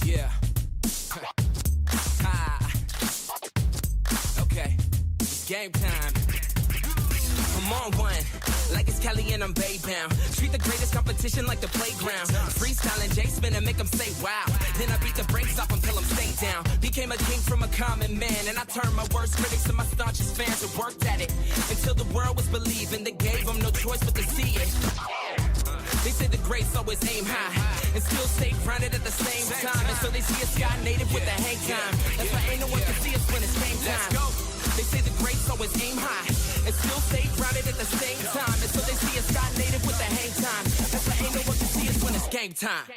Yeah. Okay. It's game time. I'm on one, like it's Kelly and I'm Bay bound. Treat the greatest competition like the playground. Freestyling J spin and make them say wow. Then I beat the brakes off until I'm stay down. Became a king from a common man, and I turned my worst critics to my staunchest fans and worked at it until the world was believing. They gave them no choice but to see it. They say the greats always aim high and still stay grounded at the same time. And so they see a sky native with the hang time. That's why ain't no one can see us when it's game time. They say the greats always aim high and still stay grounded at the same time. And so they see a sky native with the hang time. That's why ain't no one can see us when it's game time.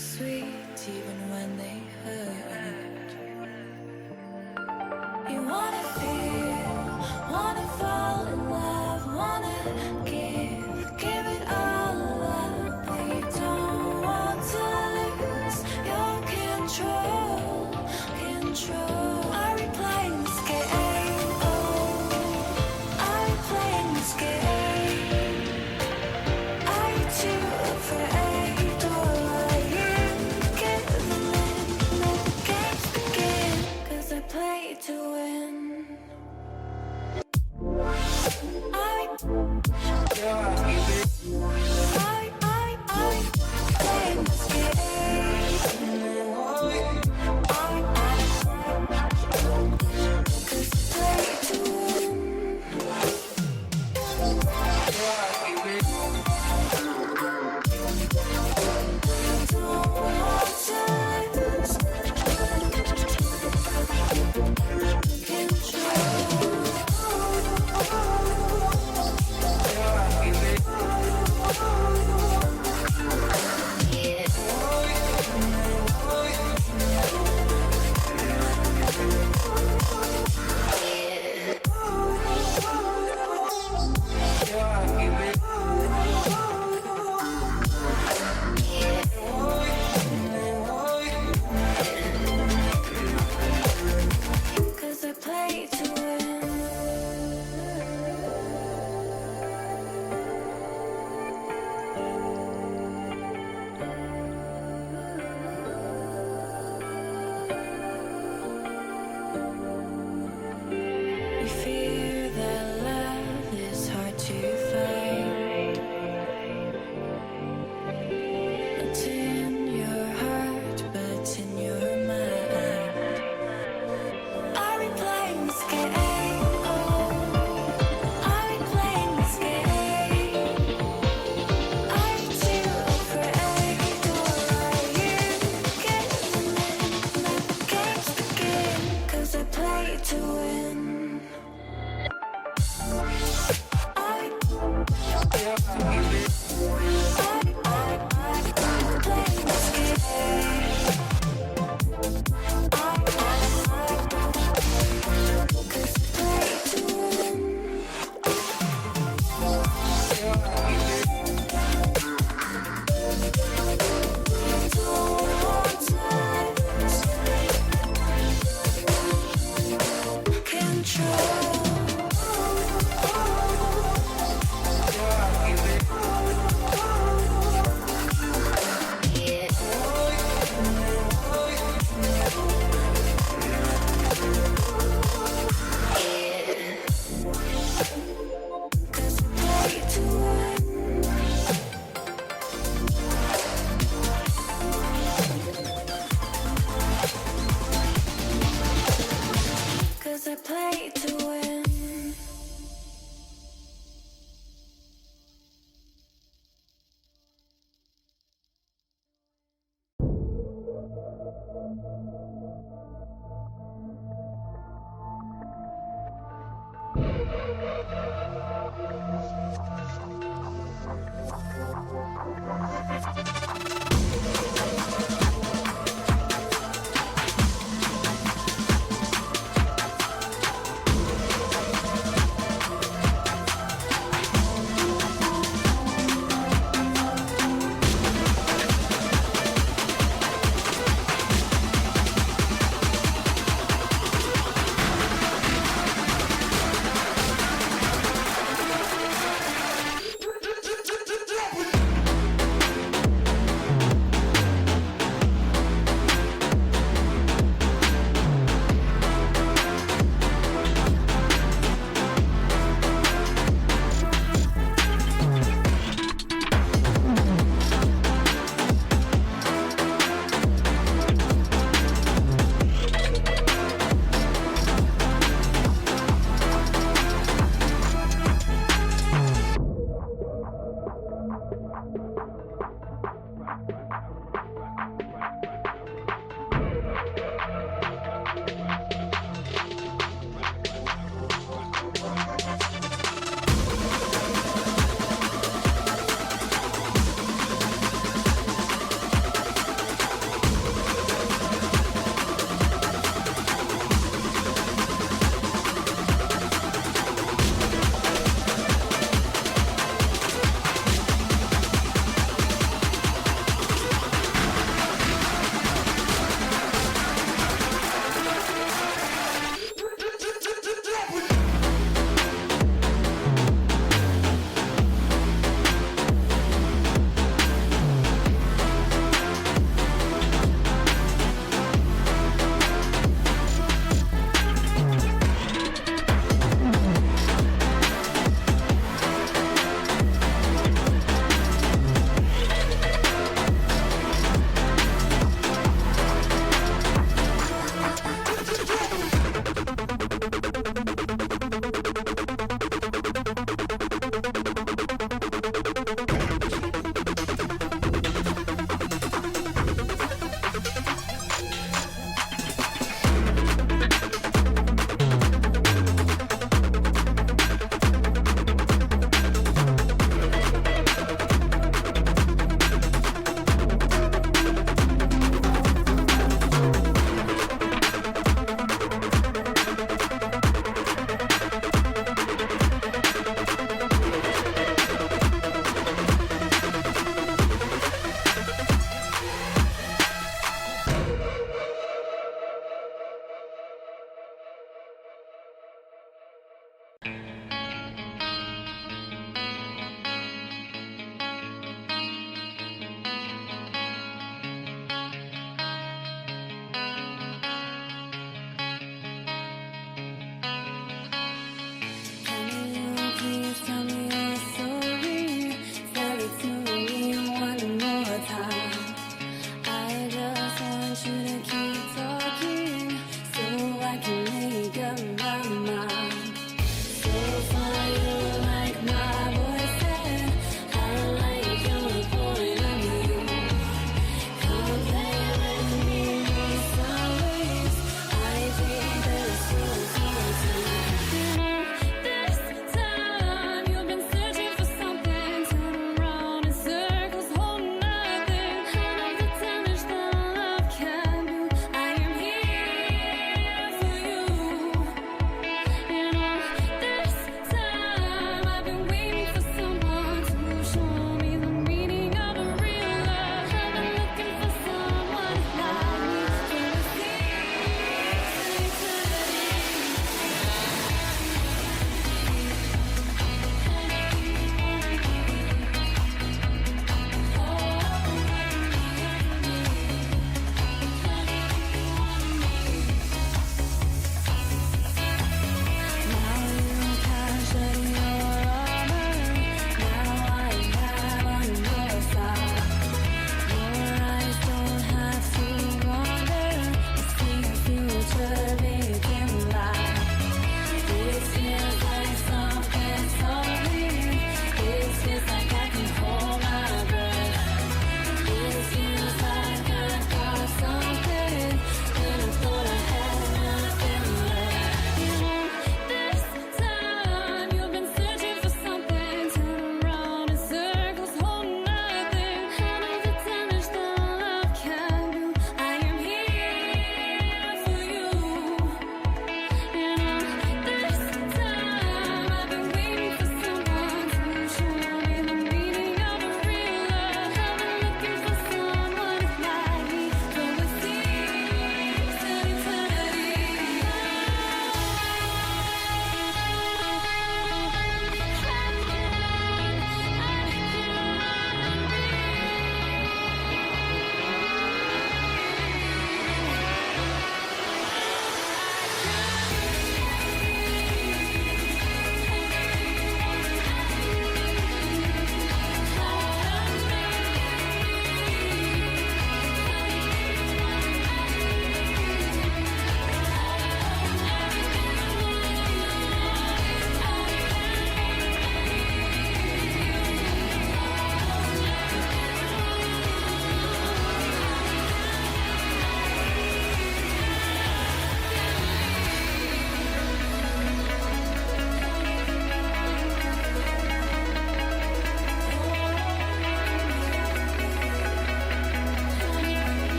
sweet even when they hurt. You wanna feel, wanna fall in love, wanna give it all up, but you don't want to lose your control. Are we playing this game? Oh, are we playing this game? Are you too afraid, or are you giving in? Let the games begin, 'cause I play to win. Are we playing this game?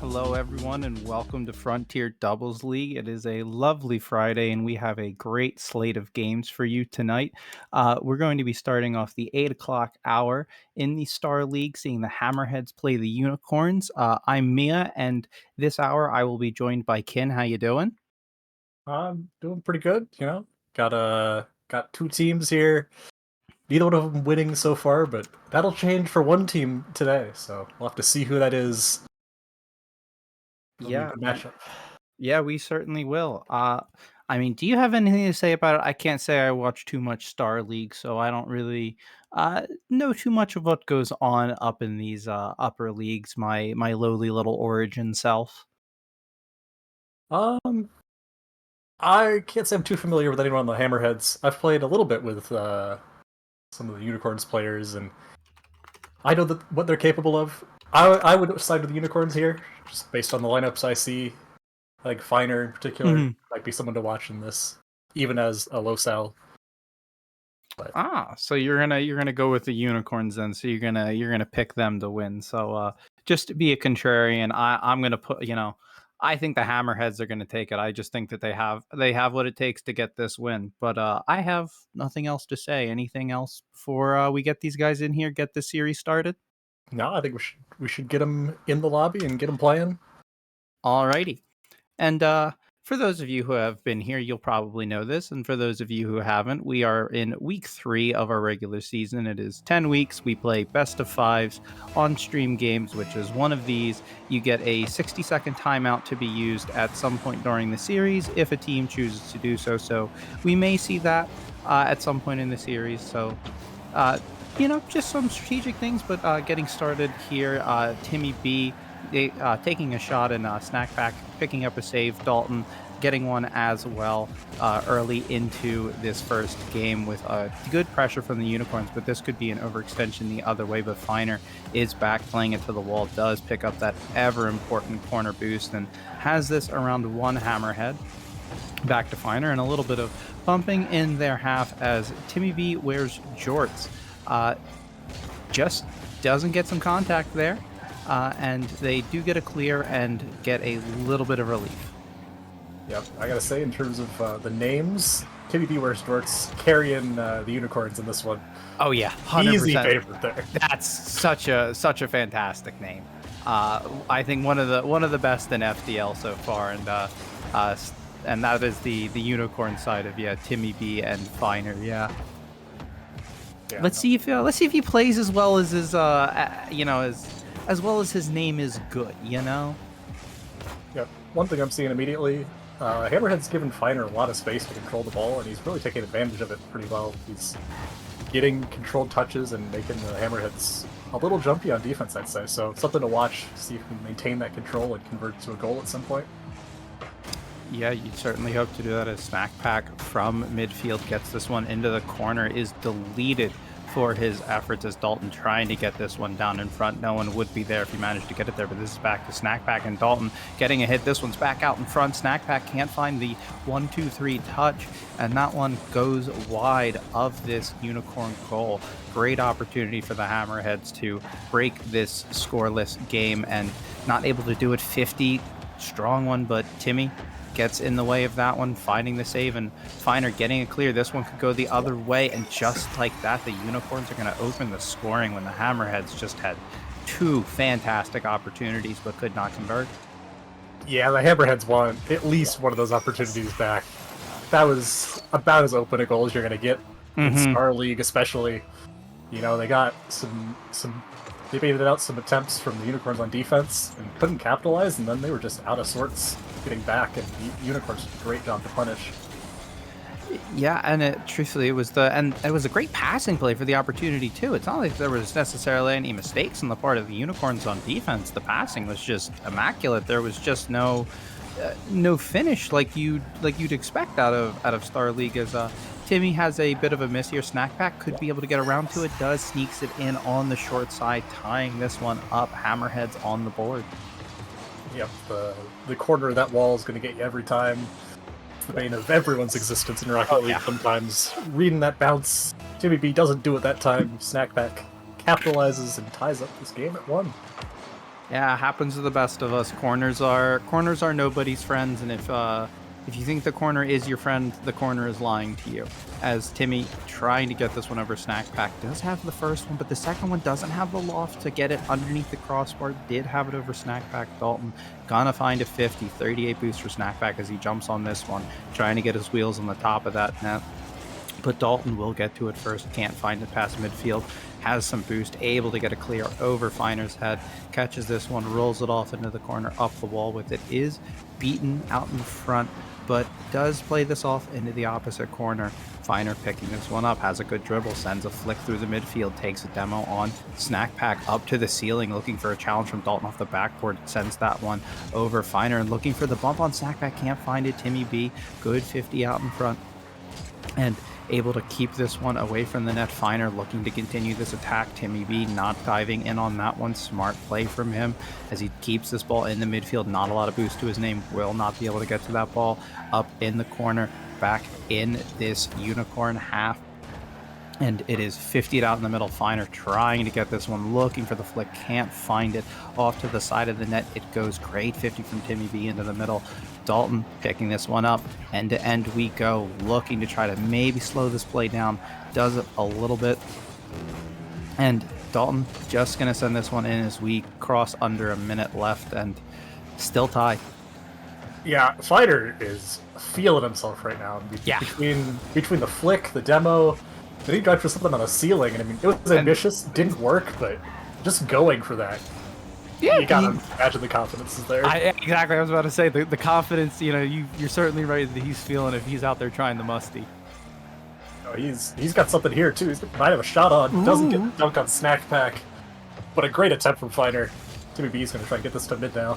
Hello, everyone, and welcome to Frontier Doubles League. It is a lovely Friday, and we have a great slate of games for you tonight. We're going to be starting off the 8 o'clock hour in the Star League, seeing the Hammerheads play the Unicorns. I'm Mia, and this hour I will be joined by Kin. How you doing? I'm doing pretty good, got two teams here. Neither one of them winning so far, but that'll change for one team today. So we'll have to see who that is. It'll be a Yeah, good matchup. yeah, we certainly will. I mean, do you have anything to say about it? I can't say I watch too much Star League, so I don't really know too much of what goes on up in these upper leagues. My lowly little origin self. Um, I can't say I'm too familiar with anyone on the Hammerheads. I've played a little bit with some of the Unicorns players, and I know what they're capable of. I would side with the Unicorns here, just based on the lineups I see. Like Finer in particular Mhm. might be someone to watch in this, even as a low sal. But So you're gonna go with the unicorns then. So you're gonna pick them to win. So just to be a contrarian, I'm gonna put I think the Hammerheads are gonna take it. I just think that they have what it takes to get this win. But I have nothing else to say. Anything else before we get these guys in here, get this series started? no, I think we should get them in the lobby and get them playing. Alrighty. And for those of you who have been here, you'll probably know this. And for those of you who haven't, we are in week 3 of our regular season. It is 10 weeks. We play best of fives on stream games, which is one of these. You get a 60-second timeout to be used at some point during the series if a team chooses to do so. So we may see that at some point in the series. So uh, just some strategic things, but getting started here, Timmy B taking a shot in snack pack, picking up a save. Dalton getting one as well early into this first game with good pressure from the Unicorns, but this could be an overextension the other way. But Finer is back playing it to the wall, does pick up that ever important corner boost, and has this around one Hammerhead. Back to Finer, and a little bit of bumping in their half as Timmy B wears jorts. Just doesn't get some contact there. And they do get a clear and get a little bit of relief. Yep, I gotta say, in terms of the names, Timmy B wears jorts carrying the Unicorns in this one. Oh yeah, 100%. Easy favorite there. That's such a fantastic name. I think one of the best in FDL so far, and that is the Unicorn side of Timmy B and Finer. Yeah. Let's see if he plays as well as his as well as his name is good, Yep. One thing I'm seeing immediately, Hammerhead's given Finer a lot of space to control the ball, and he's really taking advantage of it pretty well. He's getting controlled touches and making the Hammerheads a little jumpy on defense, I'd say. So something to watch, see if he can maintain that control and convert to a goal at some point. Yeah, you certainly hope to do that as Snack Pack from midfield gets this one into the corner, is deleted for his efforts as Dalton trying to get this one down in front. No one would be there if he managed to get it there, but this is back to Snack Pack and Dalton getting a hit. This one's back out in front. Snack Pack can't find the 1-2-3 touch, and that one goes wide of this Unicorn goal. Great opportunity for the Hammerheads to break this scoreless game, and not able to do it. 50, strong one, but Timmy gets in the way of that one, finding the save, and Finer getting it clear. This one could go the other way, and just like that, the Unicorns are going to open the scoring when the Hammerheads just had two fantastic opportunities but could not convert. Yeah, the Hammerheads won at least one of those opportunities back. That was about as open a goal as you're going to get in Star League, especially. They got they baited out some attempts from the Unicorns on defense and couldn't capitalize, and then they were just out of sorts getting back, and the Unicorns did a great job to punish. Yeah, and truthfully, it was a great passing play for the opportunity too. It's not like there was necessarily any mistakes on the part of the Unicorns on defense. The passing was just immaculate. There was just no finish like you'd expect out of Star League. As Timmy has a bit of a miss here. Snack Pack could be able to get around to it. Does, sneaks it in on the short side, tying this one up. Hammerheads on the board. Yep, the corner of that wall is going to get you every time. It's the bane of everyone's existence in Rocket League sometimes. Reading that bounce, Timmy B doesn't do it that time. Snack Pack capitalizes and ties up this game at 1. Yeah, happens to the best of us. Corners are nobody's friends, and if you think the corner is your friend, the corner is lying to you. As Timmy trying to get this one over Snack Pack does have the first one, but the second one doesn't have the loft to get it underneath the crossbar. Did have it over Snack Pack. Dalton gonna find a 50, 38 boost for Snack Pack as he jumps on this one, trying to get his wheels on the top of that net. But Dalton will get to it first, can't find it past midfield, has some boost, able to get a clear over Finer's head, catches this one, rolls it off into the corner, up the wall with it, is beaten out in front, but does play this off into the opposite corner. Finer picking this one up, has a good dribble, sends a flick through the midfield, takes a demo on Snack Pack up to the ceiling, looking for a challenge from Dalton off the backboard, sends that one over Finer, and looking for the bump on Snack Pack, can't find it. Timmy B, good 50 out in front, and able to keep this one away from the net. Finer looking to continue this attack. Timmy B not diving in on that one. Smart play from him as he keeps this ball in the midfield. Not a lot of boost to his name. Will not be able to get to that ball. Up in the corner. Back in this unicorn half. And it is 50'd out in the middle. Finer trying to get this one, looking for the flick, can't find it. Off to the side of the net, it goes. Great 50 from Timmy B into the middle. Dalton picking this one up. End to end we go, looking to try to maybe slow this play down. Does it a little bit. And Dalton just going to send this one in as we cross under a minute left and still tied. Yeah, Fighter is feeling himself right now. Yeah. Between the flick, the demo, then he got for something on the ceiling, and I mean, it was ambitious, didn't work, but just going for that. Yeah, you gotta imagine the confidence is there. Exactly, I was about to say, the confidence, you're certainly right that he's feeling if he's out there trying the musty. Oh, he's got something here, too. He might have a shot on, doesn't get the dunk on Snack Pack. But a great attempt from Fighter. Timmy B's gonna try and get this to mid now.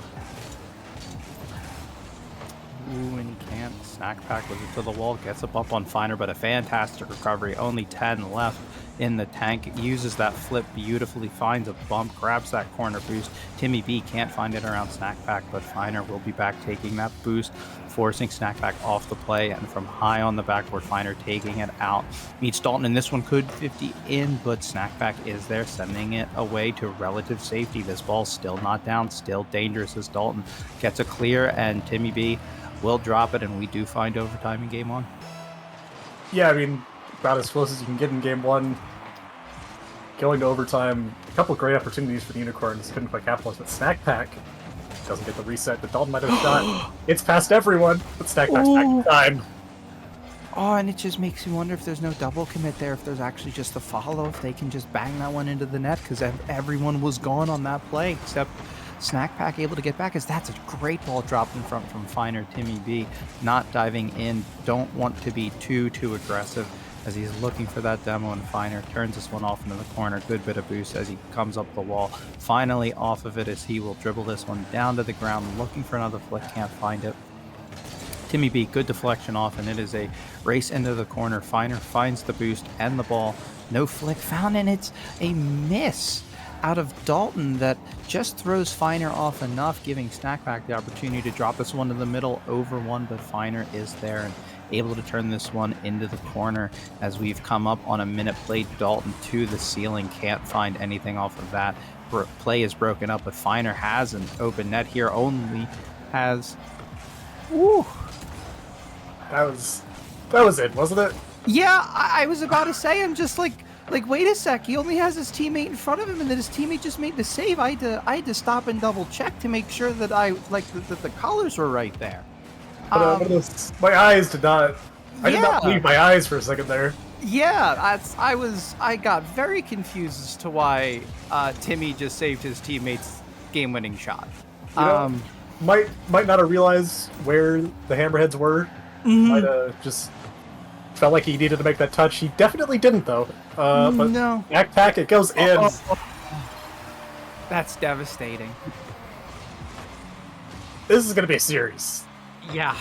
Ooh, and he can't. Snack Pack with it to the wall, gets a bump on Finer, but a fantastic recovery. Only 10 left in the tank. Uses that flip beautifully, finds a bump, grabs that corner boost. Timmy B can't find it around Snack Pack, but Finer will be back taking that boost, forcing Snack Pack off the play, and from high on the backboard, Finer taking it out. Meets Dalton, and this one could 50 in, but Snack Pack is there, sending it away to relative safety. This ball's still not down, still dangerous as Dalton gets a clear, and Timmy B will drop it, and we do find overtime in game one. Yeah, I mean, about as close as you can get in game one. Going to overtime, a couple great opportunities for the Unicorns, couldn't quite capitalize, but Snack Pack doesn't get the reset that Dalton might have shot. It's past everyone, but Snack Pack's back in time. Oh, and it just makes you wonder if there's no double commit there, if there's actually just a follow, if they can just bang that one into the net, because everyone was gone on that play, except Snack Pack able to get back, as that's a great ball dropped in front from Finer. Timmy B not diving in, don't want to be too aggressive as he's looking for that demo, and Finer turns this one off into the corner. Good bit of boost as he comes up the wall, finally off of it as he will dribble this one down to the ground, looking for another flick, can't find it. Timmy B, good deflection off, and it is a race into the corner. Finer finds the boost and the ball, no flick found, and it's a miss out of Dalton that just throws Finer off enough, giving Snack Pack the opportunity to drop this one to the middle over one, but Finer is there and able to turn this one into the corner as we've come up on a minute played. Dalton to the ceiling, can't find anything off of that. Play is broken up, but Finer has an open net here, only has... Woo! That was it, wasn't it? Yeah, I was about to say, I'm just like, wait a sec, he only has his teammate in front of him, and then his teammate just made the save. I had to stop and double check to make sure that that the collars were right there. My eyes did not. I did not believe my eyes for a second there. Yeah, I got very confused as to why Timmy just saved his teammate's game-winning shot. Might not have realized where the Hammerheads were. Might have just felt like he needed to make that touch. He definitely didn't, though. But no. Backpack, it goes in. That's devastating. This is going to be a series. Yeah.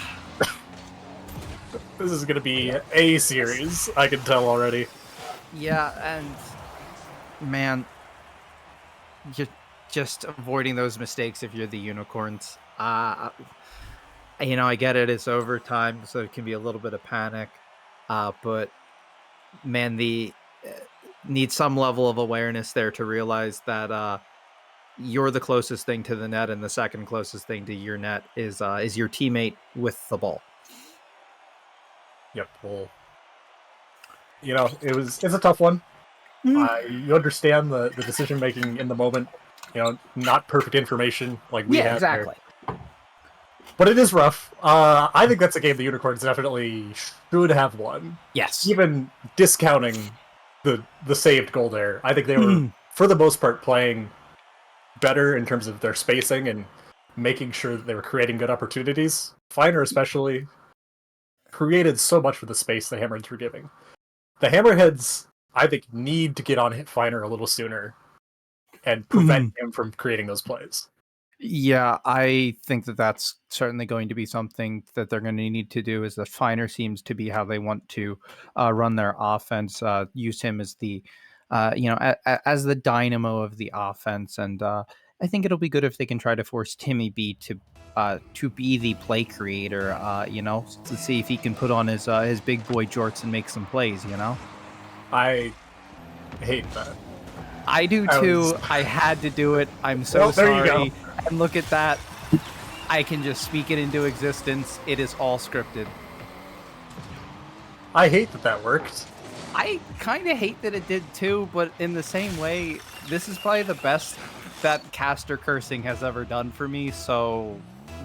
This is going to be a series, I can tell already. Yeah, and man, you're just avoiding those mistakes if you're the Unicorns. I get it, it's overtime, so it can be a little bit of panic. But man, need some level of awareness there to realize that you're the closest thing to the net, and the second closest thing to your net is your teammate with the ball. Yep. Well, it's a tough one. You understand the decision making in the moment. Not perfect information like we have exactly. there. But it is rough. I think that's a game the Unicorns definitely should have won. Yes. Even discounting the saved goal there, I think they were, for the most part, playing better in terms of their spacing and making sure that they were creating good opportunities. Finer especially created so much for the space the Hammerheads were giving. The Hammerheads, I think, need to get on Finer a little sooner and prevent him from creating those plays. Yeah, I think that's certainly going to be something that they're going to need to do. Is that Finer seems to be how they want to run their offense. Use him as the, as the dynamo of the offense, and I think it'll be good if they can try to force Timmy B to be the play creator. To see if he can put on his big boy jorts and make some plays. I hate that. I do too. I had to do it. I'm so sorry. And look at that. I can just speak it into existence. It is all scripted. I hate that worked. I kind of hate that it did too, but in the same way, this is probably the best that caster cursing has ever done for me, so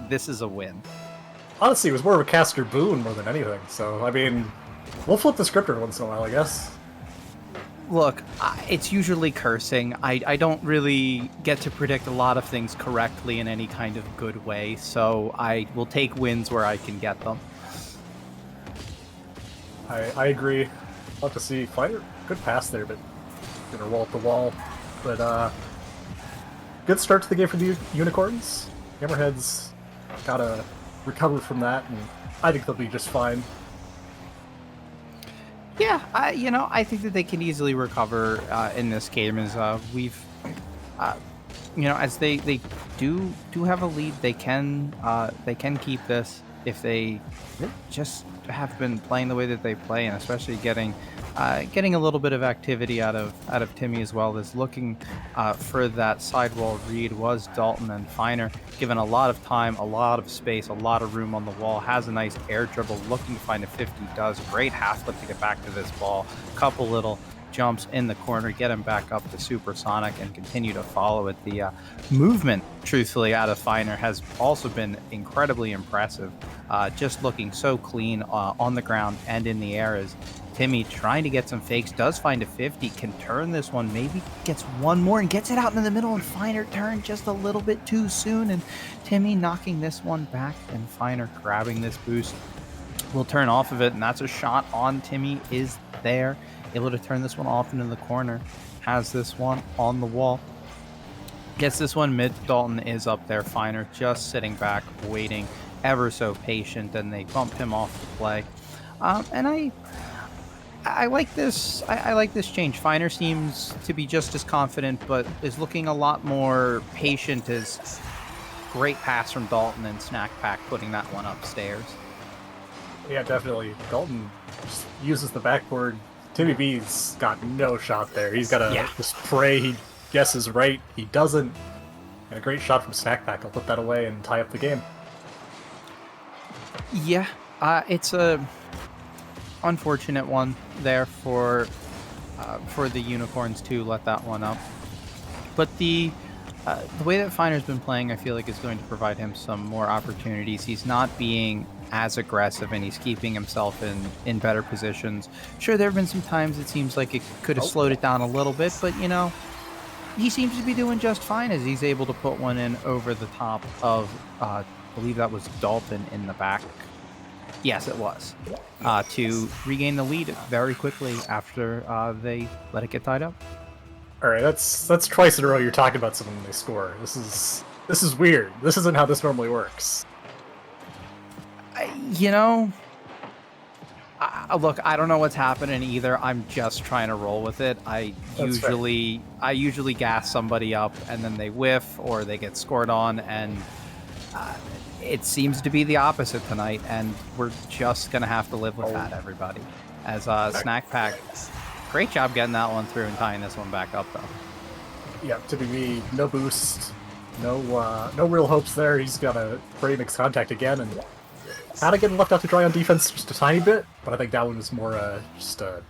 this is a win. Honestly, it was more of a caster boon more than anything, so, I mean, we'll flip the scripter once in a while, I guess. Look, it's usually cursing. I don't really get to predict a lot of things correctly in any kind of good way, so I will take wins where I can get them. I agree. I'll have to see. Fighter, good pass there, but gonna roll up the wall. But good start to the game for the Unicorns. Hammerheads gotta recover from that, and I think they'll be just fine. Yeah, I think that they can easily recover in this game. As as they do have a lead, they can keep this if they just have been playing the way that they play, and especially getting a little bit of activity out of Timmy as well. As looking for that sidewall read was Dalton, and Finer given a lot of time, a lot of space, a lot of room on the wall, has a nice air dribble, looking to find a 50, does great half flip to get back to this ball, couple little jumps in the corner, get him back up to supersonic, and continue to follow it. The movement, truthfully, out of Finer has also been incredibly impressive, just looking so clean on the ground and in the air. As Timmy trying to get some fakes, does find a 50, can turn this one, maybe gets one more and gets it out in the middle, and Finer turned just a little bit too soon, and Timmy knocking this one back, and Finer grabbing this boost will turn off of it, and that's a shot on Timmy is there, able to turn this one off into the corner, has this one on the wall, gets this one mid. Dalton is up there, Finer just sitting back waiting, ever so patient, and they bumped him off the play. And I like this. I like this change. Finer seems to be just as confident, but is looking a lot more patient. As great pass from Dalton, and Snack Pack putting that one upstairs. Yeah, definitely. Dalton just uses the backboard. Timmy B's got no shot there. He's got to just pray he guesses right. He doesn't. And a great shot from Snack Pack. I'll put that away and tie up the game. Yeah, it's a unfortunate one there for the Unicorns to let that one up. But the way that Finer's been playing, I feel like, is going to provide him some more opportunities. He's not being as aggressive, and he's keeping himself in better positions. Sure, there have been some times it seems like it could have slowed it down a little bit, but he seems to be doing just fine as he's able to put one in over the top of I believe that was Dalton in the back. Yes, it was. To regain the lead very quickly after they let it get tied up. All right, that's twice in a row you're talking about someone when they score. This is weird. This isn't how this normally works. Look, I don't know what's happening either. I'm just trying to roll with it. I usually gas somebody up and then they whiff or they get scored on, and it seems to be the opposite tonight, and we're just gonna have to live with that, everybody. As Snack Pack, great job getting that one through and tying this one back up, though. Yeah, to be no boost, no real hopes there. He's got a pretty mixed contact again, and kind of getting left out to dry on defense just a tiny bit. But I think that one was more just a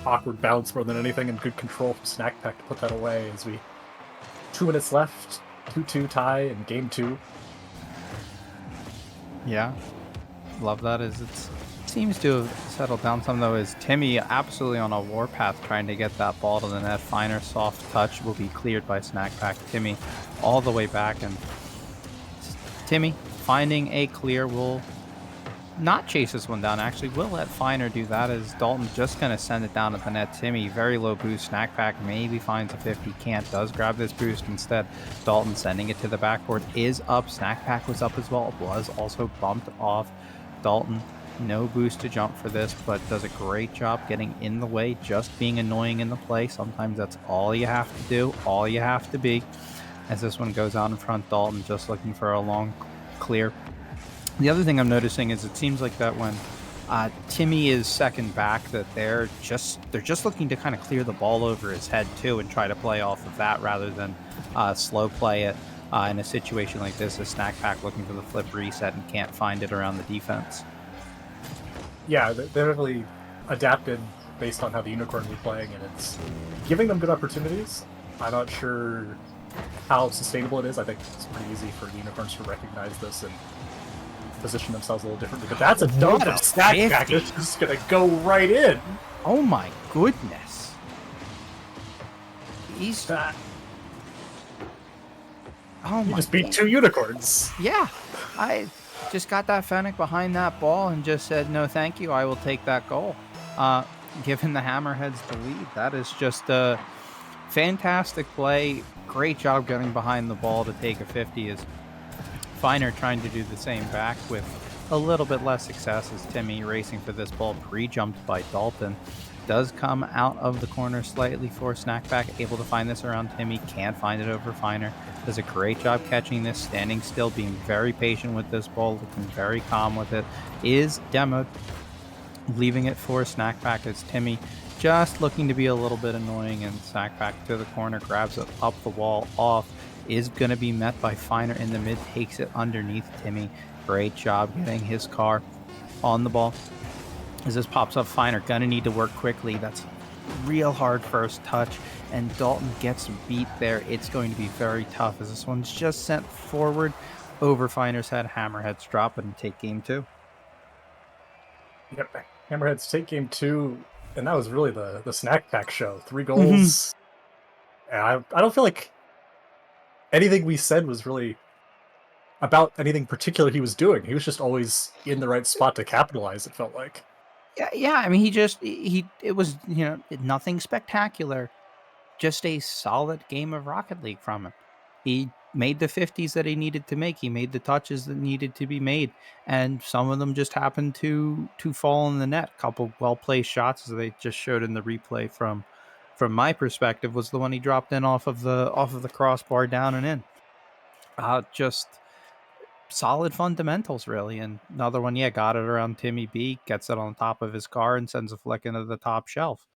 awkward bounce more than anything, and good control from Snack Pack to put that away. As we 2 minutes left, 2-2 tie in game 2. Yeah, love that. It seems to have settled down some though. Is Timmy absolutely on a warpath trying to get that ball to the net? Finer soft touch will be cleared by Snack Pack. Timmy all the way back, and Timmy finding a clear will not chase this one down. Actually, will let Finer do that, as Dalton just going to send it down at the net. Timmy, very low boost. Snack Pack maybe finds a 50. Can't. Does grab this boost instead. Dalton sending it to the backboard. Is up. Snack Pack was up as well. Was also bumped off. Dalton, no boost to jump for this, but does a great job getting in the way, just being annoying in the play. Sometimes that's all you have to do, all you have to be. As this one goes out in front, Dalton just looking for a long clear. The other thing I'm noticing is it seems like that when Timmy is second back, that they're just looking to kind of clear the ball over his head too, and try to play off of that rather than slow play it in a situation like this. A Snack Pack looking for the flip reset and can't find it around the defense. Yeah, they're really adapted based on how the Unicorns are playing, and it's giving them good opportunities. I'm not sure how sustainable it is. I think it's pretty easy for the Unicorns to recognize this and position themselves a little differently. But that's a dunk from Snack Pack. It's just going to go right in. Oh my goodness. He's... Oh my just beat 2 Unicorns. Yeah, I just got that Fennec behind that ball and just said, no thank you, I will take that goal. Giving the Hammerheads the lead. That is just a fantastic play. Great job getting behind the ball to take a 50. Is Finer trying to do the same back with a little bit less success, as Timmy racing for this ball, pre-jumped by Dalton. Does come out of the corner slightly for Snack Pack, able to find this around Timmy, can't find it over Finer. Does a great job catching this, standing still, being very patient with this ball, looking very calm with it. Is demoed, leaving it for Snack Pack, as Timmy just looking to be a little bit annoying, and Snack Pack to the corner, grabs it up the wall, off, is going to be met by Finer in the mid, takes it underneath Timmy. Great job getting his car on the ball. As this pops up, Finer gonna need to work quickly. That's real hard first touch, and Dalton gets beat there. It's going to be very tough, as this one's just sent forward over Finer's head. Hammerheads drop it and take game 2. Yep, Hammerheads take game 2, and that was really the Snack Pack show. 3 goals. And I don't feel like anything we said was really about anything particular he was doing. He was just always in the right spot to capitalize, it felt like. Yeah. I mean, it was, nothing spectacular. Just a solid game of Rocket League from him. He made the 50s that he needed to make. He made the touches that needed to be made, and some of them just happened to fall in the net. A couple well-placed shots, as they just showed in the replay from my perspective, was the one he dropped in off of the crossbar down and in. Just solid fundamentals, really. And another one, got it around Timmy B, gets it on top of his car and sends a flick into the top shelf.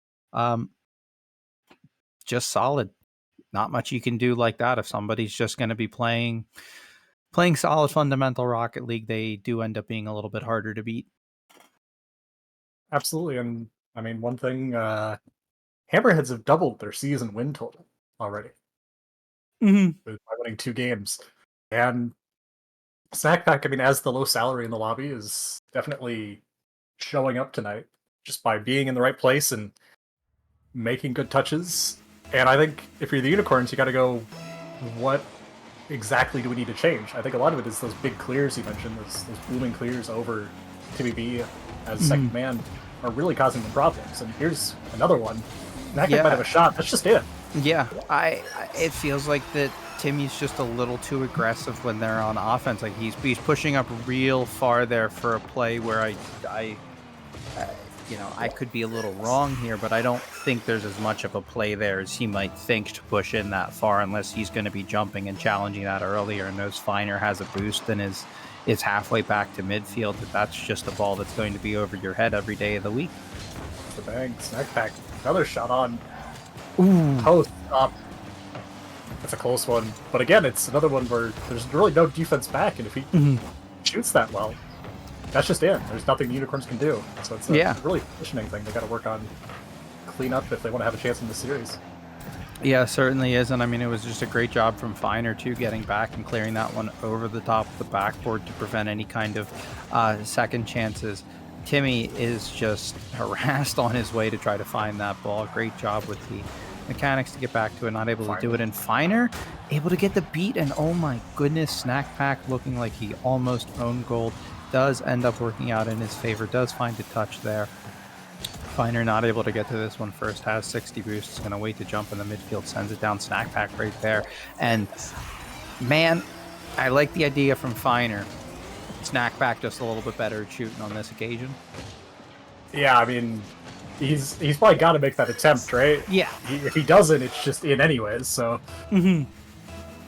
Just solid. Not much you can do like that. If somebody's just going to be playing solid fundamental Rocket League, they do end up being a little bit harder to beat. Absolutely. And I mean, one thing, Hammerheads have doubled their season win total already. By winning 2 games. And Snack Pack, I mean, as the low salary in the lobby, is definitely showing up tonight just by being in the right place and making good touches. And I think if you're the Unicorns, you got to go, what exactly do we need to change? I think a lot of it is those big clears you mentioned, those booming clears over Timmy B as second man are really causing them problems. And here's another one. Snack Pack might have a shot. That's just it. Yeah, it feels like that Timmy's just a little too aggressive when they're on offense. Like he's pushing up real far there for a play where I could be a little wrong here, but I don't think there's as much of a play there as he might think to push in that far, unless he's going to be jumping and challenging that earlier and knows Finer has a boost and is halfway back to midfield. That's just a ball that's going to be over your head every day of the week. The bang, Snack Pack, another shot on. Ooh. Post up. It's a close one, but again, it's another one where there's really no defense back, and if he shoots that well, that's just in. There's nothing the Unicorns can do. So it's a really positioning thing they got to work on, clean up if they want to have a chance in the series. Yeah, certainly is, and I mean, it was just a great job from Feiner, too, getting back and clearing that one over the top of the backboard to prevent any kind of second chances. Timmy is just harassed on his way to try to find that ball. Great job with the mechanics to get back to it, not able to do it. And Feiner able to get the beat, and oh my goodness, Snack Pack looking like he almost owned gold. Does end up working out in his favor, does find a touch there. Feiner not able to get to this one first, has 60 boosts, going to wait to jump in the midfield, sends it down Snack Pack right there. And man, I like the idea from Feiner. Snack Pack just a little bit better at shooting on this occasion. Yeah, I mean, he's probably got to make that attempt, right? Yeah. If he doesn't, it's just in anyways, so...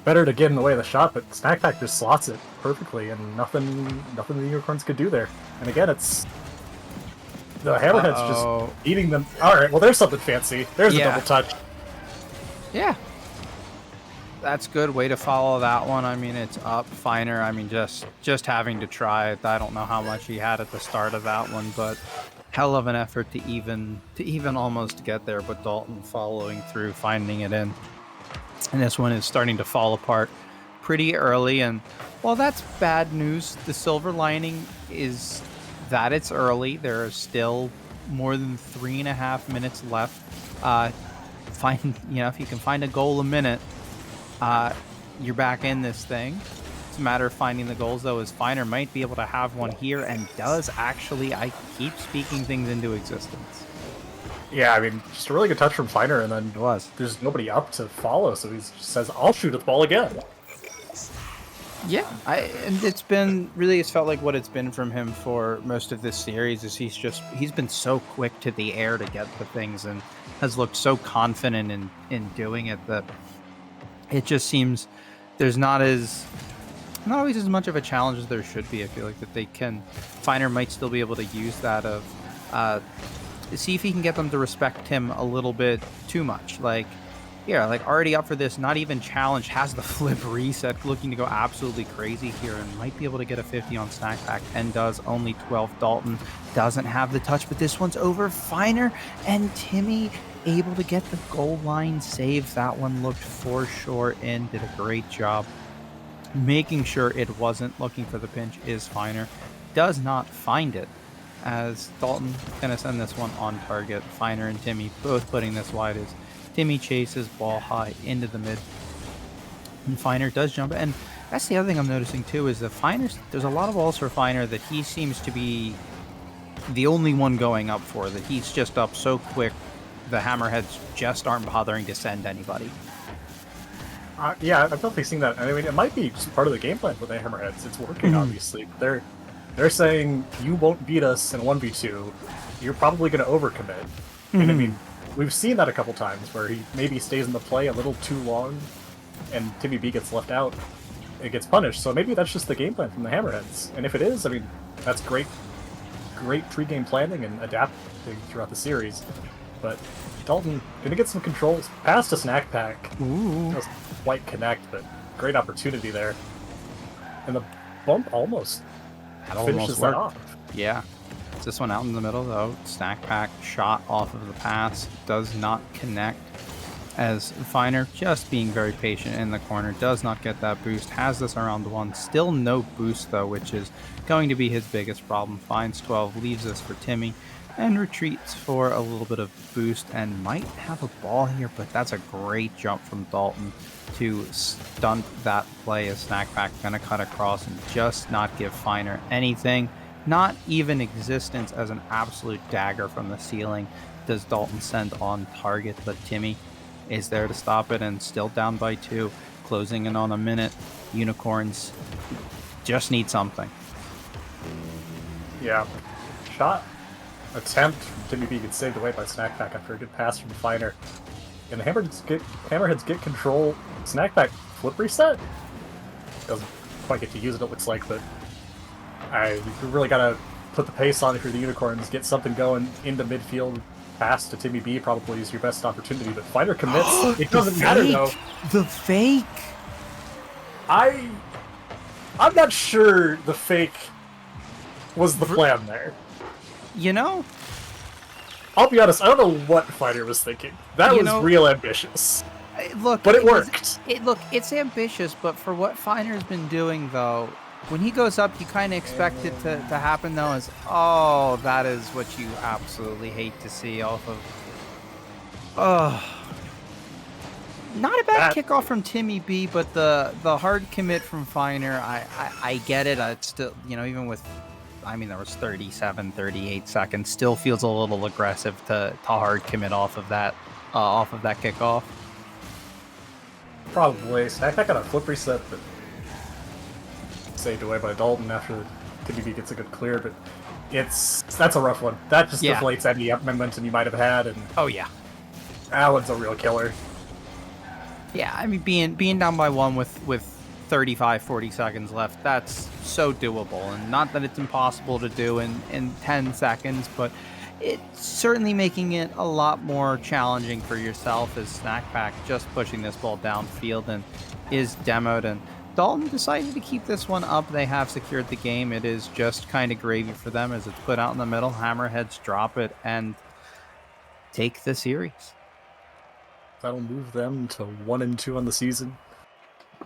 Better to get in the way of the shot, but Snack Pack just slots it perfectly, and nothing the Unicorns could do there. And again, it's... The Hammerheads just eating them. Alright, well there's something fancy. There's a double touch. Yeah. That's good. Way to follow that one. I mean, it's up. Feiner, I mean, just having to try it. I don't know how much he had at the start of that one, but hell of an effort to even almost get there, but Dalton following through, finding it in. And this one is starting to fall apart pretty early, and while that's bad news, the silver lining is that it's early. There are still more than 3.5 minutes left. If you can find a goal a minute, you're back in this thing. It's a matter of finding the goals, though, as Feiner might be able to have one here, and does actually. I keep speaking things into existence. Yeah, I mean, just a really good touch from Feiner, and then there's nobody up to follow, so he just says, I'll shoot at the ball again. Yeah, and it's felt like what it's been from him for most of this series is he's been so quick to the air to get the things and has looked so confident in doing it that it just seems there's not always as much of a challenge as there should be. I feel like that Feiner might still be able to use that see if he can get them to respect him a little bit too much. Like already up for this, not even challenged, has the flip reset, looking to go absolutely crazy here, and might be able to get a 50 on Snack Pack, and does. Only 12. Dalton doesn't have the touch, but this one's over. Feiner and Timmy able to get the goal line save. That one looked for sure in. Did a great job making sure it wasn't. Looking for the pinch is Feiner. Does not find it, as Dalton gonna send this one on target. Feiner and Timmy both putting this wide as Timmy chases ball high into the mid, and Feiner does jump. And that's the other thing I'm noticing too, is that there's a lot of balls for Feiner that he seems to be the only one going up for, that he's just up so quick the Hammerheads just aren't bothering to send anybody. Yeah, I've definitely seen that. I mean, it might be just part of the game plan for the Hammerheads. It's working, obviously. They're saying, you won't beat us in 1v2. You're probably going to overcommit. And I mean, we've seen that a couple times where he maybe stays in the play a little too long, and Timmy B gets left out. It gets punished. So maybe that's just the game plan from the Hammerheads. And if it is, I mean, that's great pre-game planning and adapting throughout the series. But Dalton gonna get some controls past a Snack Pack. Doesn't quite connect, but great opportunity there. And the bump almost finishes that off. Yeah. This one out in the middle, though. Snack Pack shot off of the pass. Does not connect, as Feiner, just being very patient in the corner, does not get that boost. Has this around one. Still no boost, though, which is going to be his biggest problem. Finds 12, leaves this for Timmy, and retreats for a little bit of boost, and might have a ball here, but that's a great jump from Dalton to stunt that play, as Snack Pack going to cut across and just not give Feiner anything. Not even existence, as an absolute dagger from the ceiling does Dalton send on target, but Timmy is there to stop it, and still down by 2, closing in on a minute. Unicorns just need something. Yeah. Shot attempt from Timmy B gets saved away by Snack Pack after a good pass from Feiner. And the Hammerheads get control. Snack Pack flip reset? Doesn't quite get to use it looks like, but you really gotta put the pace on if you're the Unicorns, get something going into midfield, pass to Timmy B probably is your best opportunity, but Fighter commits. It doesn't matter though. The fake. I'm not sure the fake was the plan there. You know, I'll be honest, I don't know what Fighter was thinking. That was real ambitious. look, But it worked. It's ambitious, but for what Finer's been doing, though, when he goes up, you kind of expect it to happen, though, as, oh, that is what you absolutely hate to see off of... Oh. Not a bad kickoff from Timmy B, but the hard commit from Finer, I get it. It's still, even with... I mean, there was 37, 38 seconds. Still feels a little aggressive to hard commit off of that kickoff. Probably. Snack got a flip reset, but saved away by Dalton after Timmy B gets a good clear. But that's a rough one. That just deflates any momentum you might have had. And oh yeah, that one's a real killer. Yeah, I mean, being down by one with 35, 40 seconds left, that's so doable. And not that it's impossible to do in 10 seconds, but it's certainly making it a lot more challenging for yourself as Snack Pack just pushing this ball downfield and is demoed. And Dalton decided to keep this one up. They have secured the game. It is just kind of gravy for them as it's put out in the middle. Hammerheads drop it and take the series. That'll move them to 1-2 on the season.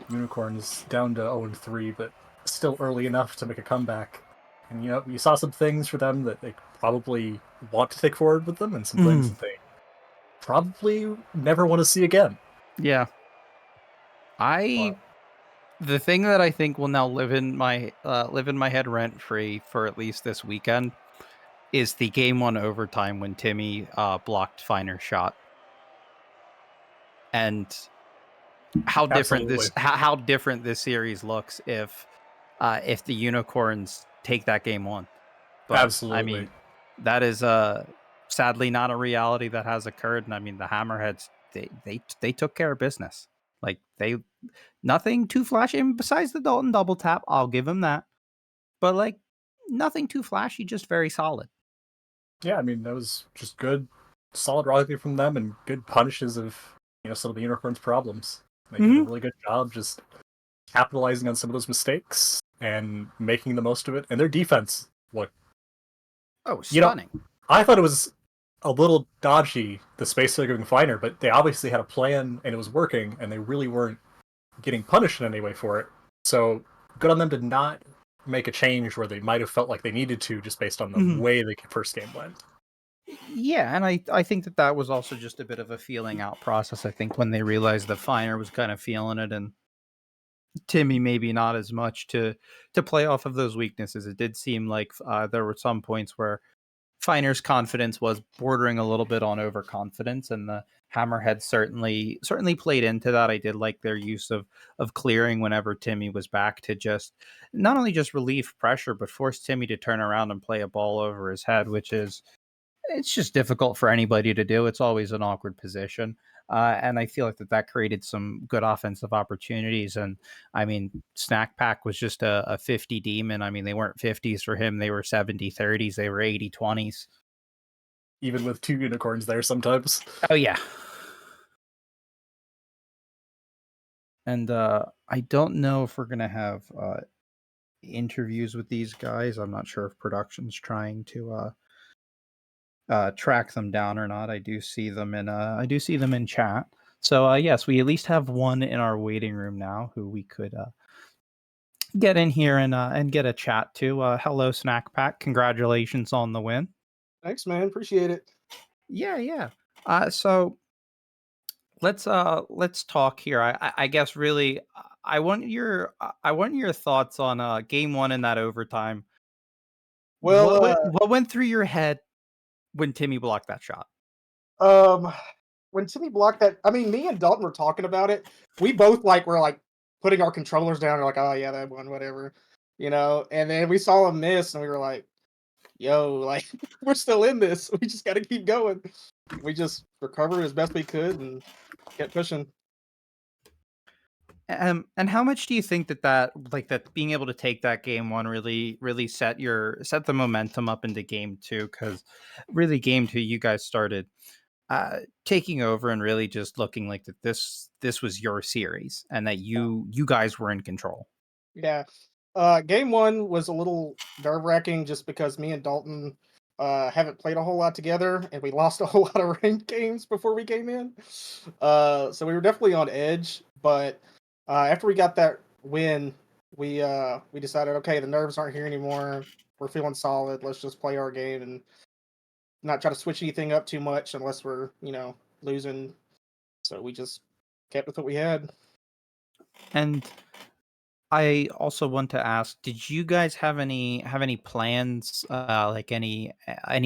Unicorns down to 0-3, but still early enough to make a comeback. And you saw some things for them that they probably want to take forward with them, and some things that they probably never want to see again. Yeah. The thing that I think will now live in my head rent free for at least this weekend is the game 1 overtime when Timmy blocked Finer's shot. And how different this series looks if the Unicorns take that game 1. But, absolutely. I mean, that is sadly not a reality that has occurred. And I mean, the Hammerheads, they took care of business. Like, nothing too flashy. And besides the Dalton double tap, I'll give him that. But like, nothing too flashy, just very solid. Yeah, I mean, that was just good, solid rugby from them, and good punishes of some of the Unicorns' problems. They did a really good job just capitalizing on some of those mistakes and making the most of it. And their defense, stunning. I thought it was a little dodgy, the space they're giving Finer, but they obviously had a plan and it was working, and they really weren't getting punished in any way for it. So good on them to not make a change where they might have felt like they needed to, just based on the way the first game went. Yeah, and I think that was also just a bit of a feeling out process. I think when they realized that Finer was kind of feeling it and Timmy maybe not as much to play off of those weaknesses. It did seem like there were some points where Finer's confidence was bordering a little bit on overconfidence, and the Hammerhead certainly played into that. I did like their use of clearing whenever Timmy was back to just not only just relieve pressure, but force Timmy to turn around and play a ball over his head, which is it's just difficult for anybody to do. It's always an awkward position. And I feel like that created some good offensive opportunities. And I mean, Snack Pack was just a 50 demon. I mean, they weren't 50s for him. They were 70 30s. They were 80 20s. Even with 2 Unicorns there sometimes. Oh, yeah. And I don't know if we're going to have interviews with these guys. I'm not sure if production's trying to track them down or not. I do see them in chat. So yes, we at least have one in our waiting room now who we could get in here and get a chat to. Hello, Snack Pack. Congratulations on the win. Thanks, man. Appreciate it. Yeah. So let's talk here. I guess really I want your thoughts on game 1 in that overtime. Well, what went through your head when Timmy blocked that shot? When Timmy blocked that, I mean, me and Dalton were talking about it. We both were putting our controllers down. We're like, oh yeah, that one, whatever, And then we saw him miss, and we were like, yo, we're still in this. We just got to keep going. We just recovered as best we could and kept pushing. And how much do you think that like that being able to take that game one really set the momentum up into game two? Because really, game two, you guys started taking over and really just looking like that this was your series and that you guys were in control. Yeah. Game one was a little nerve wracking just because me and Dalton haven't played a whole lot together, and we lost a whole lot of ranked games before we came in. So we were definitely on edge. But after we got that win, we decided, okay, the nerves aren't here anymore. We're feeling solid. Let's just play our game and not try to switch anything up too much unless we're losing. So we just kept with what we had. And I also want to ask, did you guys have any plans, like any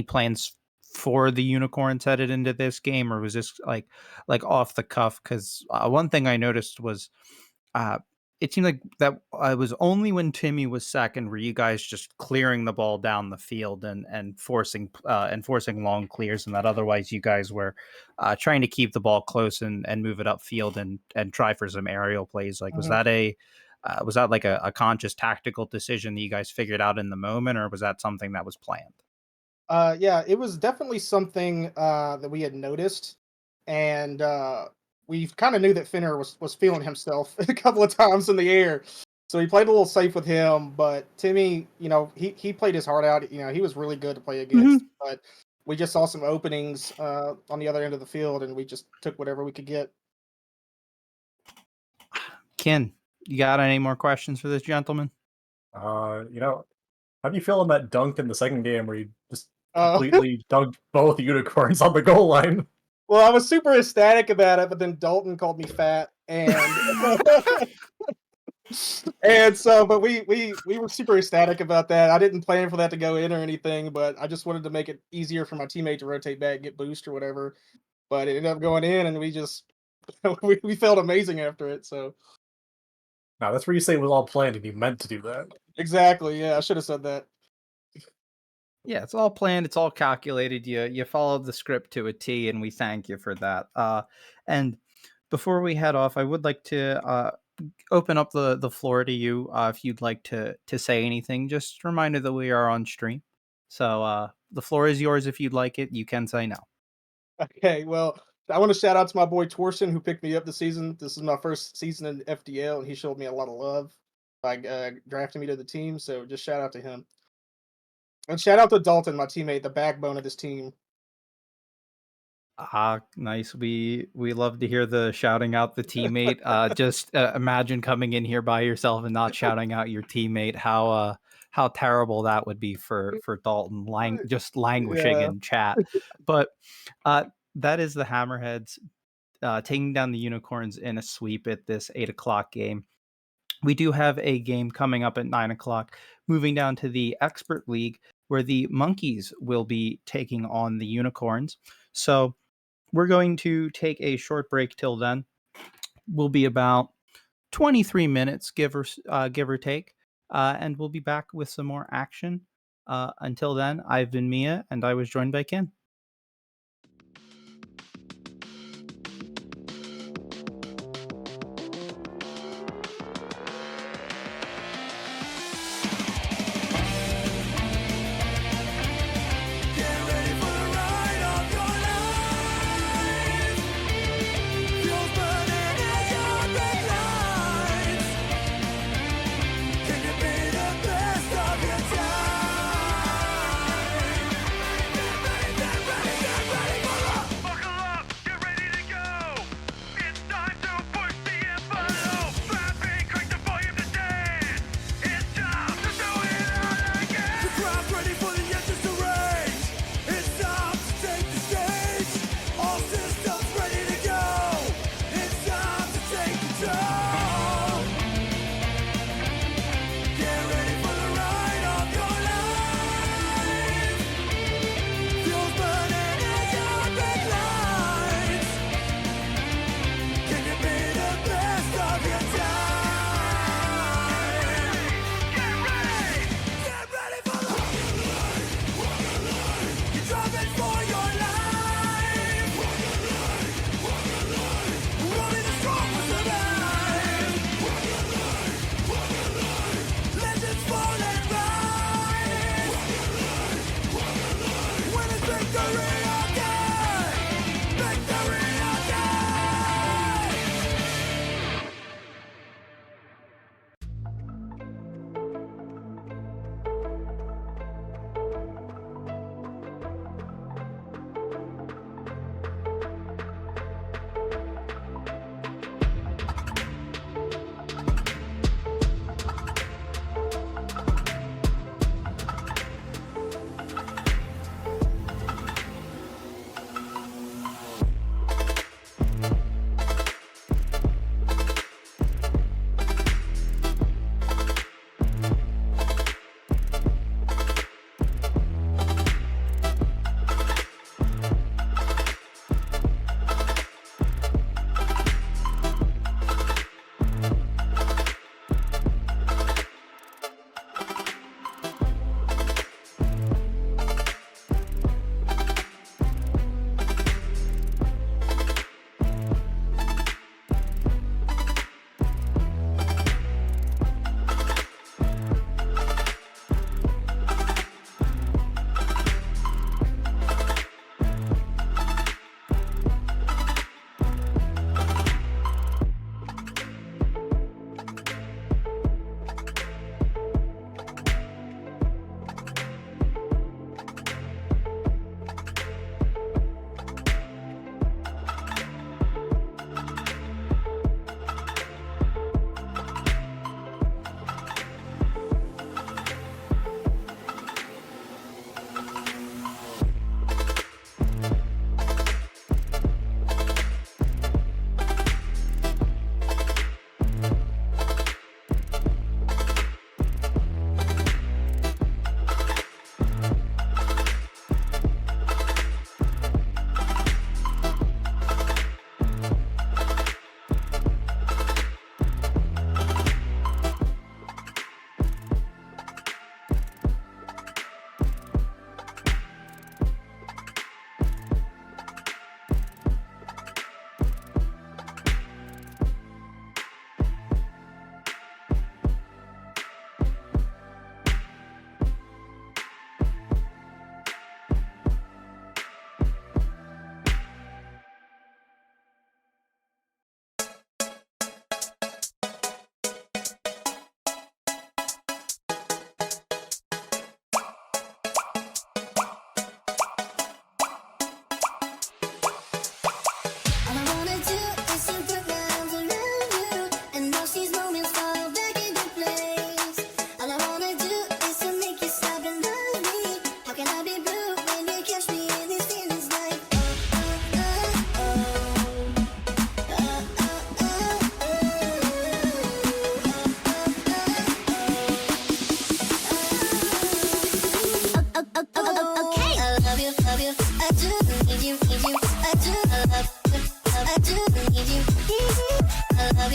plans for the unicorns headed into this game, or was this like off the cuff? Because one thing I noticed was, uh, it seemed like that was only when Timmy was second were you guys just clearing the ball down the field and forcing long clears, and that otherwise you guys were trying to keep the ball close and move it upfield and try for some aerial plays. Like, was that like a conscious tactical decision that you guys figured out in the moment, or was that something that was planned? Yeah, it was definitely something that we had noticed, and we kind of knew that Finner was feeling himself a couple of times in the air, so we played a little safe with him. But Timmy, he played his heart out. He was really good to play against, but we just saw some openings on the other end of the field, and we just took whatever we could get. Ken, you got any more questions for this gentleman? You know, how do you feel on that dunk in the second game where you just Uh, completely dunked both unicorns on the goal line? well, I was super ecstatic about it, but then Dalton called me fat, and and so, but we were super ecstatic about that. I didn't plan for that to go in or anything, but I just wanted to make it easier for my teammate to rotate back, get boost or whatever. But it ended up going in, and we just we felt amazing after it. So Now that's where you say it was all planned and you meant to do that. exactly, yeah, I should have said that. Yeah, it's all planned, it's all calculated. You followed the script to a T, and we thank you for that. And before we head off, I would like to open up the floor to you, if you'd like to say anything. Just a reminder that we are on stream, so the floor is yours. If you'd like it, you can say no. Okay, well, I want to shout out to my boy Torsten who picked me up this season. This is my first season in FDL, and he showed me a lot of love by drafting me to the team. So just shout out to him. And shout out to Dalton, my teammate, the backbone of this team. Nice. We love to hear the shouting out the teammate. Just imagine coming in here by yourself and not shouting out your teammate. How terrible that would be for Dalton, just languishing Yeah. in chat. But that is the Hammerheads taking down the Unicorns in a sweep at this 8 o'clock game. We do have a game coming up at 9 o'clock, moving down to the Expert League, where the Monkeys will be taking on the Unicorns. So we're going to take a short break till then. We'll be about 23 minutes, give or take, and we'll be back with some more action. Until then, I've been Mia, and I was joined by Ken.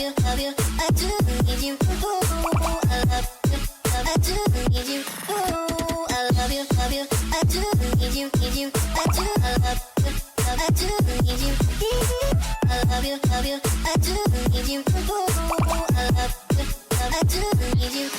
you, I do need you. Ooh, I love you, I do need you. Ooh, I love you, I do need you, I do, I love you, I do need you. I love you, I do need you. Ooh, I love you, I do need you.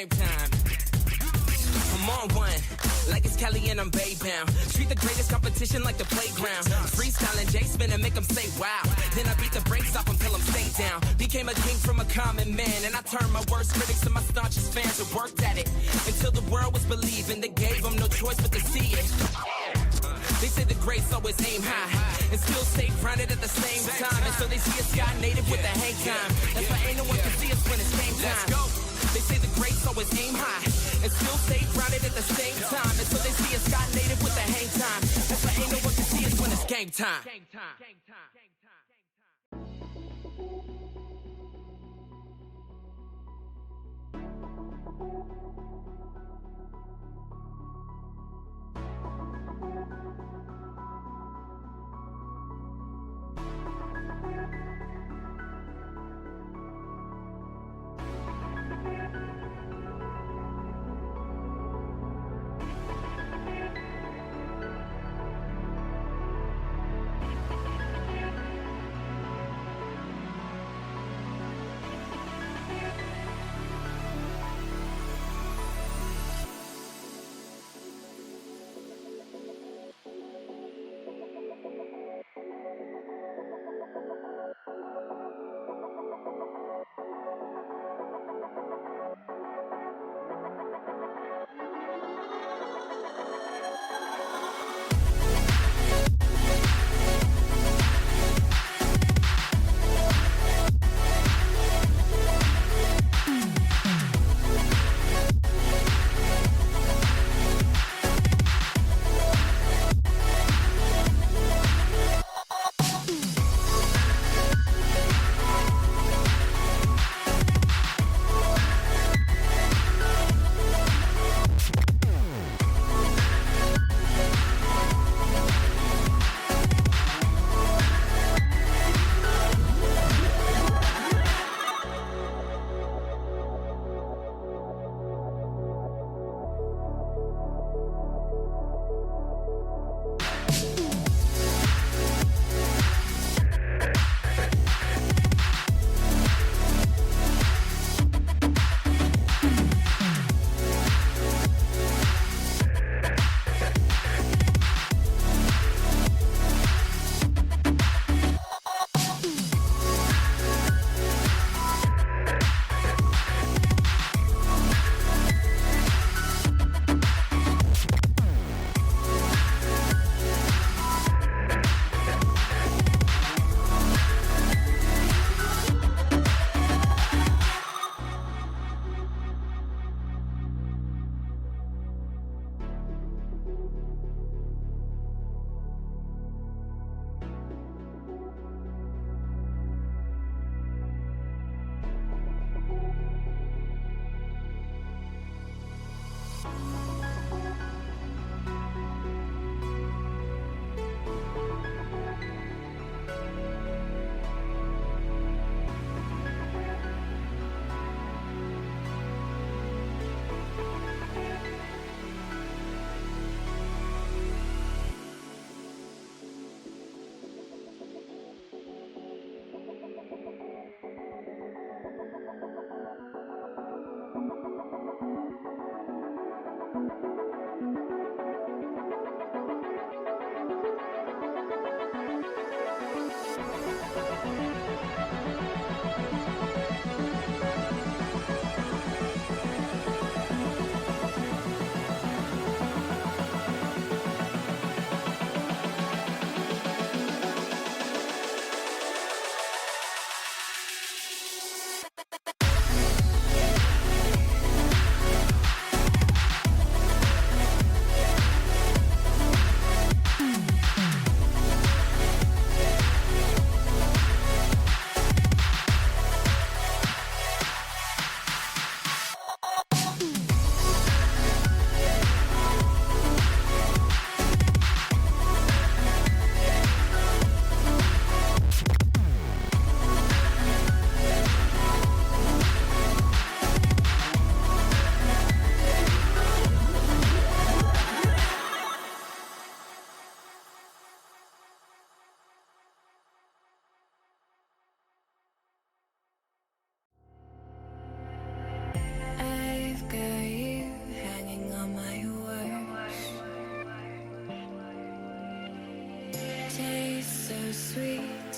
game time. I'm on one, like it's Kelly and I'm Bay bound. Treat the greatest competition like the playground. Freestyling J spin and make them say wow. Then I beat the brakes off until I'm stay down. Became a king from a common man, and I turned my worst critics to my staunchest fans and worked at it until the world was believing. They gave them no choice but to see it. They say the greats always aim high and still stay grounded at the same time. And so they see a sky native with the hang time. That's why ain't no one can see us when it's game time. Let's go. They say the greats always aim high and still stay grounded at the same time. And so they see a sky native with the hang time. That's why ain't no one can see us when it's game time.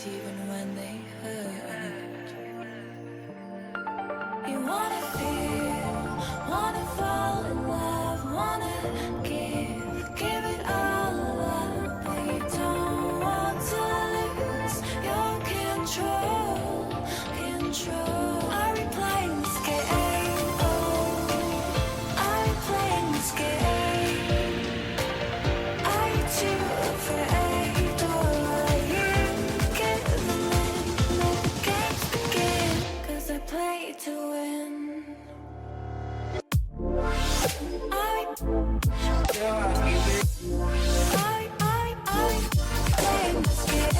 even when they hurt. You wanna feel, wanna fall in love, wanna give it all up, but you don't want to lose your control. Are we playing this game? Oh, are we playing this game? Are you too afraid, or are you giving in? Let the games begin, 'cause I play to win. Are we playing this game?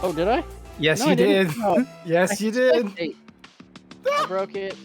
Oh, did I? Yes, No, you I didn't. did. No, Yes, you did. spectate. I broke it.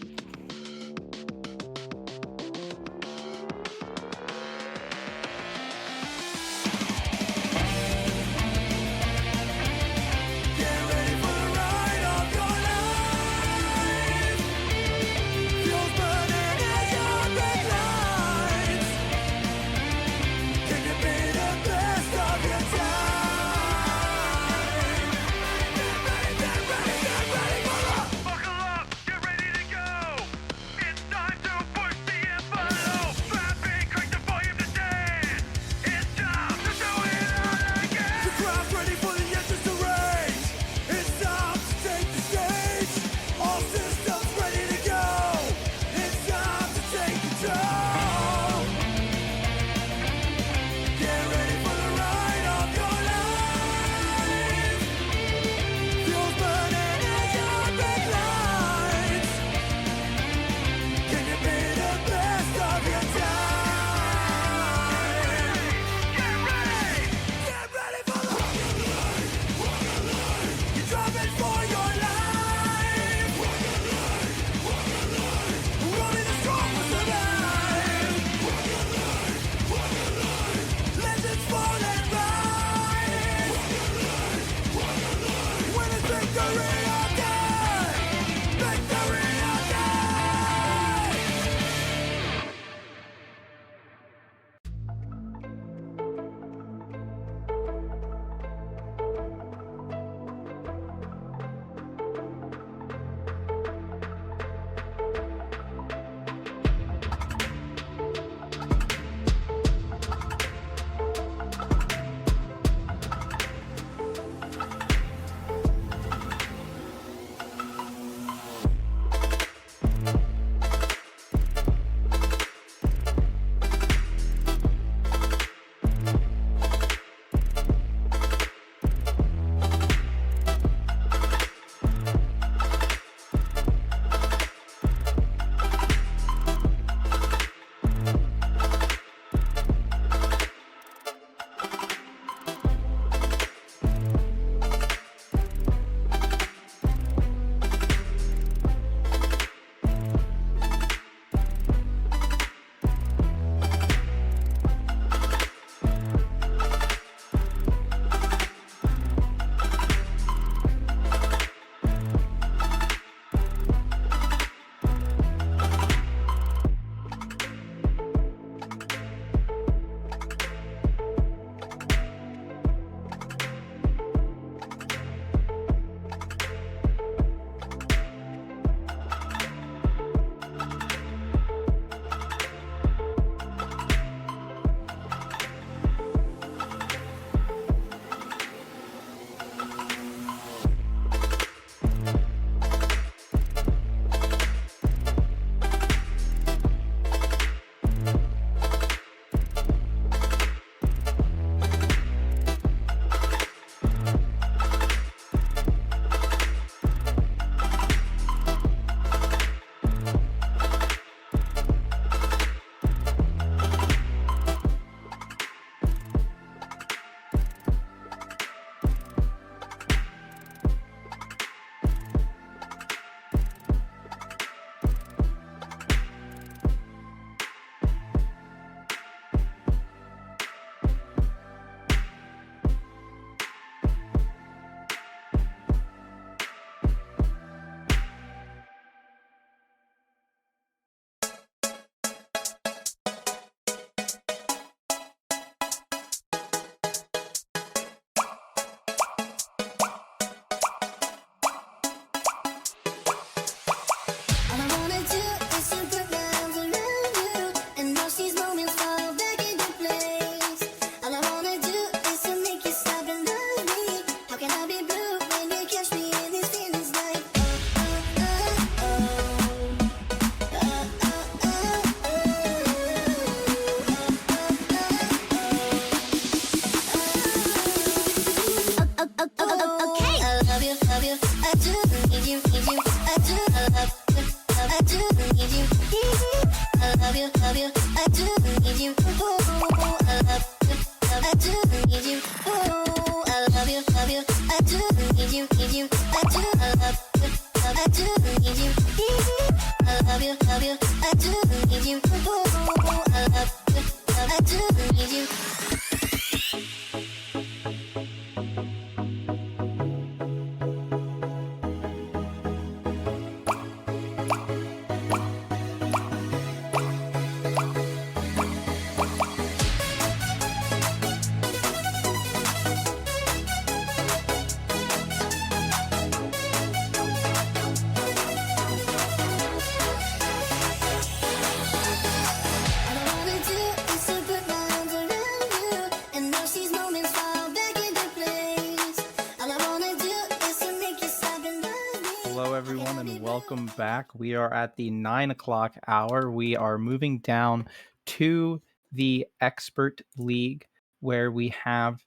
everyone, and welcome back. We are at the 9 o'clock hour. We are moving down to the Expert League, where we have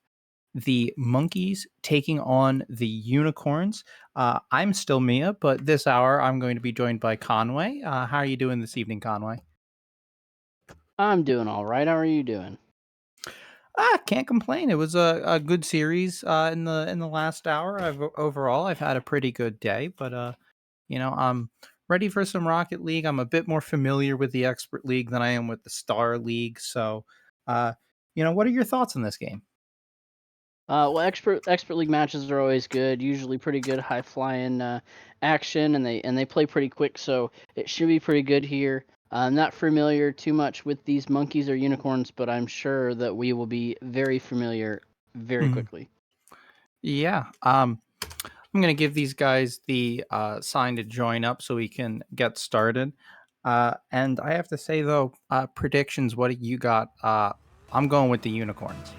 the Monkeys taking on the Unicorns. I'm still Mia, but this hour I'm going to be joined by Conway. How are you doing this evening, Conway? I'm doing all right. How are you doing? Can't complain. It was a good series in the last hour. Overall I've had a pretty good day, but I'm ready for some Rocket League. I'm a bit more familiar with the Expert League than I am with the Star League. So, what are your thoughts on this game? Well, expert league matches are always good. Usually pretty good, high flying action, and they play pretty quick, so it should be pretty good here. I'm not familiar too much with these monkeys or unicorns, but I'm sure that we will be very familiar very Mhm. quickly. Yeah. I'm going to give these guys the sign to join up so we can get started. And I have to say, though, predictions, what do you got? I'm going with the Unicorns.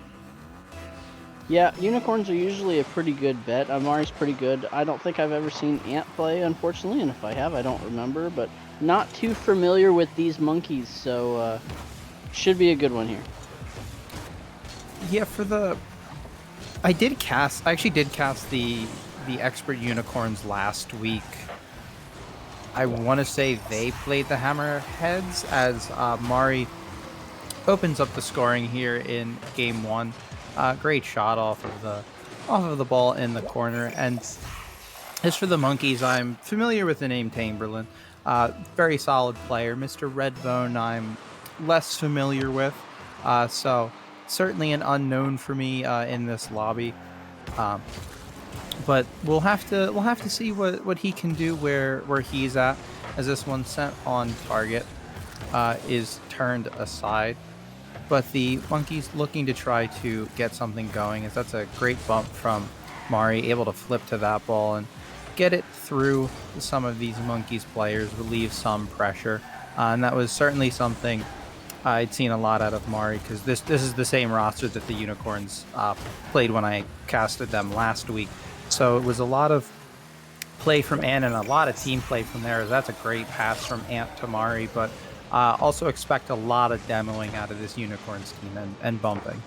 Yeah, unicorns are usually a pretty good bet. Amari's pretty good. I don't think I've ever seen Ant play, unfortunately, and if I have, I don't remember. But not too familiar with these monkeys, so should be a good one here. Yeah, I actually did cast the Expert Unicorns last week. I want to say they played the Hammerheads as Mari opens up the scoring here in game one. Great shot off of the ball in the corner. And as for the Monkeys, I'm familiar with the name Chamberlain. Very solid player. Mr. Redbone, I'm less familiar with. So certainly an unknown for me in this lobby. But we'll have to see what he can do where he's at, as this one sent on target is turned aside. But the Monkeys looking to try to get something going, as that's a great bump from Mari, able to flip to that ball and get it through some of these Monkeys players, relieve some pressure. And that was certainly something I'd seen a lot out of Mari, because this is the same roster that the Unicorns played when I casted them last week. So it was a lot of play from Ant and a lot of team play from there. That's a great pass from Ant to Mari, but also expect a lot of demoing out of this Unicorns team and bumping.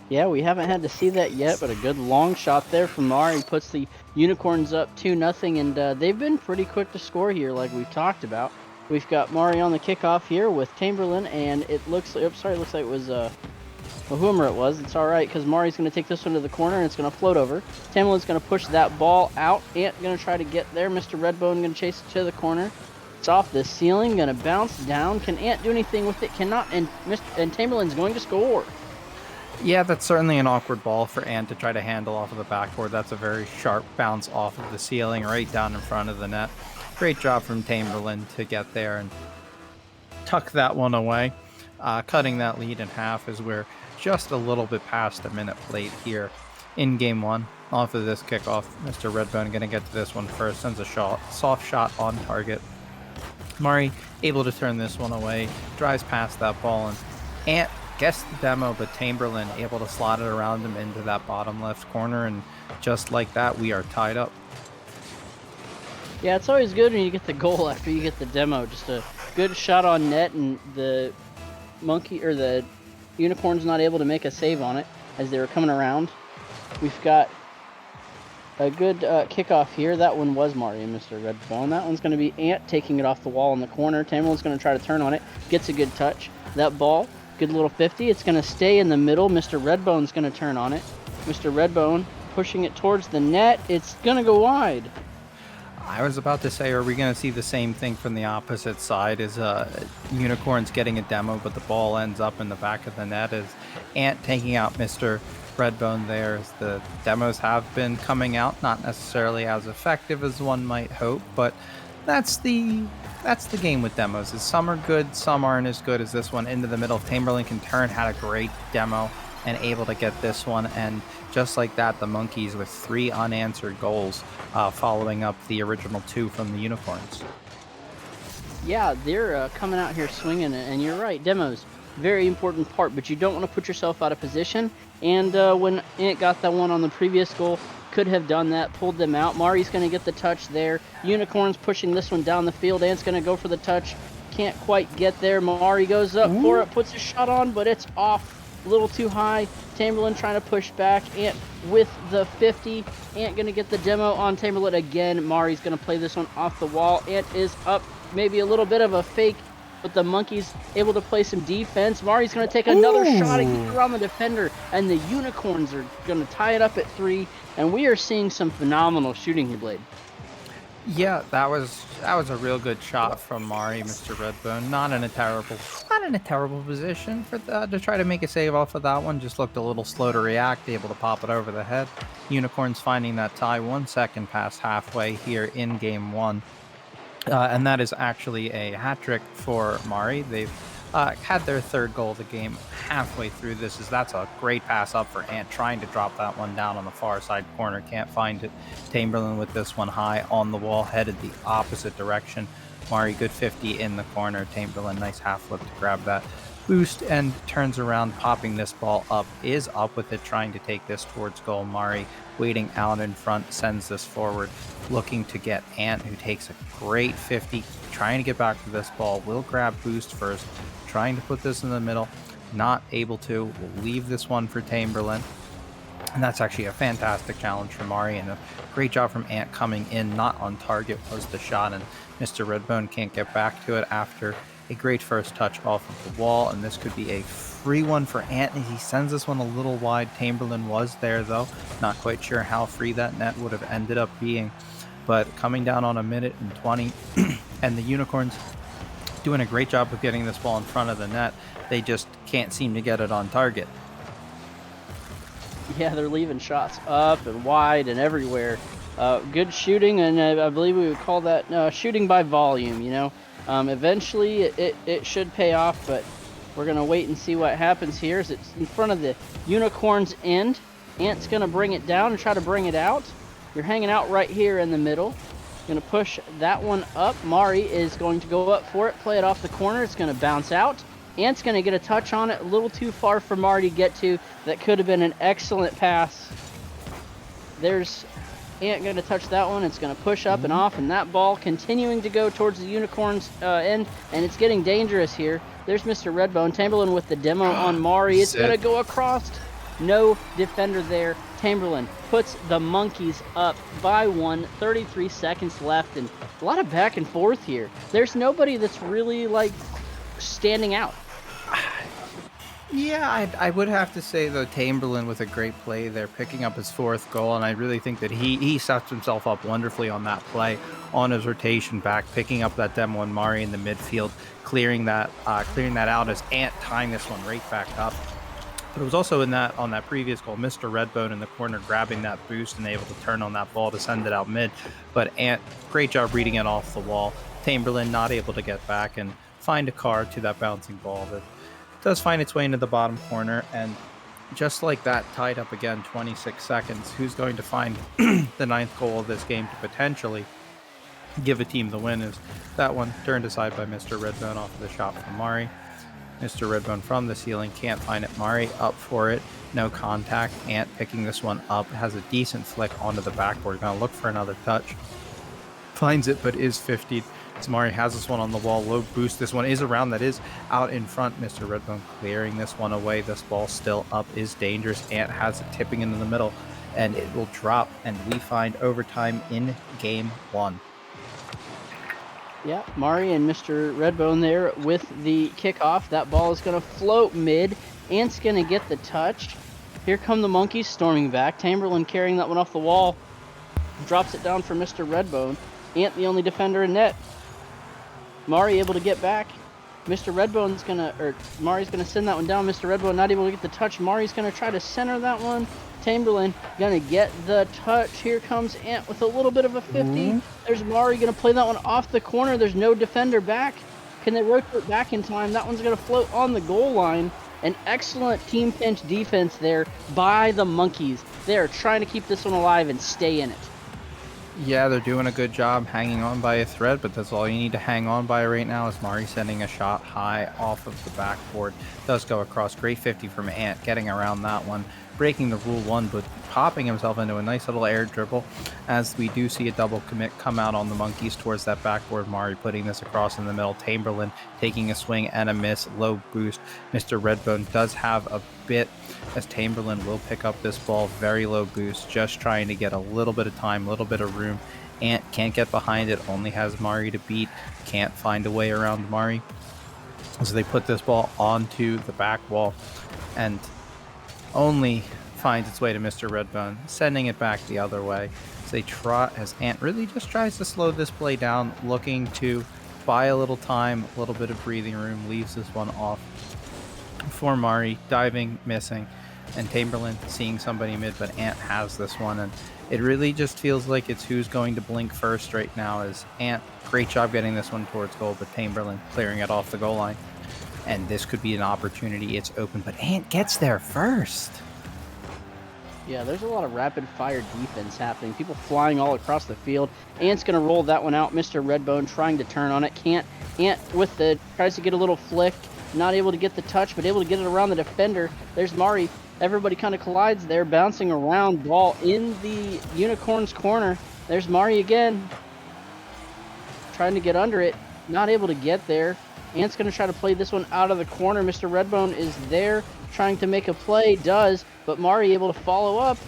Yeah, we haven't had to see that yet, but a good long shot there from Mari puts the Unicorns up 2-0, and they've been pretty quick to score here, like we've talked about. We've got Mari on the kickoff here with Chamberlain, and it looks like, it looks like it was whoever it was. It's all right, because Mari's going to take this one to the corner, and it's going to float over. Chamberlain's going to push that ball out. Ant going to try to get there. Mr. Redbone going to chase it to the corner. It's off the ceiling, going to bounce down. Can Ant do anything with it? Cannot, and Chamberlain's going to score. Yeah, that's certainly an awkward ball for Ant to try to handle off of the backboard. That's a very sharp bounce off of the ceiling right down in front of the net. Great job from Chamberlain to get there and tuck that one away. Cutting that lead in half as we're just a little bit past the minute plate here in game one. Off of this kickoff, Mr. Redbone going to get to this one first, sends a soft shot on target. Mari able to turn this one away, drives past that ball, and Ant gets the demo, but Chamberlain able to slot it around him into that bottom left corner, and just like that, we are tied up. Yeah, it's always good when you get the goal after you get the demo. Just a good shot on net, and the Unicorn's not able to make a save on it as they were coming around. We've got a good kickoff here. That one was Mari and Mr. Redbone. That one's going to be Ant taking it off the wall in the corner. Chamberlain's going to try to turn on it. Gets a good touch. That ball, good little 50. It's going to stay in the middle. Mr. Redbone's going to turn on it. Mr. Redbone pushing it towards the net. It's going to go wide. I was about to say, are we going to see the same thing from the opposite side? Is Unicorns getting a demo, but the ball ends up in the back of the net? Is Ant taking out Mr. Redbone there? As the demos have been coming out, not necessarily as effective as one might hope, but that's the game with demos. Is some are good, some aren't as good as this one. Into the middle, Chamberlain can turn, had a great demo and able to get this one, and just like that, the Monkeys with 3 unanswered goals following up the original 2 from the Unicorns. Yeah, they're coming out here swinging, and you're right, demos, very important part, but you don't want to put yourself out of position. And when Ant got that one on the previous goal, could have done that, pulled them out. Mari's going to get the touch there. Unicorns pushing this one down the field. Ant's going to go for the touch. Can't quite get there. Mari goes up for it, puts a shot on, but it's off. A little too high. Tamberlin trying to push back. Ant with the 50. Ant going to get the demo on Tamberlin again. Mari's going to play this one off the wall. Ant is up. Maybe a little bit of a fake, but the Monkey's able to play some defense. Mari's going to take another shot and get around the defender, and the Unicorns are going to tie it up at 3, and we are seeing some phenomenal shooting here, Blade. Yeah, that was a real good shot from Mari, Mr. Redbone. Not in a terrible position for to try to make a save off of that one. Just looked a little slow to react, able to pop it over the head. Unicorns finding that tie 1 second past halfway here in game 1. And that is actually a hat trick for Mari. They've had their 3rd goal of the game halfway through this. That's a great pass up for Ant, trying to drop that one down on the far side corner. Can't find it. Tamberlin with this one high on the wall, headed the opposite direction. Mari, good 50 in the corner. Tamberlin, nice half flip to grab that boost and turns around, popping this ball up. Is up with it, trying to take this towards goal. Mari waiting out in front, sends this forward, looking to get Ant, who takes a great 50, trying to get back to this ball. Will grab boost first, trying to put this in the middle, not able to. Will leave this one for Tamberlin. And that's actually a fantastic challenge from Mari, and a great job from Ant coming in. Not on target was the shot, and Mr. Redbone can't get back to it after a great first touch off of the wall. And this could be a free one for Ant. He sends this one a little wide. Tamberlin was there, though. Not quite sure how free that net would have ended up being. But coming down on 1:20, and the Unicorns doing a great job of getting this ball in front of the net. They just can't seem to get it on target. Yeah, they're leaving shots up and wide and everywhere. Good shooting, and I believe we would call that shooting by volume, you know. Eventually, it should pay off, but we're going to wait and see what happens here. As it's in front of the Unicorn's end. Ant's going to bring it down and try to bring it out. You're hanging out right here in the middle. Going to push that one up. Mari is going to go up for it, play it off the corner. It's going to bounce out. Ant's going to get a touch on it, a little too far for Mari to get to. That could have been an excellent pass. There's Ant going to touch that one. It's going to push up and off, and that ball continuing to go towards the Unicorn's end, and it's getting dangerous here. There's Mr. Redbone. Tamberlin with the demo on Mari. It's going to go across. No defender there. Tamberlin puts the Monkeys up by 1, 33 seconds left, and a lot of back and forth here. There's nobody that's really, like, standing out. Yeah, I would have to say, though, Tamberlin with a great play there, picking up his 4th goal, and I really think that he sets himself up wonderfully on that play, on his rotation back, picking up that demo on Mari in the midfield, clearing that out as Ant tying this one right back up. But it was also on that previous goal, Mr. Redbone in the corner grabbing that boost and able to turn on that ball to send it out mid. But Ant, great job reading it off the wall. Tamberlin not able to get back and find a card to that bouncing ball that does find its way into the bottom corner. And just like that, tied up again, 26 seconds. Who's going to find the 9th goal of this game to potentially give a team the win? Is that one turned aside by Mr. Redbone off of the shot from Mari. Mr. Redbone from the ceiling, can't find it. Mari up for it, no contact. Ant picking this one up, has a decent flick onto the backboard. Gonna look for another touch. Finds it, but is 50'd. So Mari has this one on the wall, low boost. This one is around, that is out in front. Mr. Redbone clearing this one away. This ball still up, is dangerous. Ant has it tipping into the middle, and it will drop, and we find overtime in game 1. Yeah, Mari and Mr. Redbone there with the kickoff. That ball is going to float mid. Ant's going to get the touch. Here come the Monkeys storming back. Tamberlin carrying that one off the wall. Drops it down for Mr. Redbone. Ant the only defender in net. Mari able to get back. Mr. Redbone's going to, or Mari's going to send that one down. Mr. Redbone not able to get the touch. Mari's going to try to center that one. Tamberlin going to get the touch. Here comes Ant with a little bit of a 50. There's Mari going to play that one off the corner. There's no defender back. Can they rotate back in time? That one's going to float on the goal line. An excellent team pinch defense there by the Monkeys. They're trying to keep this one alive and stay in it. Yeah, they're doing a good job hanging on by a thread, but that's all you need to hang on by right now. Is Mari sending a shot high off of the backboard. Does go across. Great 50 from Ant, getting around that one. Breaking the rule 1, but popping himself into a nice little air dribble, as we do see a double commit come out on the Monkeys towards that backboard. Mari putting this across in the middle. Chamberlain taking a swing and a miss. Low boost. Mr. Redbone does have a bit, as Chamberlain will pick up this ball. Very low boost, just trying to get a little bit of time, a little bit of room. Ant can't get behind it, only has Mari to beat. Can't find a way around Mari. So they put this ball onto the back wall and only finds its way to Mr. Redbone, sending it back the other way. So they try, as Ant really just tries to slow this play down, looking to buy a little time, a little bit of breathing room, leaves this one off for Mari, diving, missing, and Chamberlain seeing somebody mid, but Ant has this one, and it really just feels like it's who's going to blink first right now. As Ant, great job getting this one towards goal, but Chamberlain clearing it off the goal line. And this could be an opportunity. It's open, but Ant gets there first. Yeah, there's a lot of rapid-fire defense happening. People flying all across the field. Ant's going to roll that one out. Mr. Redbone trying to turn on it. Can't. Ant with the tries to get a little flick. Not able to get the touch, but able to get it around the defender. There's Mari. Everybody kind of collides there, bouncing around. Ball in the Unicorn's corner. There's Mari again. Trying to get under it. Not able to get there. Ant's going to try to play this one out of the corner. Mr. Redbone is there trying to make a play. Does, but Mari able to follow up.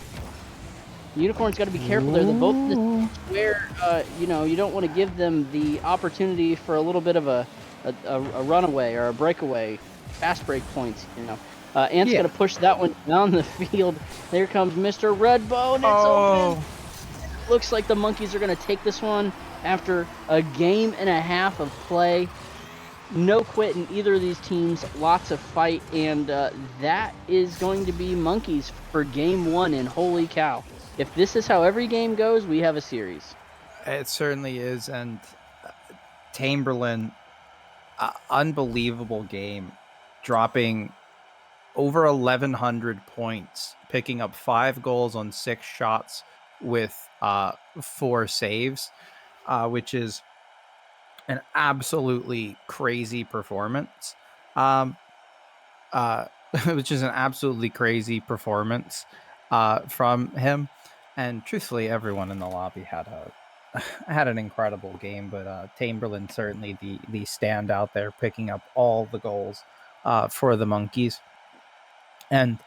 Unicorn's got to be careful there. They're both in the square. You don't want to give them the opportunity for a little bit of a runaway or a breakaway, fast break points. Ant's going to push that one down the field. There comes Mr. Redbone. It's open. Looks like the Monkeys are going to take this one after a game and a half of play. No quit in either of these teams, lots of fight, and that is going to be Monkeys for game one, and holy cow. If this is how every game goes, we have a series. It certainly is, and Chamberlain, unbelievable game, dropping over 1,100 points, picking up 5 goals on 6 shots with 4 saves, which is an absolutely crazy performance. Which is an absolutely crazy performance from him. And truthfully, everyone in the lobby had an incredible game, but Chamberlain certainly the standout there, picking up all the goals for the Monkeys. And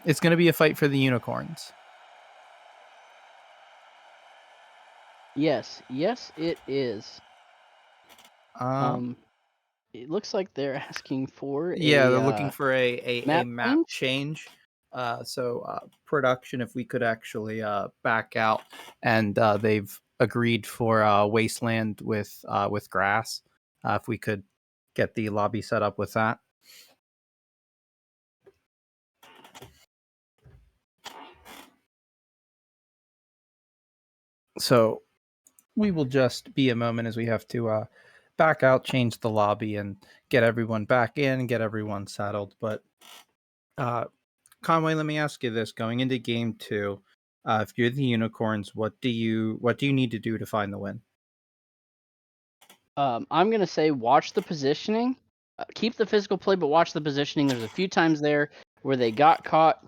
it's going to be a fight for the Unicorns. Yes, it is. It looks like they're asking for they're looking for a map change. So production, if we could actually back out, and they've agreed for wasteland with grass. If we could get the lobby set up with that. So we will just be a moment as we have to back out, change the lobby, and get everyone back in, get everyone settled. But Conway, let me ask you this: going into game 2, if you're the Unicorns, what do you need to do to find the win? I'm gonna say watch the positioning, keep the physical play, but watch the positioning. There's a few times there where they got caught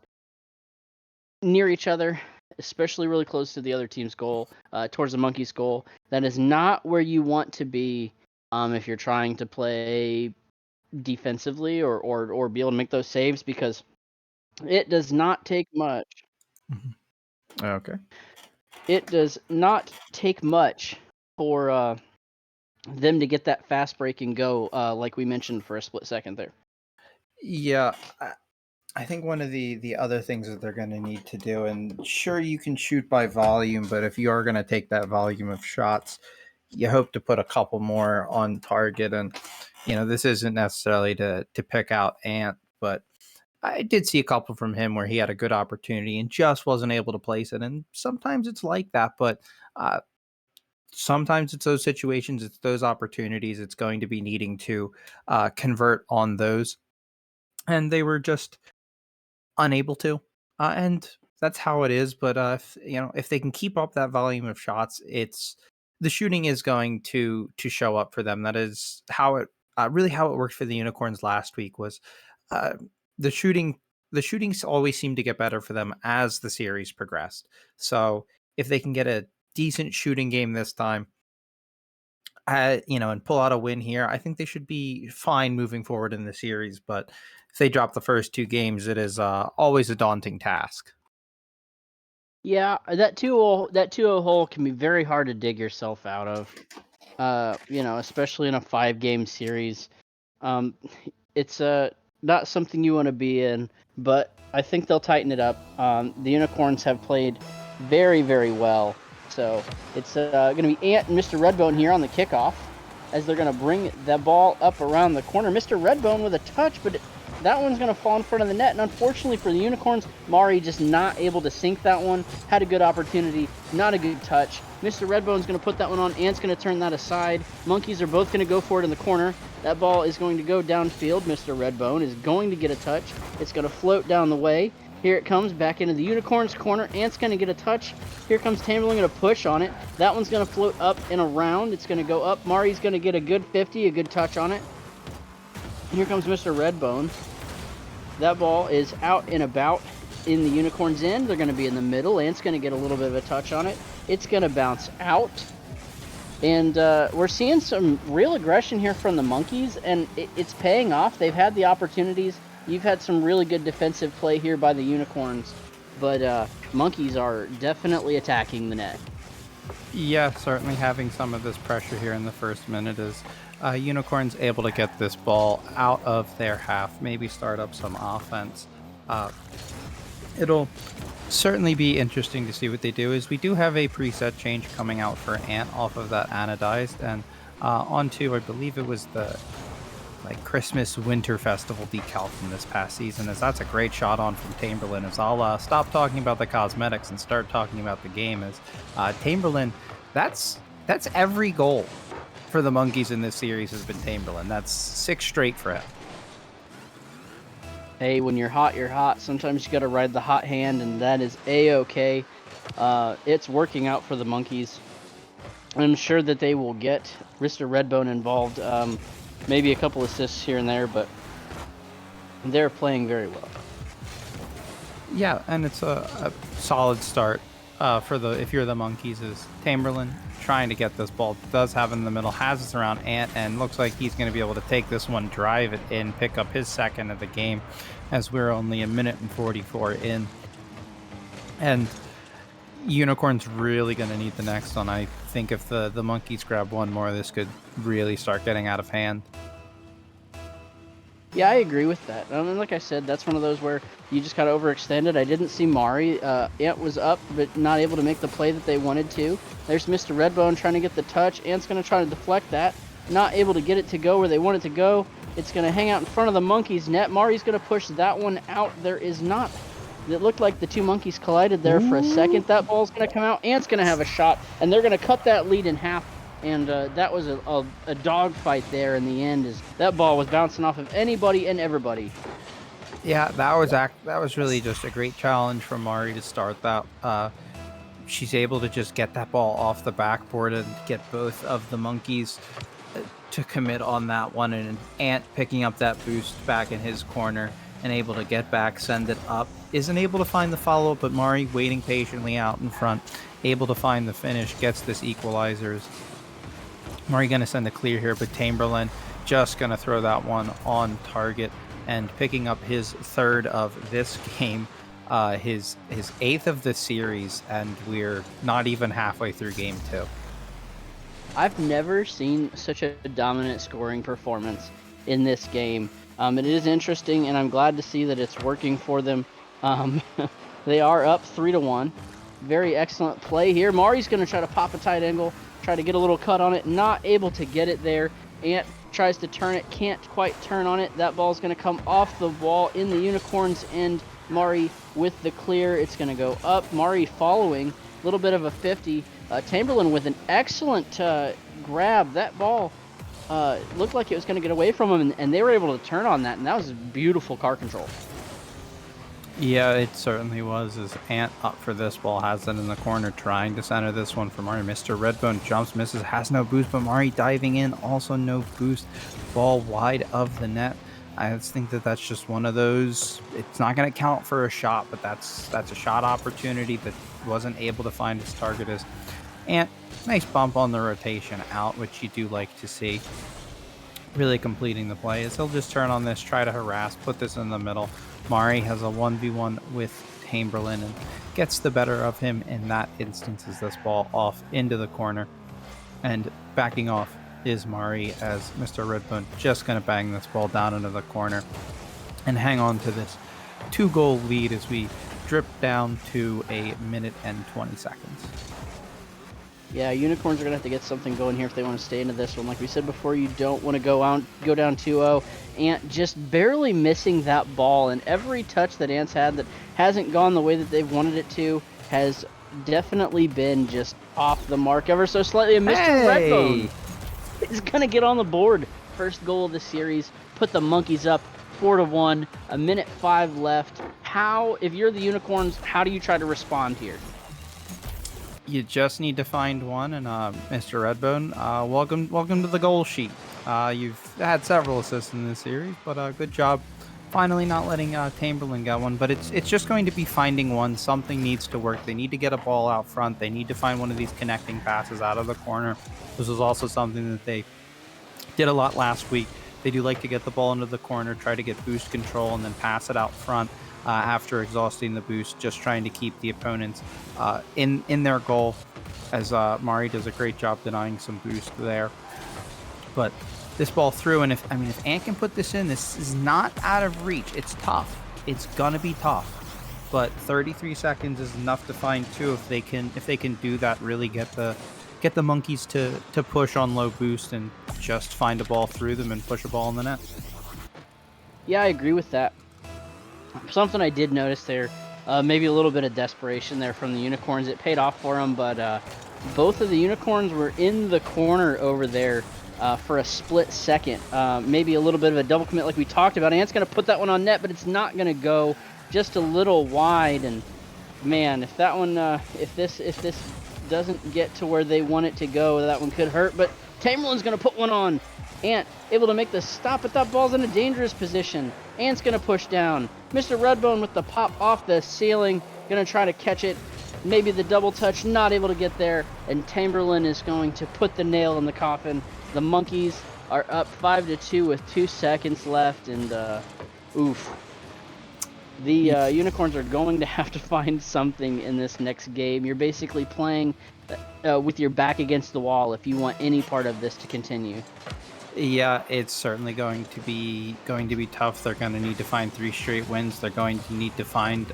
near each other, especially really close to the other team's goal, towards the Monkeys' goal. That is not where you want to be if you're trying to play defensively or be able to make those saves, because it does not take much. Mm-hmm. Okay. It does not take much for them to get that fast break and go, like we mentioned for a split second there. Yeah, I think one of the other things that they're going to need to do, and sure, you can shoot by volume, but if you are going to take that volume of shots, you hope to put a couple more on target. And this isn't necessarily to pick out Ant, but I did see a couple from him where he had a good opportunity and just wasn't able to place it. And sometimes it's like that, but sometimes it's those situations, it's those opportunities. It's going to be needing to convert on those, and they were just unable to. And that's how it is. But if they can keep up that volume of shots, the shooting is going to show up for them. That is how it really how it worked for the Unicorns last week. Was the shooting the shootings always seem to get better for them as the series progressed. So if they can get a decent shooting game this time, and pull out a win here, I think they should be fine moving forward in the series. But if they drop the first 2 games, it is always a daunting task. Yeah, that 2-0 hole can be very hard to dig yourself out of. Especially in a 5-game series. It's not something you want to be in, but I think they'll tighten it up. The Unicorns have played very, very well. So it's going to be Ant and Mr. Redbone here on the kickoff as they're going to bring the ball up around the corner. Mr. Redbone with a touch, but that one's going to fall in front of the net. And unfortunately for the Unicorns, Mari just not able to sink that one. Had a good opportunity, not a good touch. Mr. Redbone's going to put that one on. Ant's going to turn that aside. Monkeys are both going to go for it in the corner. That ball is going to go downfield. Mr. Redbone is going to get a touch. It's going to float down the way. Here it comes back into the Unicorns corner. Ant's going to get a touch. Here comes Tamberlin going to push on it. That one's going to float up and around. It's going to go up. Mari's going to get a good 50, a good touch on it. Here comes Mr. Redbone. That ball is out and about in the Unicorns' end. They're going to be in the middle. Ant's going to get a little bit of a touch on it. It's going to bounce out. And we're seeing some real aggression here from the Monkeys, and it's paying off. They've had the opportunities. You've had some really good defensive play here by the Unicorns, but Monkeys are definitely attacking the net. Yeah, certainly having some of this pressure here in the first minute is Unicorns able to get this ball out of their half, maybe start up some offense. It'll certainly be interesting to see what they do. Is we do have a preset change coming out for Ant off of that anodized, and onto, I believe it was the Christmas Winter Festival decal from this past season, as that's a great shot on from Tamberlin. As I'll stop talking about the cosmetics and start talking about the game. As Tamberlin, that's every goal for the Monkeys in this series has been Tamberlin. That's 6 straight for him. Hey, when you're hot, you're hot. Sometimes you got to ride the hot hand, and that is A-okay. It's working out for the Monkeys. I'm sure that they will get Mr. Redbone involved. Maybe a couple assists here and there, but they're playing very well. Yeah, and it's a solid start if you're the Monkeys. Is Tamberlin trying to get this ball, does have in the middle, has us around Ant, and looks like he's going to be able to take this one, drive it in, pick up his second of the game, as we're only a minute and 44 in. And Unicorn's really going to need the next one. I think if the Monkeys grab one more, this could really start getting out of hand. Yeah, I agree with that. Like I said, that's one of those where you just got overextended. I didn't see Mari. Ant was up, but not able to make the play that they wanted to. There's Mr. Redbone trying to get the touch. Ant's going to try to deflect that. Not able to get it to go where they want it to go. It's going to hang out in front of the Monkeys' net. Mari's going to push that one out. There is not. It looked like the two Monkeys collided there for a second. That ball's going to come out. Ant's going to have a shot, and they're going to cut that lead in half. And that was a dogfight there in the end. As that ball was bouncing off of anybody and everybody. Yeah, that was really just a great challenge from Mari to start that. She's able to just get that ball off the backboard and get both of the Monkeys to commit on that one, and Ant picking up that boost back in his corner and able to get back, send it up. Isn't able to find the follow-up, but Mari waiting patiently out in front, able to find the finish, gets this equalizers. Mari going to send a clear here, but Tamberlin just going to throw that one on target and picking up his third of this game, his 8th of the series, and we're not even halfway through game 2. I've never seen such a dominant scoring performance in this game. It is interesting, and I'm glad to see that it's working for them. They are up 3-1. Very excellent play here. Mari's going to try to pop a tight angle, try to get a little cut on it. Not able to get it there. Ant tries to turn it, can't quite turn on it. That ball's going to come off the wall in the Unicorns' end. Mari with the clear. It's going to go up. Mari following. A little bit of a 50. Tamberlin with an excellent grab. That ball looked like it was going to get away from him, and they were able to turn on that, and that was beautiful car control. Yeah, it certainly was. As Ant up for this ball, has it in the corner, trying to center this one for Mari. Mr. Redbone jumps, misses, has no boost, but Mari diving in, also no boost. Ball wide of the net. I just think that that's just one of those. It's not going to count for a shot, but that's a shot opportunity that wasn't able to find its target. As and nice bump on the rotation out, which you do like to see. Really completing the play is he'll just turn on this, try to harass, put this in the middle. Mari has a 1v1 with Chamberlain and gets the better of him in that instance as this ball off into the corner. And backing off is Mari as Mr. Redbone just going to bang this ball down into the corner and hang on to this 2-goal lead as we drip down to a minute and 20 seconds. Yeah, Unicorns are going to have to get something going here if they want to stay into this one. Like we said before, you don't want to go down 2-0. Ant just barely missing that ball, and every touch that Ant's had that hasn't gone the way that they've wanted it to has definitely been just off the mark ever so slightly. And Mr. Redbone is going to get on the board. First goal of the series, put the Monkeys up 4-1, a minute 5 left. If you're the Unicorns, how do you try to respond here? You just need to find one, and Mr. Redbone, welcome to the goal sheet. You've had several assists in this series, but good job finally not letting Chamberlain get one. But it's just going to be finding one. Something needs to work. They need to get a ball out front. They need to find one of these connecting passes out of the corner. This was also something that they did a lot last week. They do like to get the ball into the corner, try to get boost control, and then pass it out front. After exhausting the boost, just trying to keep the opponents in their goal, as Mari does a great job denying some boost there. But this ball through, and if Ant can put this in, this is not out of reach. It's tough. It's gonna be tough. But 33 seconds is enough to find two. If they can do that, really get the Monkeys to push on low boost and just find a ball through them and push a ball in the net. Yeah, I agree with that. Something I did notice there, maybe a little bit of desperation there from the Unicorns. It paid off for them, but both of the Unicorns were in the corner over there for a split second. Maybe a little bit of a double commit like we talked about. Ant's going to put that one on net, but it's not going to go, just a little wide. And man, if that one, if this doesn't get to where they want it to go, that one could hurt. But Tamerlan's going to put one on. Ant able to make the stop, but that ball's in a dangerous position. Ant's going to push down. Mr. Redbone with the pop off the ceiling, going to try to catch it. Maybe the double touch, not able to get there. And Chamberlain is going to put the nail in the coffin. The Monkeys are up 5-2 with 2 seconds left, and oof. The Unicorns are going to have to find something in this next game. You're basically playing with your back against the wall if you want any part of this to continue. Yeah, it's certainly going to be tough. They're going to need to find 3 straight wins. They're going to need to find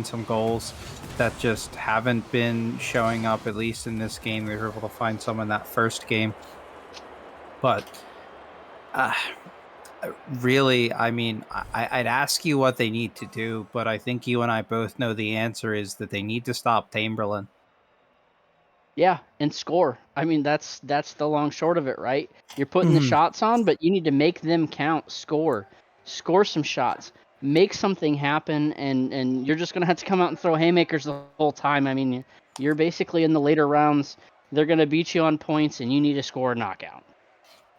some goals that just haven't been showing up, at least in this game. They were able to find some in that first game, but really, I'd ask you what they need to do, but I think you and I both know the answer is that they need to stop Chamberlain. Yeah, and score. That's the long short of it, right? You're putting the shots on, but you need to make them count. Score some shots, make something happen, and you're just gonna have to come out and throw haymakers the whole time. You're basically in the later rounds. They're gonna beat you on points, and you need to score a knockout.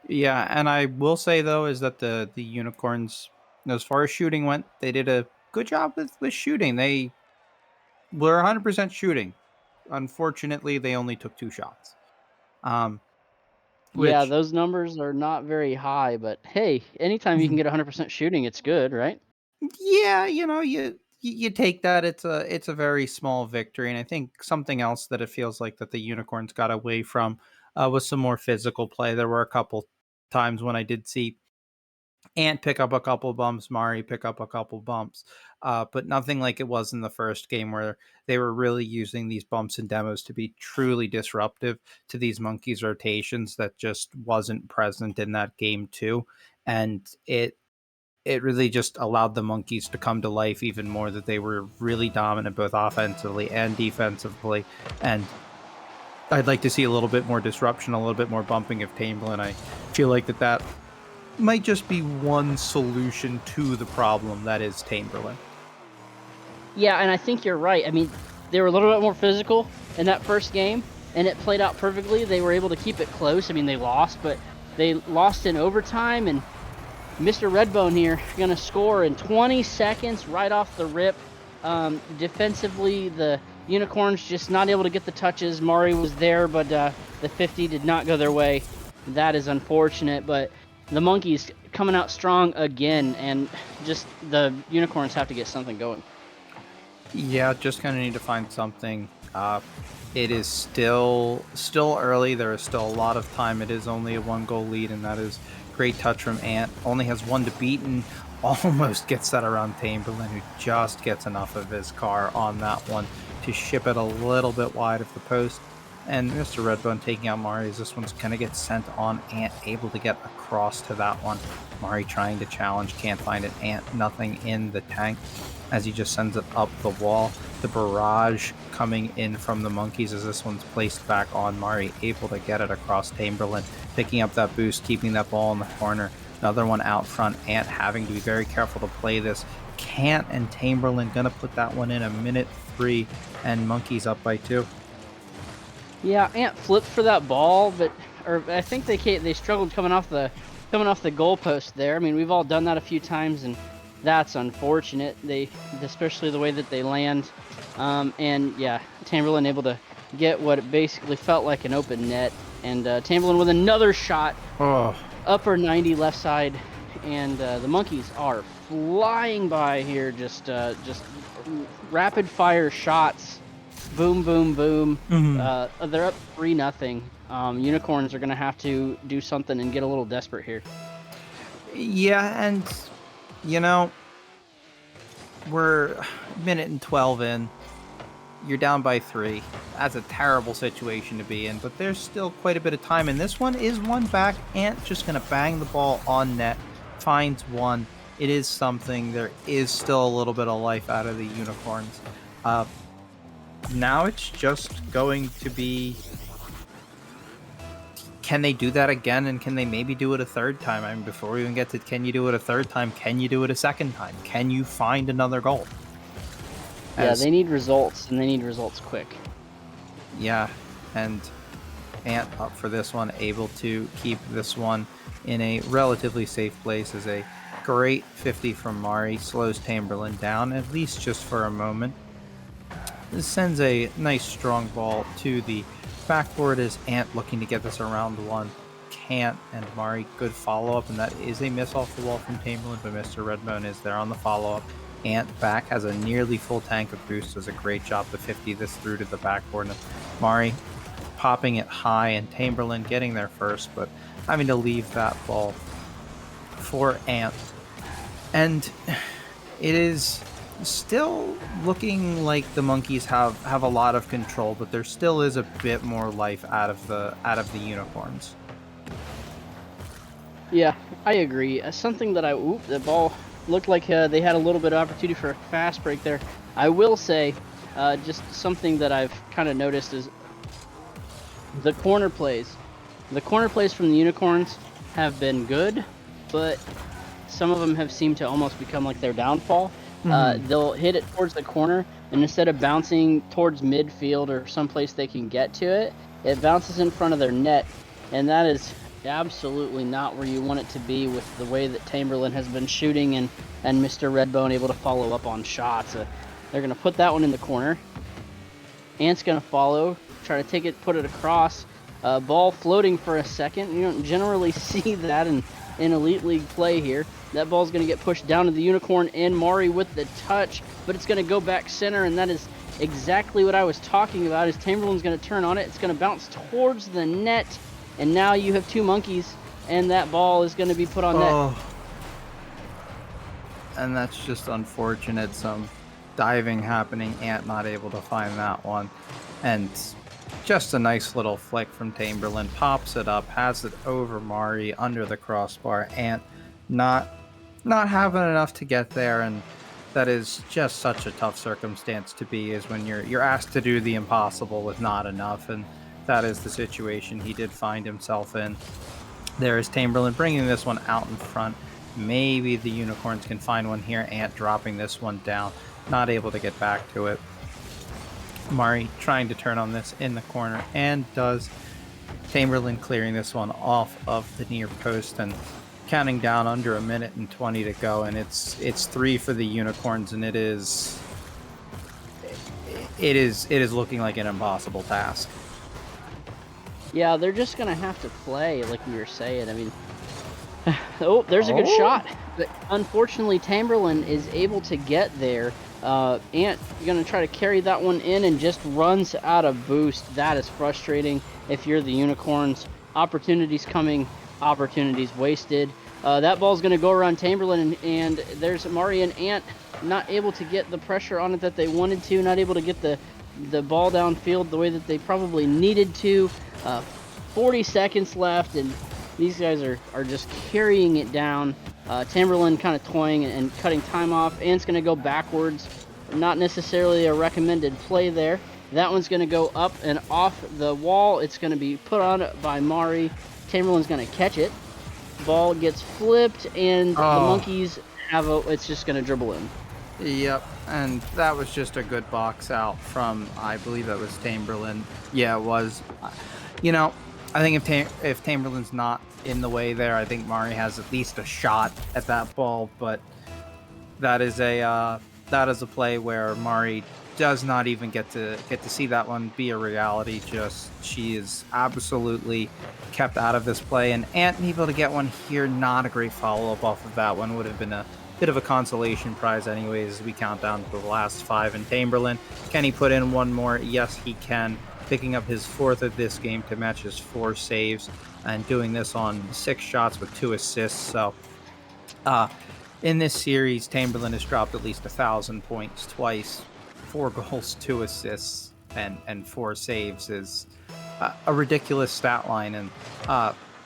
Yeah, and I will say though is that the Unicorns, as far as shooting went, they did a good job with shooting. They were 100% shooting. Unfortunately, they only took 2 shots. Yeah, those numbers are not very high, but hey, anytime you can get 100% shooting, it's good, right? Yeah, you take that. It's a very small victory, and I think something else that it feels like that the Unicorns got away from was some more physical play. There were a couple times when I did see Ant pick up a couple bumps, Mari pick up a couple bumps, but nothing like it was in the first game where they were really using these bumps and demos to be truly disruptive to these Monkeys rotations that just wasn't present in that game too. And it really just allowed the Monkeys to come to life even more, that they were really dominant both offensively and defensively. And I'd like to see a little bit more disruption, a little bit more bumping of Chamberlain. I feel like that might just be one solution to the problem that is Chamberlain. Yeah, and I think you're right. They were a little bit more physical in that first game, and it played out perfectly. They were able to keep it close. They lost, but they lost in overtime, and Mr. Redbone here gonna score in 20 seconds right off the rip. Defensively, the Unicorns just not able to get the touches. Mari was there, but the 50 did not go their way. That is unfortunate, but the Monkeys coming out strong again, and just the Unicorns have to get something going. Yeah, just kind of need to find something. It is still early. There is still a lot of time. It is only a 1-goal lead, and that is great touch from Ant. Only has 1 to beat and almost gets that around Chamberlain, who just gets enough of his car on that one to ship it a little bit wide of the post. And Mr. Redbone taking out Mari as this one's going to get sent on. Ant able to get across to that one. Mari trying to challenge, can't find it. Ant nothing in the tank as he just sends it up the wall. The barrage coming in from the Monkeys as this one's placed back on. Mari able to get it across Chamberlain, picking up that boost, keeping that ball in the corner. Another one out front. Ant having to be very careful to play this. Can't, and Chamberlain gonna put that one in a minute 3, and Monkeys up by 2. Yeah, Ant flipped for that ball, but I think they struggled coming off the goalpost there. I mean, we've all done that a few times, and that's unfortunate. Especially the way that they land, and yeah, Chamberlain able to get what basically felt like an open net, and Chamberlain with another shot, upper 90 left side, and the Monkeys are flying by here, just rapid fire shots. Boom, boom, boom. They're up 3-0. Unicorns are going to have to do something and get a little desperate here. Yeah, and, you know, we're minute and 12 in. You're down by 3. That's a terrible situation to be in, but there's still quite a bit of time, and this one is one back. Ant just going to bang the ball on net, finds one. It is something. There is still a little bit of life out of the Unicorns. Now it's just going to be, can they do that again, and can they maybe do it a third time? I mean, before we even get to can you do it a third time, can you do it a second time? Can you find another goal? Yeah, they need results, and they need results quick. Yeah, and Ant up for this one, able to keep this one in a relatively safe place as a great 50 from Mari, slows Chamberlain down, at least just for a moment. This sends a nice strong ball to the backboard as Ant looking to get this around one. Can't, and Mari, good follow-up, and that is a miss off the wall from Chamberlain, but Mr. Redbone is there on the follow-up. Ant back has a nearly full tank of boost, does a great job to 50 this through to the backboard. And Mari popping it high, and Chamberlain getting there first, but having to leave that ball for Ant. And it is still looking like the Monkeys have a lot of control, but there still is a bit more life out of the Unicorns. Yeah, I agree. Something that the ball looked like they had a little bit of opportunity for a fast break there. I will say, just something that I've kind of noticed is the corner plays. The corner plays from the Unicorns have been good, but some of them have seemed to almost become like their downfall. They'll hit it towards the corner, and instead of bouncing towards midfield or someplace they can get to it, it bounces in front of their net, and that is absolutely not where you want it to be with the way that Chamberlain has been shooting and Mr. Redbone able to follow up on shots. They're going to put that one in the corner. Ant's going to follow, try to take it, put it across. Ball floating for a second. You don't generally see that in Elite League play here. That ball's going to get pushed down to the Unicorn and Mari with the touch, but it's going to go back center, and that is exactly what I was talking about. Is Chamberlain's going to turn on it. It's going to bounce towards the net, and now you have 2 Monkeys, and that ball is going to be put on net. And that's just unfortunate. Some diving happening. Ant not able to find that one, and just a nice little flick from Chamberlain. Pops it up, has it over Mari under the crossbar. Ant not having enough to get there, and that is just such a tough circumstance to be, is when you're asked to do the impossible with not enough, and that is the situation he did find himself in. There is Chamberlain bringing this one out in front. Maybe the Unicorns can find one here. Ant dropping this one down, not able to get back to it. Mari trying to turn on this in the corner, and does. Chamberlain clearing this one off of the near post, and counting down under 1:20 to go, and it's 3 for the Unicorns, and it is looking like an impossible task. Yeah, they're just gonna have to play, like we were saying. I mean, oh, there's a good shot. But unfortunately, Tamberlin is able to get there. Ant gonna try to carry that one in and just runs out of boost. That is frustrating if you're the Unicorns. Opportunities coming, opportunities wasted. That ball's gonna go around Tamberlin, and there's Mari and Ant not able to get the pressure on it that they wanted to, not able to get the ball downfield the way that they probably needed to. 40 seconds left, and these guys are just carrying it down. Tamberlin kind of toying and cutting time off. Ant's going to go backwards. Not necessarily a recommended play there. That one's going to go up and off the wall. It's going to be put on by Mari. Tamberlin's going to catch it. Ball gets flipped, and the Monkeys it's just going to dribble in. Yep, and that was just a good box out from, I believe it was Tamberlin. Yeah, it was. You know, I think if Tamberlin's not in the way there, I think Mari has at least a shot at that ball. But that is a play where Mari does not even get to see that one be a reality. Just she is absolutely kept out of this play, and Ant able to get one here. Not a great follow up off of that one. Would have been a bit of a consolation prize anyways as we count down to the last 5. And Tamberlin, can he put in one more? Yes, he can, picking up his 4th of this game to match his 4 saves, and doing this on 6 shots with 2 assists. So in this series, Tamberlin has dropped at least 1,000 points twice. 4 goals, 2 assists, and 4 saves is a ridiculous stat line. And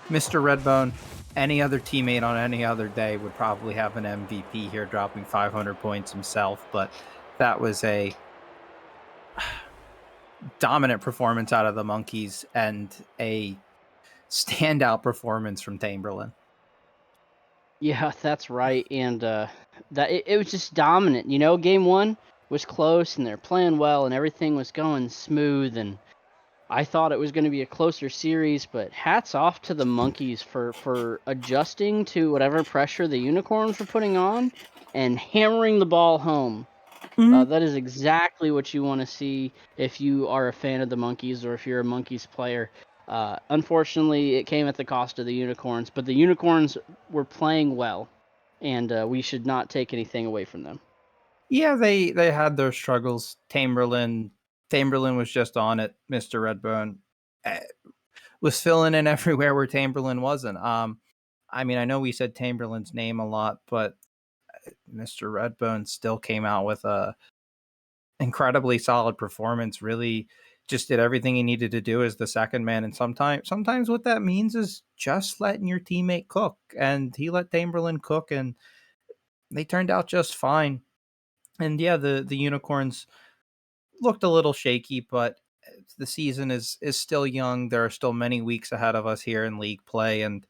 Mr. Redbone, any other teammate on any other day would probably have an MVP here, dropping 500 points himself. But that was a dominant performance out of the Monkeys and a standout performance from Tamberlin. Yeah, that's right. And it was just dominant. You know, game 1 was close, and they're playing well, and everything was going smooth, and I thought it was going to be a closer series, but hats off to the Monkeys for adjusting to whatever pressure the Unicorns were putting on and hammering the ball home. That is exactly what you want to see if you are a fan of the Monkeys or if you're a Monkeys player. Unfortunately, it came at the cost of the Unicorns, but the Unicorns were playing well, and we should not take anything away from them. Yeah, they had their struggles. Tamberlin was just on it. Mr. Redbone was filling in everywhere where Tamberlin wasn't. I mean, I know we said Tamberlin's name a lot, but Mr. Redbone still came out with a incredibly solid performance. Really just did everything he needed to do as the second man. And sometimes what that means is just letting your teammate cook. And he let Tamberlin cook, and they turned out just fine. And yeah, the Unicorns looked a little shaky, but the season is still young. There are still many weeks ahead of us here in league play, and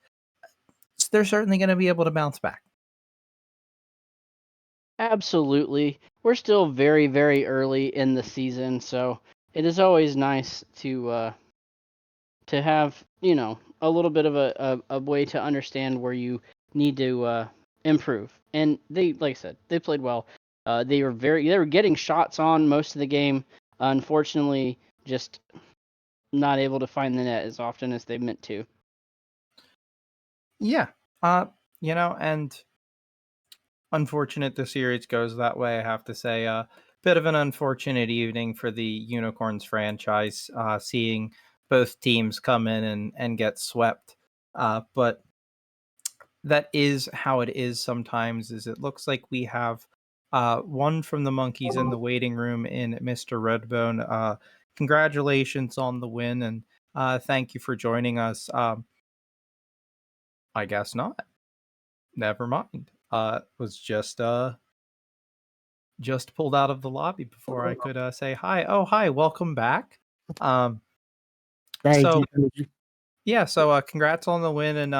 they're certainly going to be able to bounce back. Absolutely. We're still very, very early in the season, so it is always nice to have, you know, a little bit of a way to understand where you need to improve. And they, like I said, they played well. They were getting shots on most of the game. Unfortunately, just not able to find the net as often as they meant to. Yeah. You know, and unfortunate the series goes that way, I have to say. Bit of an unfortunate evening for the Unicorns franchise, seeing both teams come in and get swept. But that is how it is sometimes. Is it looks like we have one from the Monkeys in the waiting room in Mr. Redbone. Congratulations on the win, and thank you for joining us. I guess not. Never mind. Was just pulled out of the lobby before I could say hi. Oh, hi, welcome back. Thank So you. yeah, so congrats on the win, and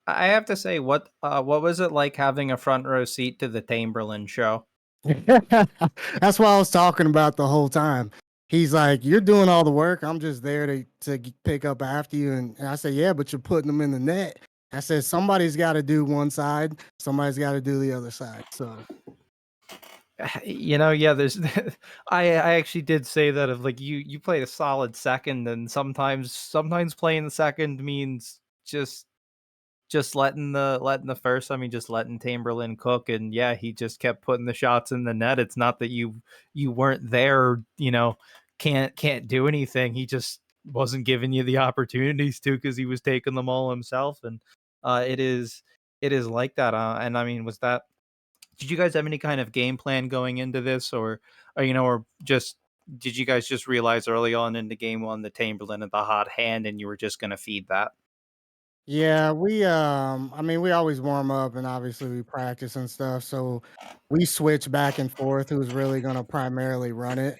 I have to say, what was it like having a front row seat to the Tamberlin show? That's what I was talking about the whole time. He's like, "You're doing all the work. I'm just there to pick up after you." And I said, "Yeah, but you're putting them in the net." I said somebody's got to do one side, somebody's got to do the other side. So Yeah, there's I actually did say that of like you played a solid second, and sometimes playing the second means just letting the first, I mean, just letting Tamberlin cook, and yeah, he just kept putting the shots in the net. It's not that you weren't there, can't do anything. He just wasn't giving you the opportunities to because he was taking them all himself, and it is like that. And I mean, did you guys have any kind of game plan going into this, or just did you guys just realize early on in the game one the Tamberlin and the hot hand, and you were just going to feed that? yeah, I mean, we always warm up and obviously we practice and stuff. So we switch back and forth who's really going to primarily run it,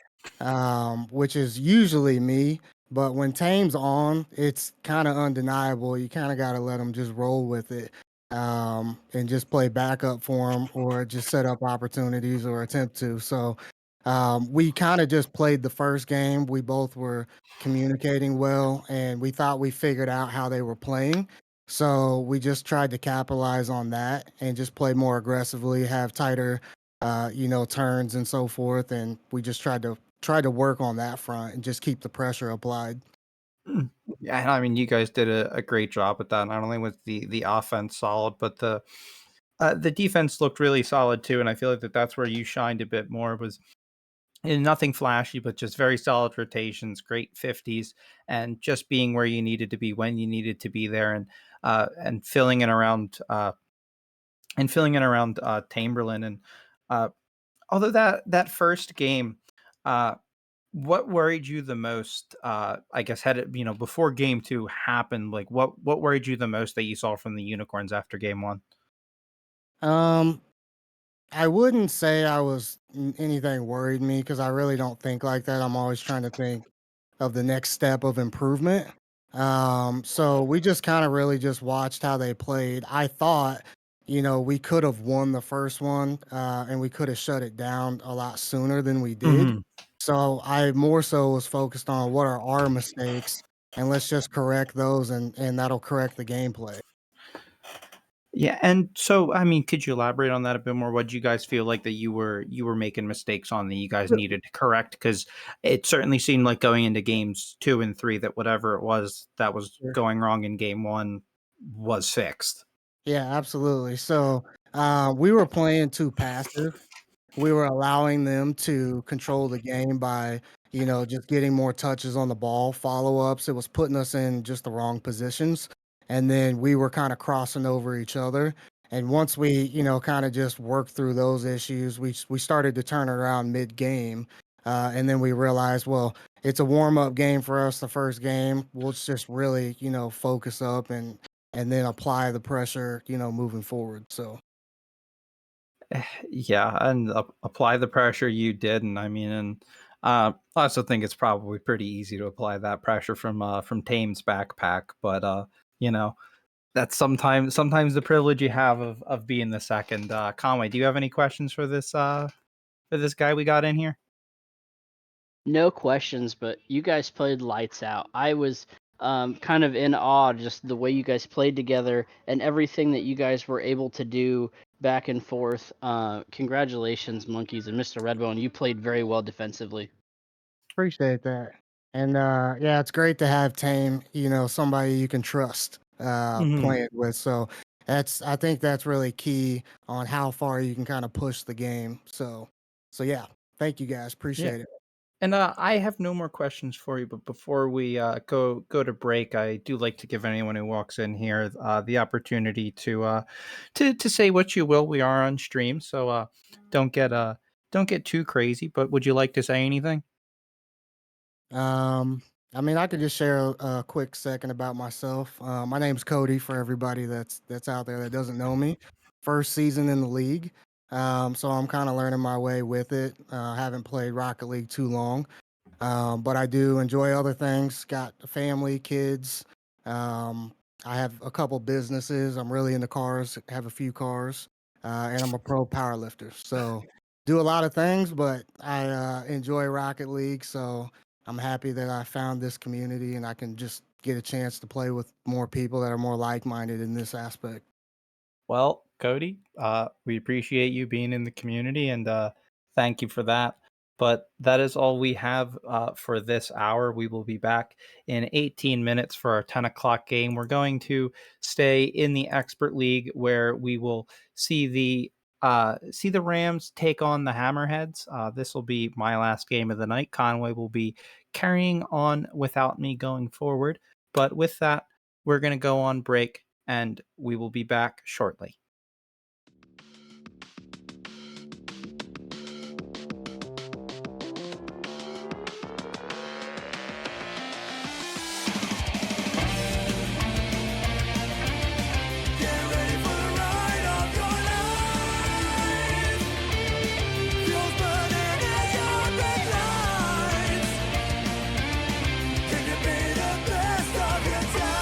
which is usually me. But when Tame's on, it's kind of undeniable. You kind of got to let him just roll with it, and just play backup for him or just set up opportunities or attempt to. So we kind of just played the first game. We both were communicating well and we thought we figured out how they were playing. So we just tried to capitalize on that and just play more aggressively, have tighter, turns and so forth. And we just tried to work on that front and just keep the pressure applied. Mm. Yeah, and I mean, you guys did a great job with that. Not only was the offense solid, but the defense looked really solid too. And I feel like that's where you shined a bit more. Was and nothing flashy, but just very solid rotations, great 50s, and just being where you needed to be when you needed to be there, and filling in around Tamberlin. And uh, although that first game, uh, what worried you the most? I guess had it before game two happened, like what worried you the most that you saw from the Unicorns after game one? Um, I wouldn't say anything worried me because I really don't think like that. I'm always trying to think of the next step of improvement. So we just kind of really just watched how they played. I thought, we could have won the first one, and we could have shut it down a lot sooner than we did. Mhm. So I more so was focused on what are our mistakes and let's just correct those and that'll correct the gameplay. Yeah, and so I mean, could you elaborate on that a bit more? What do you guys feel like that you were making mistakes on that you guys needed to correct? Because it certainly seemed like going into games two and three that whatever it was that was Sure. going wrong in game one was fixed. Yeah, absolutely. So we were playing too passive. We were allowing them to control the game by, just getting more touches on the ball, follow ups. It was putting us in just the wrong positions. And then we were kind of crossing over each other. And once we, kind of just worked through those issues, we started to turn it around mid game. And then we realized, well, it's a warm up game for us, the first game. We'll just really, focus up and then apply the pressure, moving forward. So, Yeah, and apply the pressure you did, and I mean, and I also think it's probably pretty easy to apply that pressure from Tame's backpack, but you know, that's sometimes the privilege you have of being the second. Conway, do you have any questions for this guy we got in here? No questions, but you guys played lights out. I was kind of in awe just the way you guys played together and everything that you guys were able to do back and forth. Congratulations, Monkeys and Mr. Redbone. You played very well defensively. appreciate that. And yeah, it's great to have Tame, somebody you can trust Hmm. playing with. So I think that's really key on how far you can kind of push the game. So yeah, thank you guys. Yeah. Appreciate it. And I have no more questions for you, but before we go to break, I do like to give anyone who walks in here the opportunity to say what you will. We are on stream, so don't get uh, don't get too crazy. But would you like to say anything? Um, I mean, I could just share a quick second about myself. My name's Cody for everybody that's out there that doesn't know me. First season in the league. So I'm kind of learning my way with it. Haven't played Rocket League too long. But I do enjoy other things. Got a family, kids. Um, I have a couple businesses. I'm really into cars. Have a few cars, and I'm a pro power lifter. So do a lot of things, but I enjoy Rocket League. So I'm happy that I found this community and I can just get a chance to play with more people that are more like-minded in this aspect. Well, Cody, we appreciate you being in the community and thank you for that. But that is all we have for this hour. We will be back in 18 minutes for our 10 o'clock game. We're going to stay in the Expert League where we will see the Rams take on the Hammerheads. This will be my last game of the night. Conway will be carrying on without me going forward. But with that, we're going to go on break and we will be back shortly. Can you be the best of your time?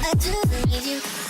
I do need you.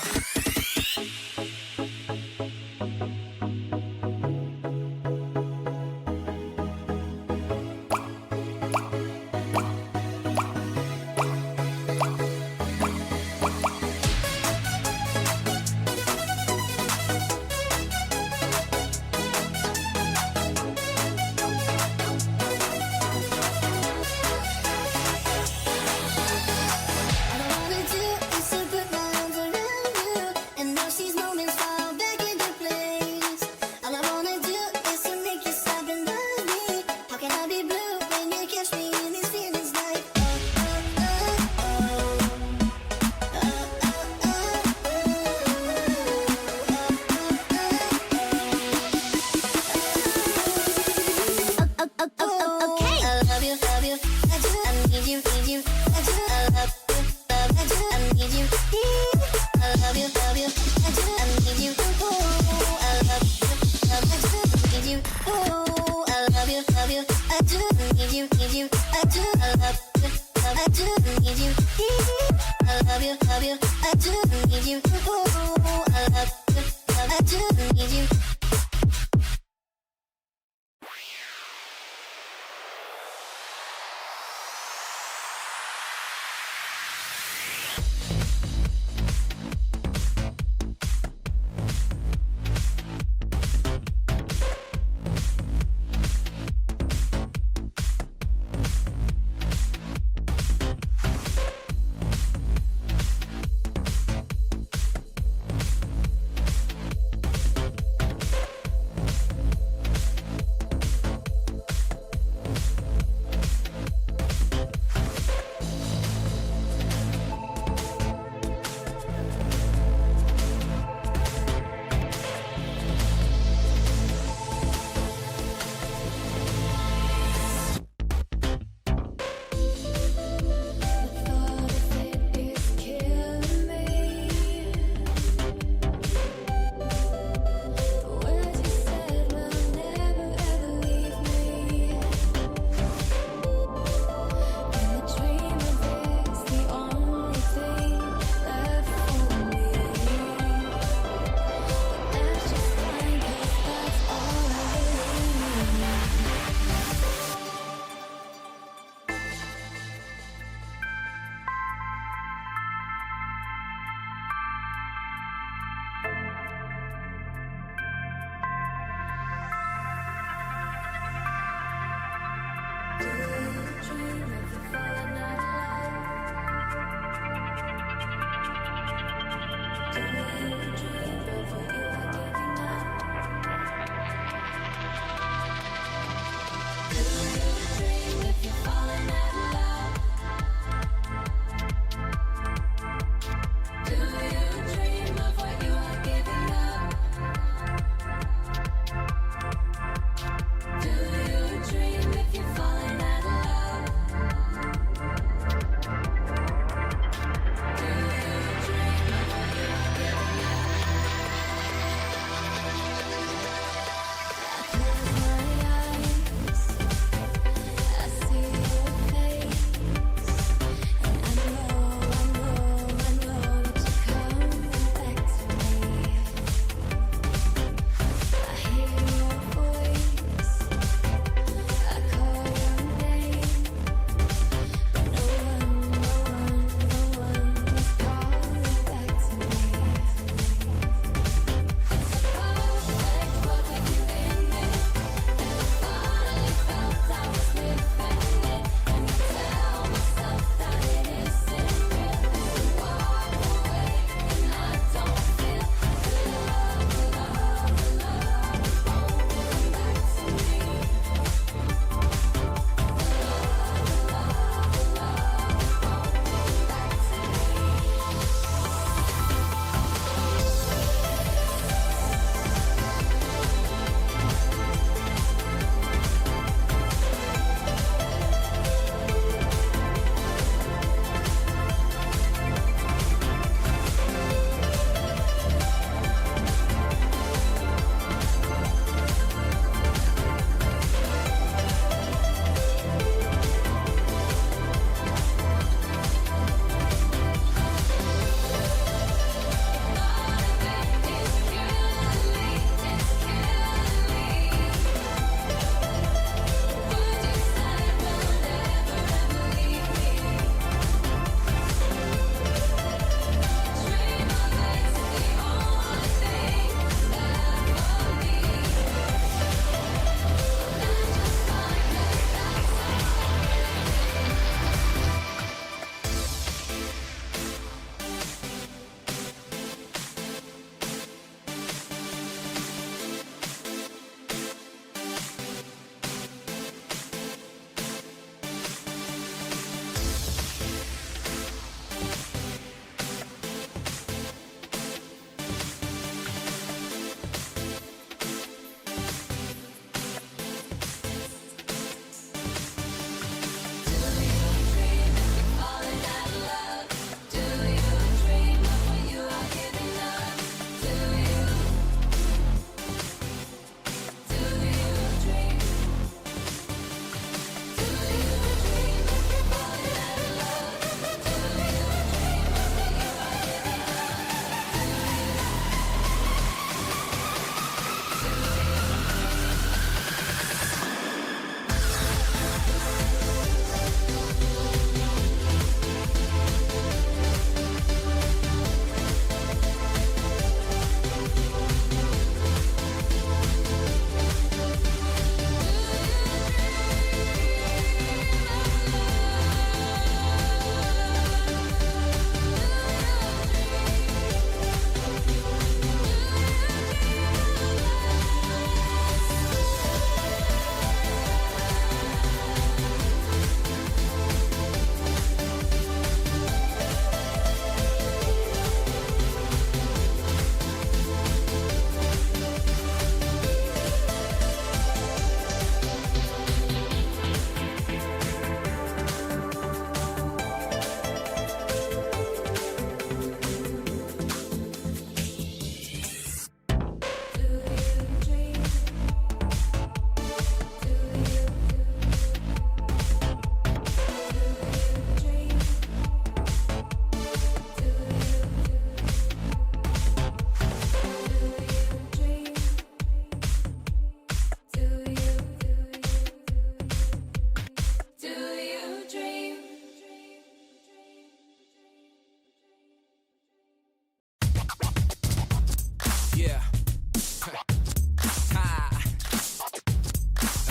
Yeah.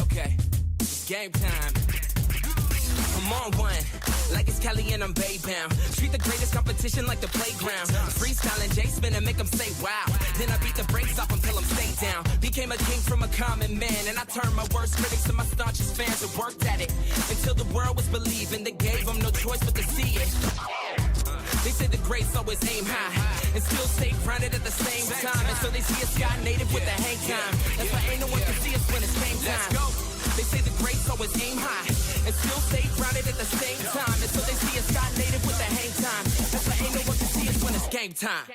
Okay. It's game time. I'm on one, like it's Kelly and I'm Bay-bound. Treat the greatest competition like the playground. Freestyling J spin and make them say wow. Then I beat the brakes off until I'm stay down. Became a king from a common man, and I turned my worst critics to my staunchest fans and worked at it until the world was believing. They gave them no choice but to see it. They say the greats always aim high and still stay grounded at the same time. And so they see a sky native with the hang time. That's why ain't no one can see us when it's game time. They say the greats always aim high and still stay grounded at the same time. And so they see a sky native with the hang time. That's why ain't no one can see us when it's game time.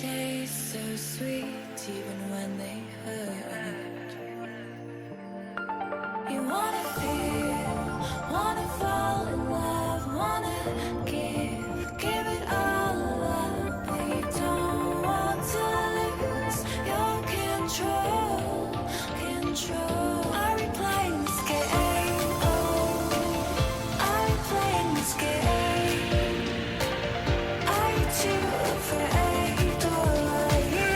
taste so sweet even when they hurt. You wanna feel, wanna fall in love, wanna give it all up, but you don't want to lose your control. Are we playing this game? Oh, are we playing this game? Are you too afraid, or are you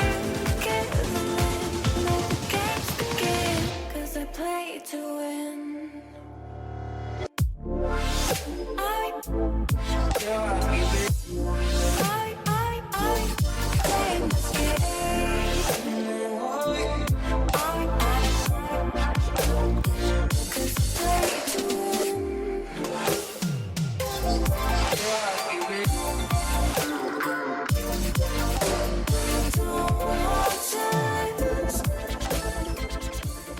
giving in? Let the games begin, 'cause I play to win. Are we playing this game? Are we 'cause I play to win.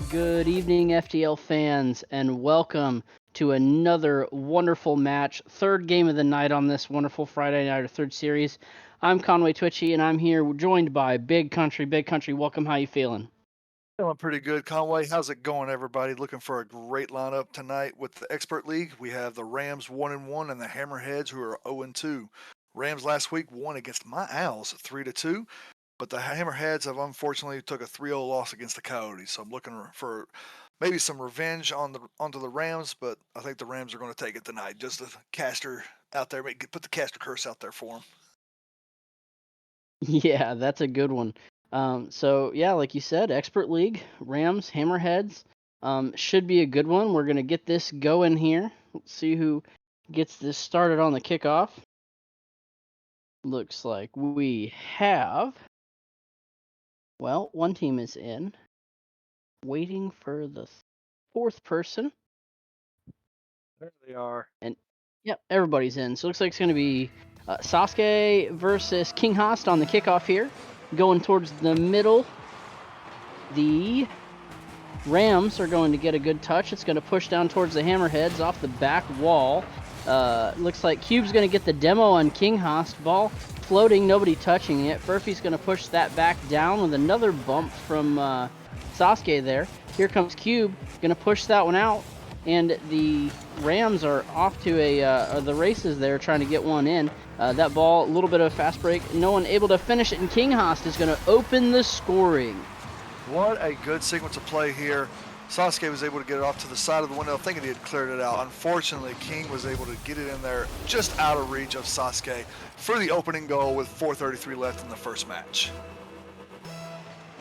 Good evening, FTL fans, and welcome to another wonderful match. Third game of the night on this wonderful Friday night, or third series. I'm Conway Twitchy, and I'm here joined by Big Country. Big Country, welcome. How you feeling? Feeling pretty good, Conway. How's it going, everybody? Looking for a great lineup tonight with the Expert League. We have the Rams 1-1 and the Hammerheads, who are 0-2. Rams last week won against my Owls 3-2, but the Hammerheads have unfortunately took a 3-0 loss against the Coyotes. So I'm looking for maybe some revenge onto the Rams, but I think the Rams are going to take it tonight. Just the caster out there, put the caster curse out there for them. Yeah, that's a good one. So yeah, like you said, Expert League, Rams, Hammerheads, should be a good one. We're gonna get this going here. Let's see who gets this started on the kickoff. Looks like we have, well, one team is in. Waiting for the fourth person. There they are. And yep, everybody's in. So it looks like it's going to be Sasuke versus King Host on the kickoff here. Going towards the middle. The Rams are going to get a good touch. It's going to push down towards the Hammerheads off the back wall. Looks like Cube's going to get the demo on King Host. Ball floating, nobody touching it. Furphy's going to push that back down with another bump from Sasuke there. Here comes Cube, going to push that one out. And the Rams are off to the races there, trying to get one in. That ball, a little bit of a fast break. No one able to finish it, and King Host is going to open the scoring. What a good sequence of play here. Sasuke was able to get it off to the side of the window, thinking he had cleared it out. Unfortunately, King was able to get it in there just out of reach of Sasuke for the opening goal with 4:33 left in the first match.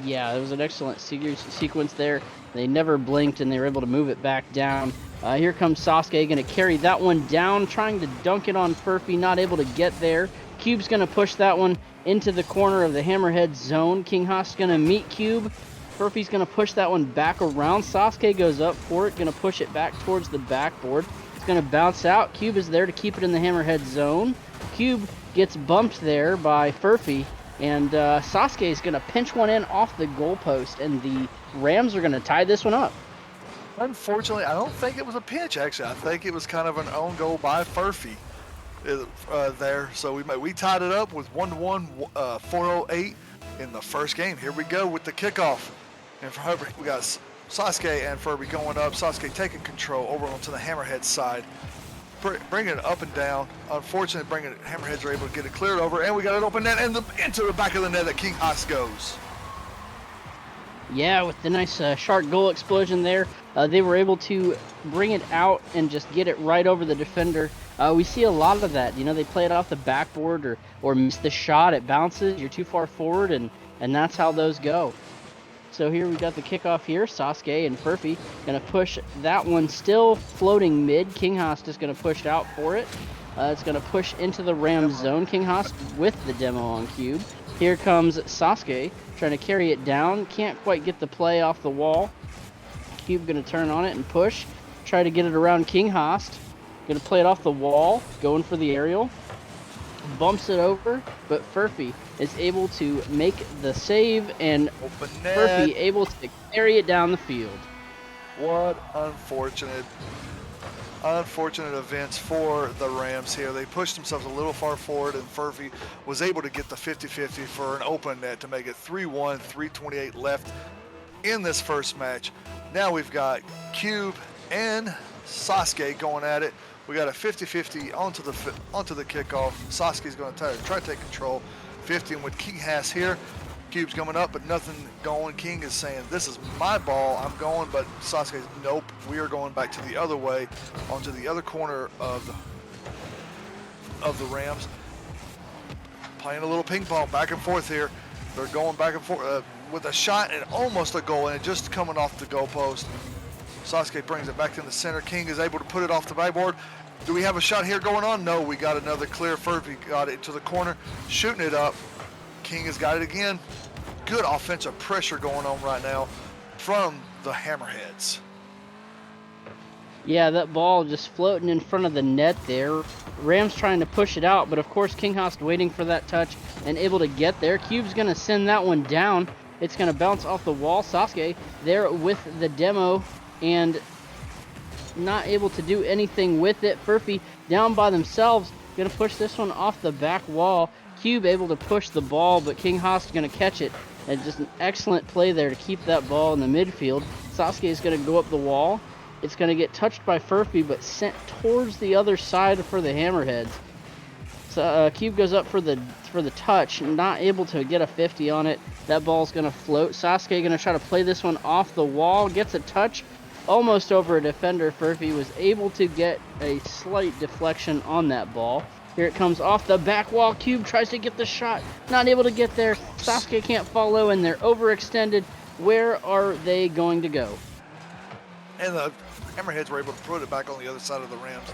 Yeah, it was an excellent sequence there. They never blinked, and they were able to move it back down. Here comes Sasuke, going to carry that one down, trying to dunk it on Furphy, not able to get there. Cube's going to push that one into the corner of the Hammerhead zone. King Host's going to meet Cube. Furphy's going to push that one back around. Sasuke goes up for it, going to push it back towards the backboard. It's going to bounce out. Cube is there to keep it in the Hammerhead zone. Cube gets bumped there by Furphy, and Sasuke is going to pinch one in off the goalpost, and the Rams are going to tie this one up. Unfortunately, I don't think it was a pinch, actually. I think it was kind of an own goal by Furphy there. So we tied it up with 1-1, 4:08 in the first game. Here we go with the kickoff. And for Hubbard, we got Sasuke and Furby going up. Sasuke taking control over onto the Hammerhead side, bringing it up and down. Unfortunately, Hammerheads are able to get it cleared over, and we got an open net and into the back of the net that King Host goes. Yeah, with the nice shark goal explosion there, they were able to bring it out and just get it right over the defender. We see a lot of that. You know, they play it off the backboard or miss the shot. It bounces. You're too far forward, and that's how those go. So here we got the kickoff here. Sasuke and Furphy going to push that one, still floating mid. King Host is going to push out for it. It's going to push into the Rams zone. King Host with the demo on Cube. Here comes Sasuke trying to carry it down. Can't quite get the play off the wall. Cube going to turn on it and push. Try to get it around King Host. Going to play it off the wall. Going for the aerial. Bumps it over, but Furphy is able to make the save, and Furphy able to carry it down the field. What unfortunate unfortunate events for the Rams here. They pushed themselves a little far forward, and Furphy was able to get the 50-50 for an open net to make it 3-1, 3:28 left in this first match. Now we've got Cube and Sasuke going at it. We got a 50-50 onto the kickoff. Sasuke's going to try to take control. 50 with King Hass here. Cube's coming up, but nothing going. King is saying, this is my ball, I'm going, but Sasuke's, nope, we are going back to the other way, onto the other corner of the Rams. Playing a little ping pong back and forth here. They're going back and forth with a shot and almost a goal, and it just coming off the goalpost. Sasuke brings it back in the center. King is able to put it off the backboard. Do we have a shot here going on? No, we got another clear. Furphy got it to the corner, shooting it up. King has got it again. Good offensive pressure going on right now from the Hammerheads. Yeah, that ball just floating in front of the net there. Rams trying to push it out, but of course King Host waiting for that touch and able to get there. Cube's going to send that one down. It's going to bounce off the wall. Sasuke there with the demo and not able to do anything with it. Furphy down by themselves. Going to push this one off the back wall. Cube able to push the ball, but King Host going to catch it. And just an excellent play there to keep that ball in the midfield. Sasuke is going to go up the wall. It's going to get touched by Furphy, but sent towards the other side for the Hammerheads. So Cube goes up for the touch, not able to get a 50 on it. That ball's going to float. Sasuke going to try to play this one off the wall. Gets a touch, almost over a defender. Furphy was able to get a slight deflection on that ball. Here it comes off the back wall. Cube tries to get the shot, not able to get there. Sasuke can't follow, and they're overextended. Where are they going to go? And the Hammerheads were able to put it back on the other side of the Rams.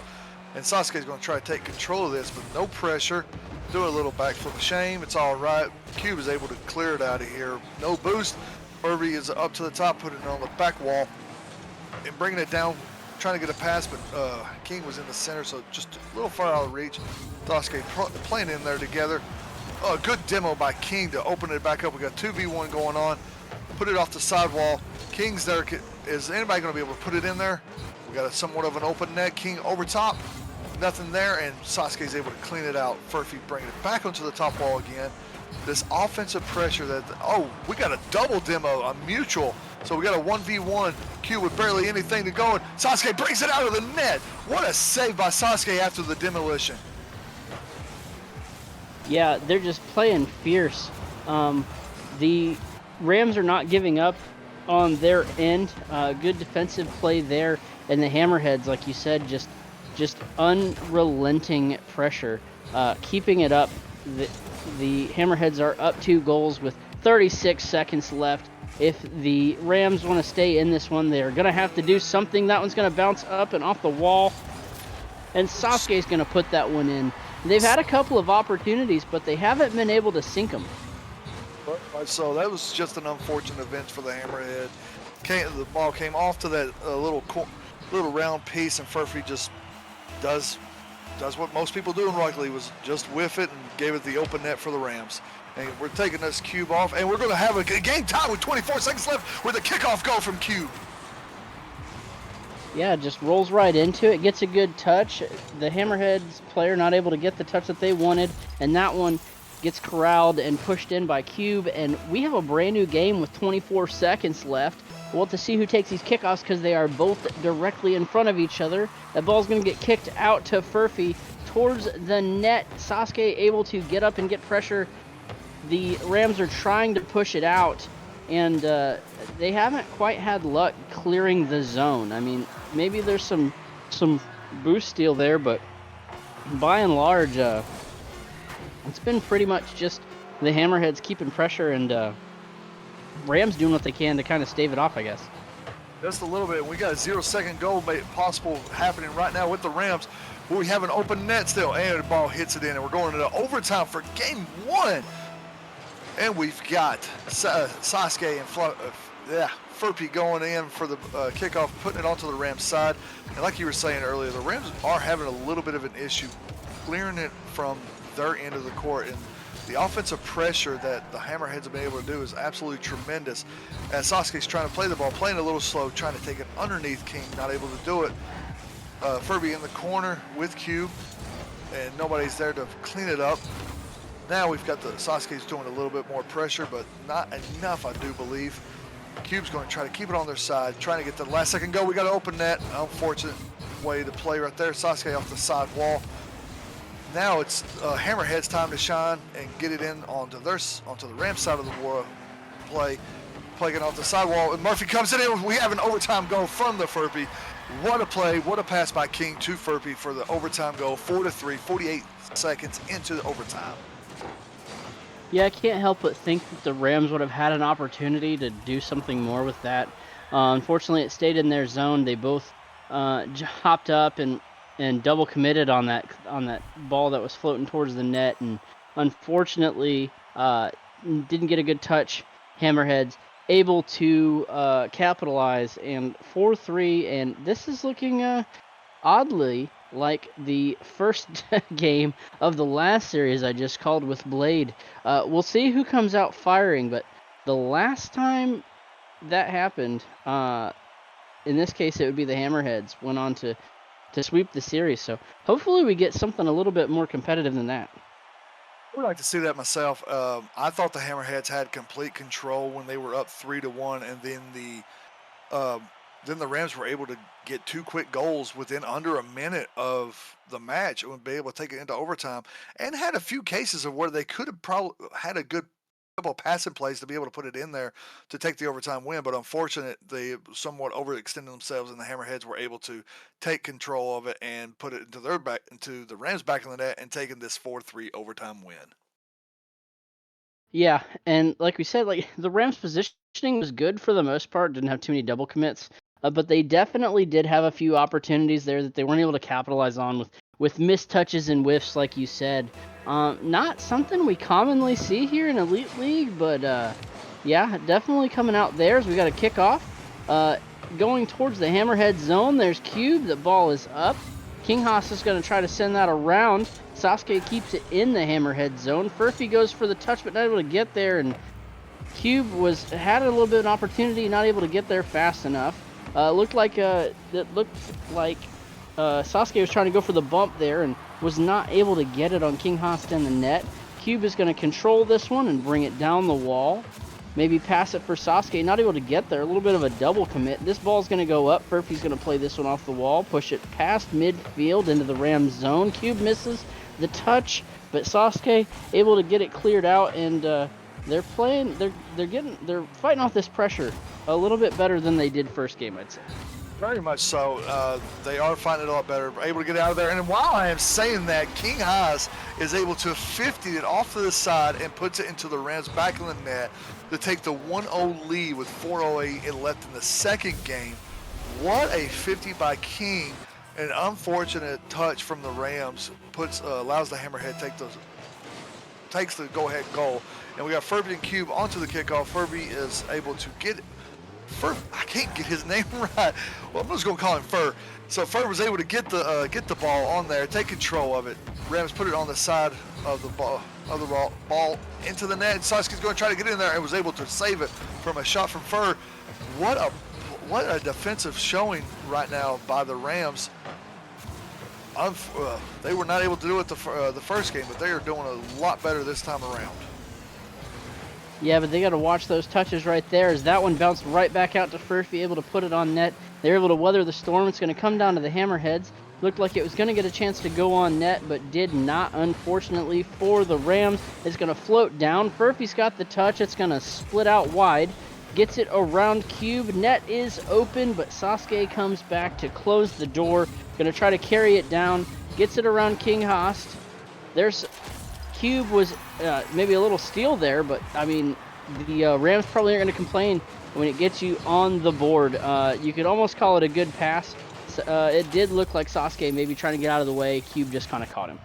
And Sasuke's going to try to take control of this, but no pressure. Do a little back for the shame. It's all right. Cube is able to clear it out of here. No boost. Furby is up to the top, putting it on the back wall and bringing it down, trying to get a pass, but King was in the center, so just a little far out of reach. Sasuke playing in there together. Oh, good demo by King to open it back up. We got 2v1 going on. Put it off the sidewall. King's there. Is anybody going to be able to put it in there? We got somewhat of an open net. King over top. Nothing there, and Sasuke's able to clean it out. Furphy bringing it back onto the top wall again. This offensive pressure that, oh, we got a double demo, a mutual. So we got a 1v1. Q with barely anything to go, and Sasuke brings it out of the net. What a save by Sasuke after the demolition. Yeah, they're just playing fierce. The Rams are not giving up on their end. Good defensive play there, and the Hammerheads, like you said, just unrelenting pressure, keeping it up. The Hammerheads are up 2 goals with 36 seconds left. If the Rams want to stay in this one, they're going to have to do something. That one's going to bounce up and off the wall, and Sasuke's going to put that one in. They've had a couple of opportunities, but they haven't been able to sink them. So that was just an unfortunate event for the Hammerhead. The ball came off to that little round piece, and Furphy just does what most people do in Rocket League, was just whiff it and gave it the open net for the Rams. And we're taking this Cube off, and we're going to have a game time with 24 seconds left with a kickoff goal from Cube. Yeah, just rolls right into it, gets a good touch. The Hammerheads player not able to get the touch that they wanted, and that one gets corralled and pushed in by Cube, and we have a brand new game with 24 seconds left. We'll have to see who takes these kickoffs because they are both directly in front of each other. That ball's going to get kicked out to Furphy towards the net. Sasuke able to get up and get pressure. The Rams are trying to push it out, and they haven't quite had luck clearing the zone. I mean, maybe there's some boost steal there, but by and large, it's been pretty much just the Hammerheads keeping pressure, and Rams doing what they can to kind of stave it off, I guess. Just a little bit. We got a 0-second goal possible happening right now with the Rams. We have an open net still, and the ball hits it in, and we're going into overtime for game 1. And we've got Sasuke and Furpy going in for the kickoff, putting it onto the Rams side. And like you were saying earlier, the Rams are having a little bit of an issue clearing it from their end of the court. And the offensive pressure that the Hammerheads have been able to do is absolutely tremendous. As Sasuke's trying to play the ball, playing a little slow, trying to take it underneath King, not able to do it. Furby in the corner with Cube, and nobody's there to clean it up. Now we've got the Sasuke's doing a little bit more pressure, but not enough, I do believe. Cube's going to try to keep it on their side, trying to get the last second go. We got to open net. Unfortunate way to play right there. Sasuke off the side wall. Now it's Hammerheads' time to shine and get it in onto the Ram side of the war play. Playing off the sidewall, and Murphy comes in. We have an overtime goal from the Furby. What a play, what a pass by King to Furby for the overtime goal. 4-3, 48 seconds into the overtime. Yeah, I can't help but think that the Rams would have had an opportunity to do something more with that. Unfortunately, it stayed in their zone. They both hopped up and double committed on that ball that was floating towards the net, and unfortunately didn't get a good touch. Hammerheads able to capitalize, and 4-3, and this is looking oddly like the first game of the last series I just called with Blade. We'll see who comes out firing, but the last time that happened, in this case it would be the Hammerheads, went on to sweep the series. So hopefully we get something a little bit more competitive than that. I would like to see that myself. I thought the Hammerheads had complete control when they were up 3-1, and then the Rams were able to get 2 quick goals within under a minute of the match and be able to take it into overtime, and had a few cases of where they could have probably had a good couple of passing plays to be able to put it in there to take the overtime win. But unfortunate, they somewhat overextended themselves, and the Hammerheads were able to take control of it and put it into the Rams back in the net, and taking this 4-3 overtime win. Yeah, and like we said, like the Rams' positioning was good for the most part. Didn't have too many double commits, but they definitely did have a few opportunities there that they weren't able to capitalize on with missed touches and whiffs, like you said. Not something we commonly see here in Elite League, but yeah, definitely coming out there as we got a kickoff. Going towards the Hammerhead zone, there's Cube. The ball is up. King Haas is going to try to send that around. Sasuke keeps it in the Hammerhead zone. Furphy goes for the touch, but not able to get there, and Cube had a little bit of an opportunity, not able to get there fast enough. Looked like Sasuke was trying to go for the bump there and was not able to get it on King Haas in the net. Cube is going to control this one and bring it down the wall. Maybe pass it for Sasuke, not able to get there. A little bit of a double commit. This ball's going to go up. Furphy's going to play this one off the wall, push it past midfield into the Rams zone. Cube misses the touch, but Sasuke able to get it cleared out, and they're fighting off this pressure a little bit better than they did first game, I'd say. Very much so. They are finding it a lot better, able to get out of there. And while I am saying that, King Haas is able to 50 it off to the side and puts it into the Rams back in the net to take the 1-0 lead with 4:08 left in the second game. What a 50 by King. An unfortunate touch from the Rams allows the Hammerhead takes the go-ahead goal. And we got Furby and Cube onto the kickoff. Furby is able to get I can't get his name right. Well, I'm just gonna call him Fur. So Fur was able to get the ball on there, take control of it. Rams put it on the side of the ball into the net. Sasuke's going to try to get in there and was able to save it from a shot from Fur. What a defensive showing right now by the Rams. They were not able to do it the first game, but they are doing a lot better this time around. Yeah, but they got to watch those touches right there, as that one bounced right back out to Furphy, able to put it on net. They're able to weather the storm. It's going to come down to the Hammerheads. Looked like it was going to get a chance to go on net, but did not, unfortunately, for the Rams. It's going to float down. Furphy's got the touch. It's going to split out wide. Gets it around Cube. Net is open, but Sasuke comes back to close the door. Going to try to carry it down. Gets it around King Haas. There's Cube was maybe a little steal there, but I mean, the Rams probably aren't going to complain when it gets you on the board. You could almost call it a good pass. It did look like Sasuke maybe trying to get out of the way. Cube just kind of caught him.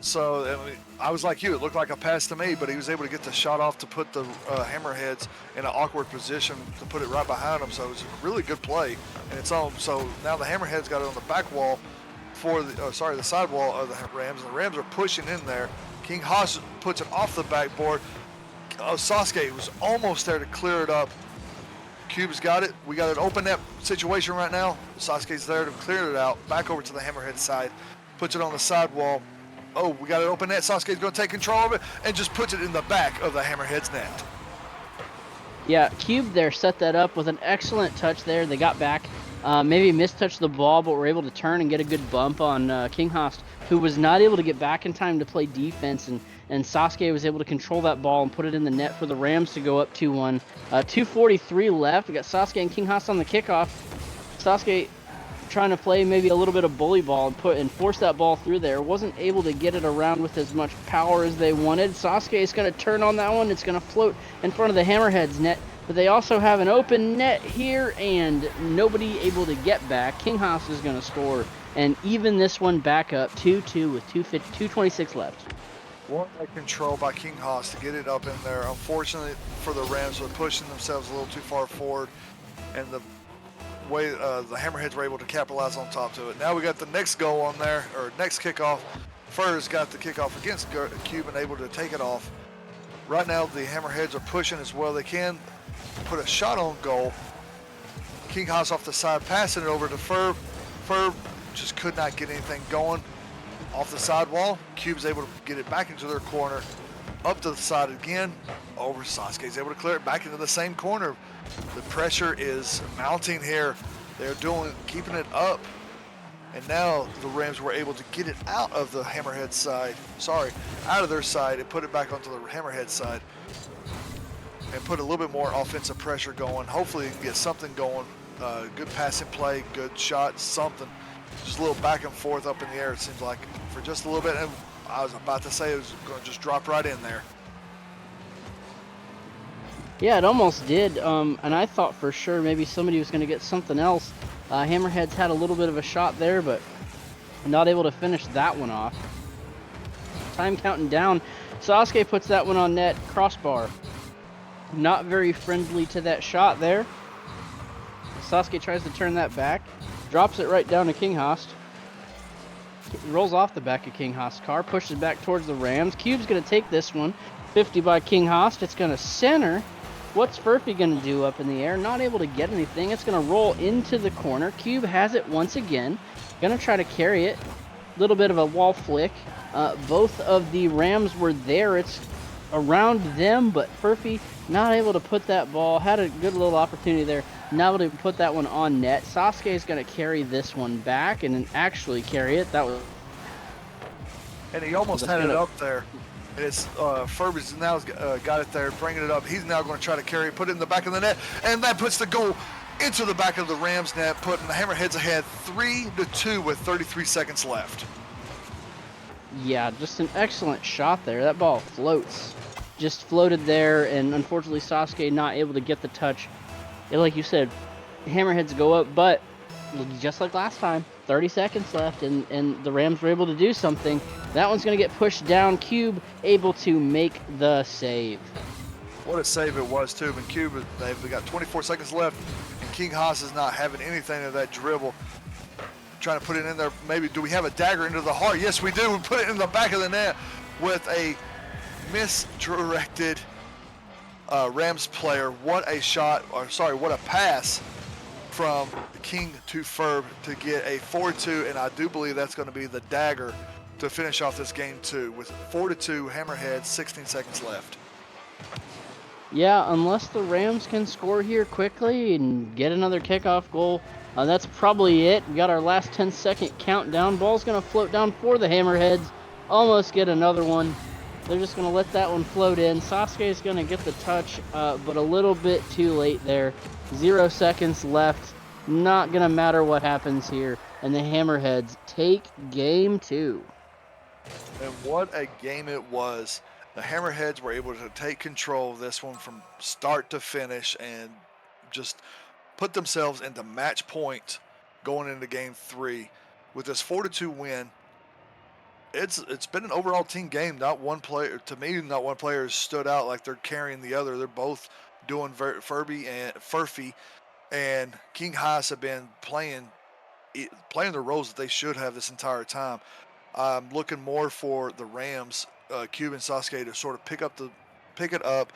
So I mean, I was like you. It looked like a pass to me, but he was able to get the shot off to put the Hammerheads in an awkward position to put it right behind him. So it was a really good play, and it's on. So now the Hammerheads got it on the back wall for the side wall of the Rams, and the Rams are pushing in there. King Haas puts it off the backboard. Sasuke was almost there to clear it up. Cube's got it. We got an open net situation right now. Sasuke's there to clear it out. Back over to the Hammerhead side. Puts it on the sidewall. Oh, we got an open net. Sasuke's going to take control of it and just puts it in the back of the Hammerhead's net. Yeah, Cube there set that up with an excellent touch there. They got back. Maybe mistouched the ball, but were able to turn and get a good bump on King Host, who was not able to get back in time to play defense. And Sasuke was able to control that ball and put it in the net for the Rams to go up 2-1. 2:43 left. We got Sasuke and King Host on the kickoff. Sasuke trying to play maybe a little bit of bully ball and force that ball through there. Wasn't able to get it around with as much power as they wanted. Sasuke is going to turn on that one. It's going to float in front of the Hammerheads net. But they also have an open net here and nobody able to get back. King House is going to score and even this one back up 2-2 with 2:26 left. One control by King Haas to get it up in there. Unfortunately for the Rams, they're pushing themselves a little too far forward, and the way the Hammerheads were able to capitalize on top of it. Now we got the next goal on there, or next kickoff. Furs got the kickoff against Cube and able to take it off. Right now the Hammerheads are pushing as well they can. Put a shot on goal. King Haas off the side, passing it over to Ferb. Ferb just could not get anything going. Off the sidewall, Cube's able to get it back into their corner. Up to the side again. Over, Sasuke's able to clear it back into the same corner. The pressure is mounting here. They're keeping it up. And now the Rams were able to get it out of the Hammerhead side. Out of their side and put it back onto the Hammerhead side. And put a little bit more offensive pressure going. Hopefully you can get something going. Good passing play, good shot, something. Just a little back and forth up in the air, it seems like, for just a little bit. And I was about to say it was going to just drop right in there. Yeah, it almost did. And I thought for sure maybe somebody was going to get something else. Hammerheads had a little bit of a shot there, but not able to finish that one off. Time counting down. Sasuke puts that one on net, crossbar. Not very friendly to that shot there. Sasuke tries to turn that back. Drops it right down to King Host. Rolls off the back of King Host's car. Pushes back towards the Rams. Cube's going to take this one. 50 by King Host. It's going to center. What's Furphy going to do up in the air? Not able to get anything. It's going to roll into the corner. Cube has it once again. Going to try to carry it. Little bit of a wall flick. Both of the Rams were there. It's around them, but Furphy not able to put that ball. Had a good little opportunity there. Not able to put that one on net. Sasuke is going to carry this one back and actually carry it. That was. And he almost had it up there. And it's Furby's now got it there, bringing it up. He's now going to try to carry it, put it in the back of the net, and that puts the goal into the back of the Rams net, putting the Hammerheads ahead 3-2 with 33 seconds left. Yeah, just an excellent shot there. That ball floats. Just floated there, and unfortunately Sasuke not able to get the touch. And like you said, Hammerheads go up, but just like last time, 30 seconds left, and the Rams were able to do something. That one's going to get pushed down. Cube able to make the save. What a save it was, too. And Cube, they've got 24 seconds left, and King Haas is not having anything of that dribble. Trying to put it in there. Maybe, do we have a dagger into the heart? Yes, we do. We put it in the back of the net with a misdirected Rams player. What a shot, or sorry, what a pass from King to Ferb to get a 4-2, and I do believe that's going to be the dagger to finish off this game too, with 4-2 Hammerheads, 16 seconds left. Yeah, unless the Rams can score here quickly and get another kickoff goal, that's probably it. We got our last 10-second countdown. Ball's going to float down for the Hammerheads. Almost get another one. They're just going to let that one float in. Sasuke is going to get the touch, but a little bit too late there. 0 seconds left. Not going to matter what happens here. And the Hammerheads take game 2. And what a game it was. The Hammerheads were able to take control of this one from start to finish and just put themselves into match point going into game 3. With this 4-2 win, it's been an overall team game. Not one player, to me, not one player has stood out like they're carrying the other. They're both doing Furphy and King Haas have been playing the roles that they should have this entire time. I'm looking more for the Rams, Cube and Sasuke, to sort of pick it up.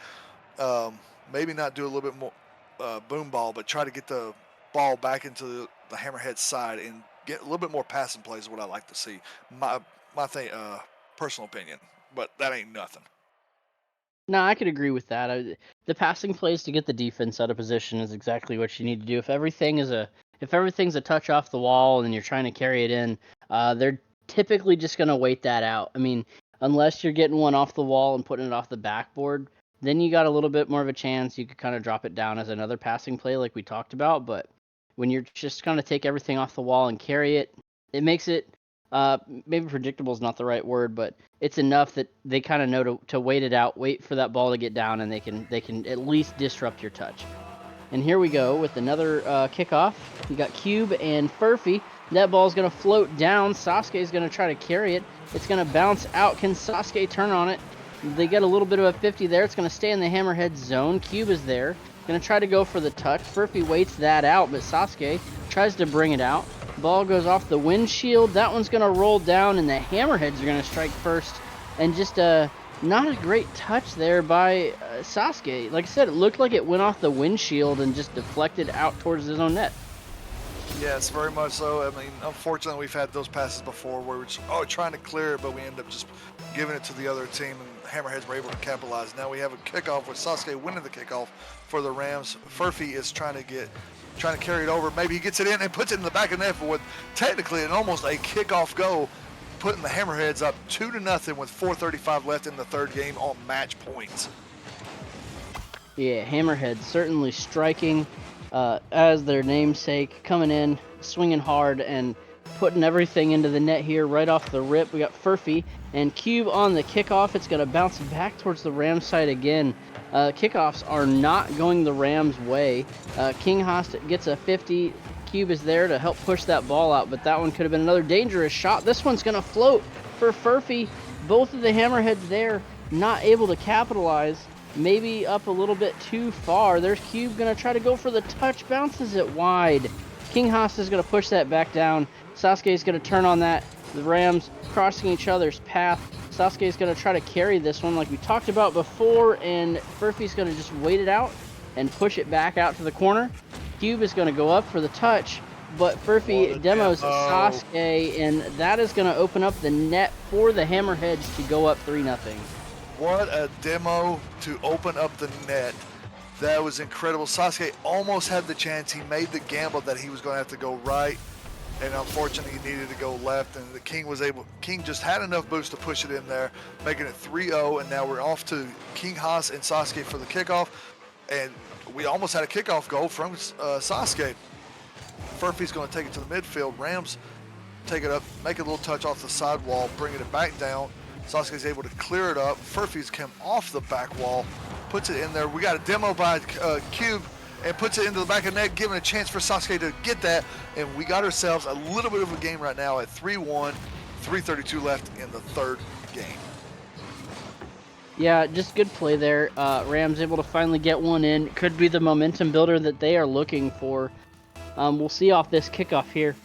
Maybe not do a little bit more, boom ball, but try to get the ball back into the Hammerhead side and get a little bit more passing plays is what I like to see. My personal opinion, but that ain't nothing. No, I could agree with that. The passing plays to get the defense out of position is exactly what you need to do. If everything's a touch off the wall and you're trying to carry it in, they're typically just going to wait that out. I mean, unless you're getting one off the wall and putting it off the backboard, then you got a little bit more of a chance. You could kind of drop it down as another passing play like we talked about. But when you're just going to take everything off the wall and carry it, it makes it maybe predictable is not the right word, but it's enough that they kind of know to wait it out, wait for that ball to get down, and they can at least disrupt your touch. And here we go with another kickoff. You got Cube and Furphy. That ball's going to float down. Sasuke is going to try to carry it. It's going to bounce out. Can Sasuke turn on it? They get a little bit of a 50 there. It's going to stay in the Hammerhead zone. Cube is there. Going to try to go for the touch. Furphy waits that out, but Sasuke tries to bring it out. Ball goes off the windshield. That one's going to roll down, and the Hammerheads are going to strike first. And just not a great touch there by Sasuke. Like I said, it looked like it went off the windshield and just deflected out towards his own net. Yes, very much so. I mean, unfortunately, we've had those passes before where we're just trying to clear it, but we end up just giving it to the other team, and Hammerheads were able to capitalize. Now we have a kickoff with Sasuke winning the kickoff for the Rams. Furphy is trying to carry it over. Maybe he gets it in and puts it in the back of the net for what technically an almost a kickoff goal, putting the Hammerheads up 2-0 with 4:35 left in the third game on match points. Yeah, Hammerheads certainly striking as their namesake, coming in, swinging hard, and putting everything into the net here right off the rip. We got Furphy and Cube on the kickoff. It's going to bounce back towards the Rams side again. Kickoffs are not going the Rams' way. King Host gets a 50. Cube is there to help push that ball out, but that one could have been another dangerous shot. This one's going to float for Furphy. Both of the Hammerheads there not able to capitalize. Maybe up a little bit too far. There's Cube going to try to go for the touch. Bounces it wide. King Host is going to push that back down. Sasuke is going to turn on that. The Rams crossing each other's path. Sasuke is going to try to carry this one like we talked about before, and Furphy's going to just wait it out and push it back out to the corner. Cube is going to go up for the touch, but Furphy demos Sasuke, and that is going to open up the net for the Hammerheads to go up 3-0. What a demo to open up the net. That was incredible. Sasuke almost had the chance. He made the gamble that he was going to have to go right, and unfortunately he needed to go left, and the King just had enough boost to push it in there, making it 3-0, and now we're off to King Haas and Sasuke for the kickoff, and we almost had a kickoff goal from Sasuke. Furphy's going to take it to the midfield. Rams take it up, make a little touch off the side wall, bringing it back down. Sasuke's able to clear it up. Furphy's come off the back wall, puts it in there. We got a demo by Cube and puts it into the back of the net, giving a chance for Sasuke to get that. And we got ourselves a little bit of a game right now at 3-1, 3:32 left in the third game. Yeah, just good play there. Rams able to finally get one in. Could be the momentum builder that they are looking for. We'll see off this kickoff here,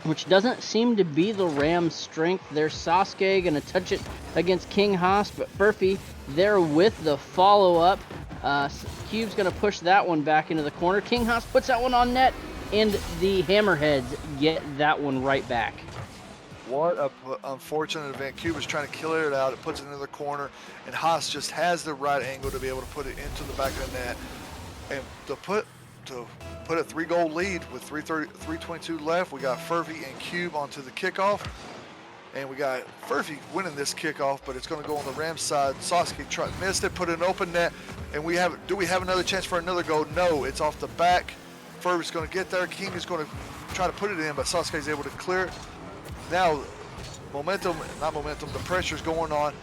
which doesn't seem to be the Rams' strength. There's Sasuke going to touch it against King Haas, but Furphy there with the follow-up. Cube's going to push that one back into the corner. King Haas puts that one on net, and the Hammerheads get that one right back. What a unfortunate event. Cube is trying to clear it out. It puts it into the corner, and Haas just has the right angle to be able to put it into the back of the net. And to put a 3-goal lead with 3:22 left, we got Furphy and Cube onto the kickoff. And we got Furphy winning this kickoff, but it's going to go on the Rams side. Sasuke missed it, put an open net, and do we have another chance for another goal? No, it's off the back. Furphy's going to get there. King is going to try to put it in, but Sasuke's able to clear it. Now, the pressure's going on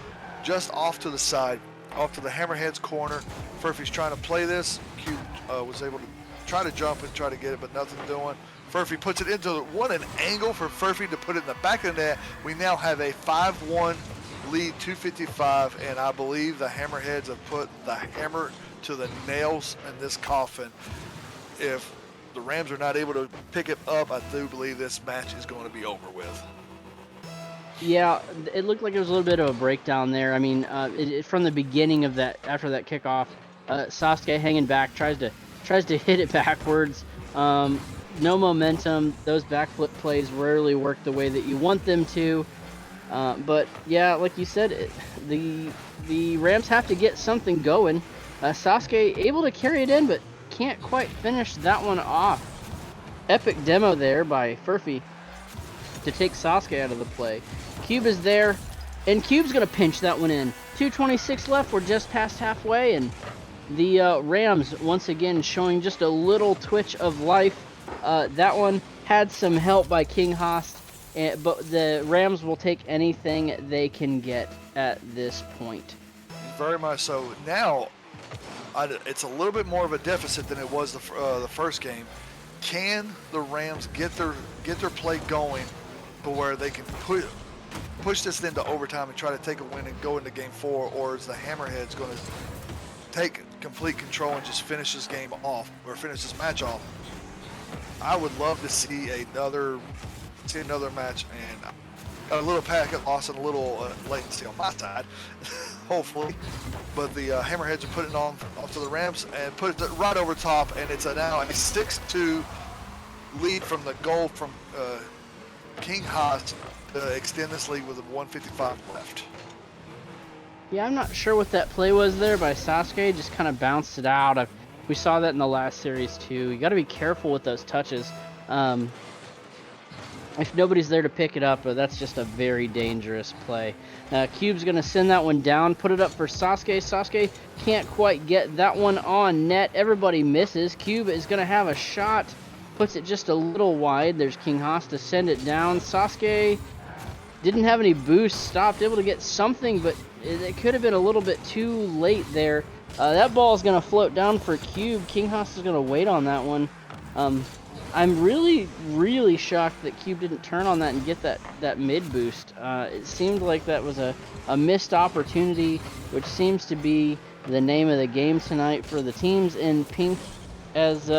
just off to the side, off to the Hammerheads corner. Furphy's trying to play this. Cube was able to try to jump and try to get it, but nothing doing. Furphy puts it into an angle for Furphy to put it in the back of the net. We now have a 5-1 lead, 2:55, and I believe the Hammerheads have put the hammer to the nails in this coffin. If the Rams are not able to pick it up, I do believe this match is going to be over with. Yeah, it looked like there was a little bit of a breakdown there. I mean, from the beginning of that, after that kickoff, Sasuke hanging back, tries to tries to hit it backwards. No momentum. Those backflip plays rarely work the way that you want them to. But yeah, like you said, the Rams have to get something going. Sasuke able to carry it in, but can't quite finish that one off. Epic demo there by Furphy to take Sasuke out of the play. Cube is there, and Cube's going to pinch that one in. 2:26 left, we're just past halfway, and the Rams once again showing just a little twitch of life. That one had some help by King Haas, but the Rams will take anything they can get at this point. Very much so. Now, it's a little bit more of a deficit than it was the first game. Can the Rams get their play going to where they can push this into overtime and try to take a win and go into game 4, or is the Hammerheads going to take complete control and just finish this game off or finish this match off? I would love to see another match and a little packet loss and a little latency on my side, hopefully. But the Hammerheads are putting it onto the Rams and put it right over top, and it's now a 6-2 lead from the goal from King Haas to extend this lead with 1:55 left. Yeah, I'm not sure what that play was there by Sasuke. Just kind of bounced it out. We saw that in the last series too. You got to be careful with those touches. If nobody's there to pick it up, that's just a very dangerous play. Cube's going to send that one down, put it up for Sasuke. Sasuke can't quite get that one on net. Everybody misses. Cube is going to have a shot, puts it just a little wide. There's King Haas to send it down. Sasuke didn't have any boost, stopped, able to get something, but it could have been a little bit too late there. That ball is going to float down for Cube. King Haas is going to wait on that one. I'm really, really shocked that Cube didn't turn on that and get that mid boost. It seemed like that was a missed opportunity, which seems to be the name of the game tonight for the teams in pink, as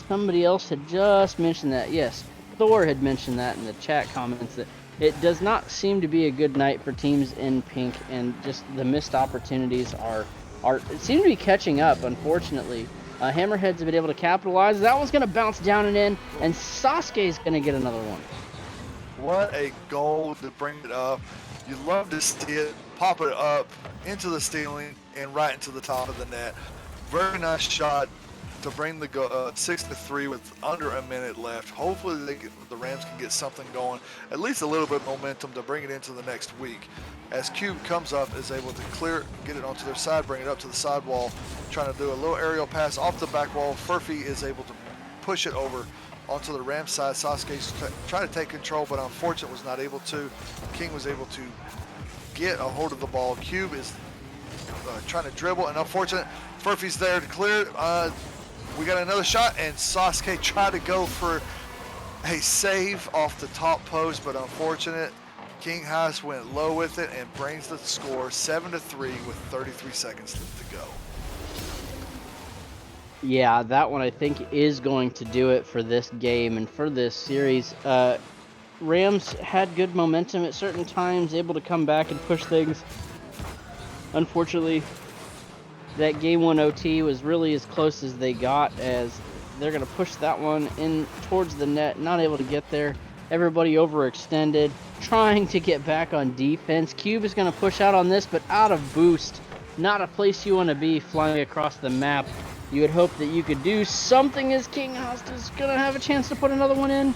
somebody else had just mentioned that. Yes, Thor had mentioned that in the chat comments, that it does not seem to be a good night for teams in pink, and just the missed opportunities it seem to be catching up, unfortunately. Hammerheads have been able to capitalize. That one's going to bounce down and in, and Sasuke's going to get another one. What a goal to bring it up. You love to see it, pop it up into the ceiling and right into the top of the net. Very nice shot to bring the 6-3 with under a minute left. Hopefully the Rams can get something going, at least a little bit of momentum to bring it into the next week. As Cube comes up, is able to get it onto their side, bring it up to the side wall, trying to do a little aerial pass off the back wall. Furphy is able to push it over onto the Rams side. Sasuke's trying to take control, but unfortunately was not able to. King was able to get a hold of the ball. Cube is trying to dribble, and unfortunate, Furphy's there to clear it. We got another shot, and Sasuke tried to go for a save off the top post, but unfortunate. King Haas went low with it and brings the score 7-3 with 33 seconds to go. Yeah, that one I think is going to do it for this game and for this series. Rams had good momentum at certain times, able to come back and push things. Unfortunately, that game 1 OT was really as close as they got, as they're going to push that one in towards the net, not able to get there. Everybody overextended, trying to get back on defense. Cube is going to push out on this, but out of boost. Not a place you want to be flying across the map. You would hope that you could do something, as King Haas is going to have a chance to put another one in.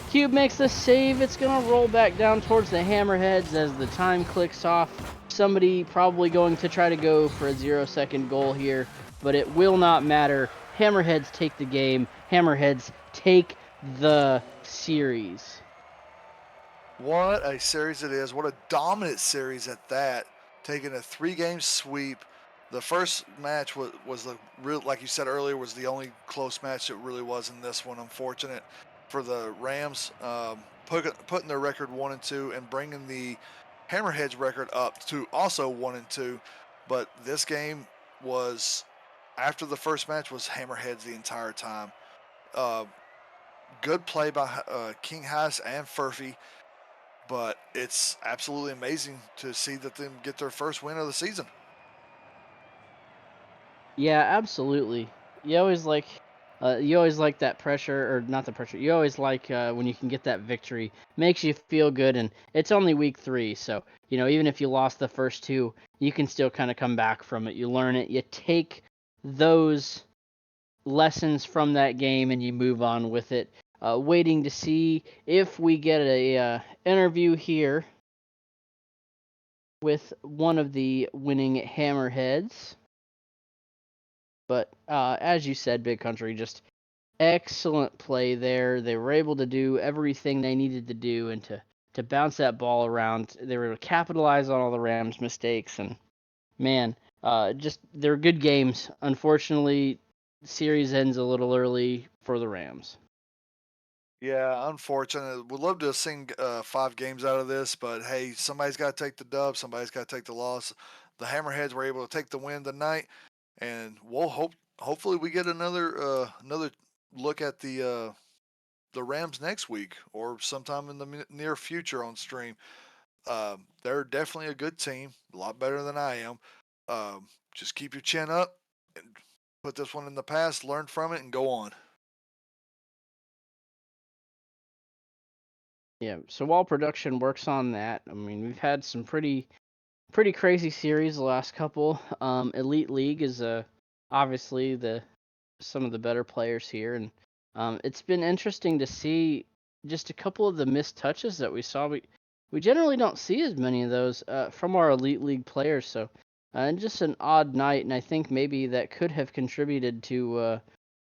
Cube makes the save. It's going to roll back down towards the Hammerheads as the time clicks off. Somebody probably going to try to go for a 0-second goal here, but it will not matter. Hammerheads take the game. Hammerheads take the series. What a series it is. What a dominant series at that. Taking a 3-game sweep. The first match was the real, like you said earlier, was the only close match that really was in this one. Unfortunate for the Rams, putting their record 1-2 and bringing the Hammerheads record up to also 1-2. But this game was, after the first match, was Hammerheads the entire time. Good play by King Haas and Furphy, but it's absolutely amazing to see them get their first win of the season. Yeah, absolutely. You always like, you always like that pressure, or not the pressure. You always like when you can get that victory. Makes you feel good, and it's only week 3, so even if you lost the first 2, you can still kind of come back from it. You learn it. You take those lessons from that game, and you move on with it. Waiting to see if we get a interview here with one of the winning Hammerheads. But as you said, Big Country, just excellent play there. They were able to do everything they needed to do, and to bounce that ball around. They were able to capitalize on all the Rams' mistakes, and man, just they're good games. Unfortunately, the series ends a little early for the Rams. Yeah, unfortunate. Would love to have seen 5 games out of this, but hey, somebody's got to take the dub. Somebody's got to take the loss. The Hammerheads were able to take the win tonight, and we'll hopefully we get another look at the Rams next week or sometime in the near future on stream. They're definitely a good team, a lot better than I am. Just keep your chin up and put this one in the past, learn from it, and go on. Yeah. So while production works on that, I mean, we've had some pretty crazy series the last couple. Elite League is obviously the some of the better players here, and it's been interesting to see just a couple of the missed touches that we saw. We generally don't see as many of those from our Elite League players, so just an odd night, and I think maybe that could have contributed to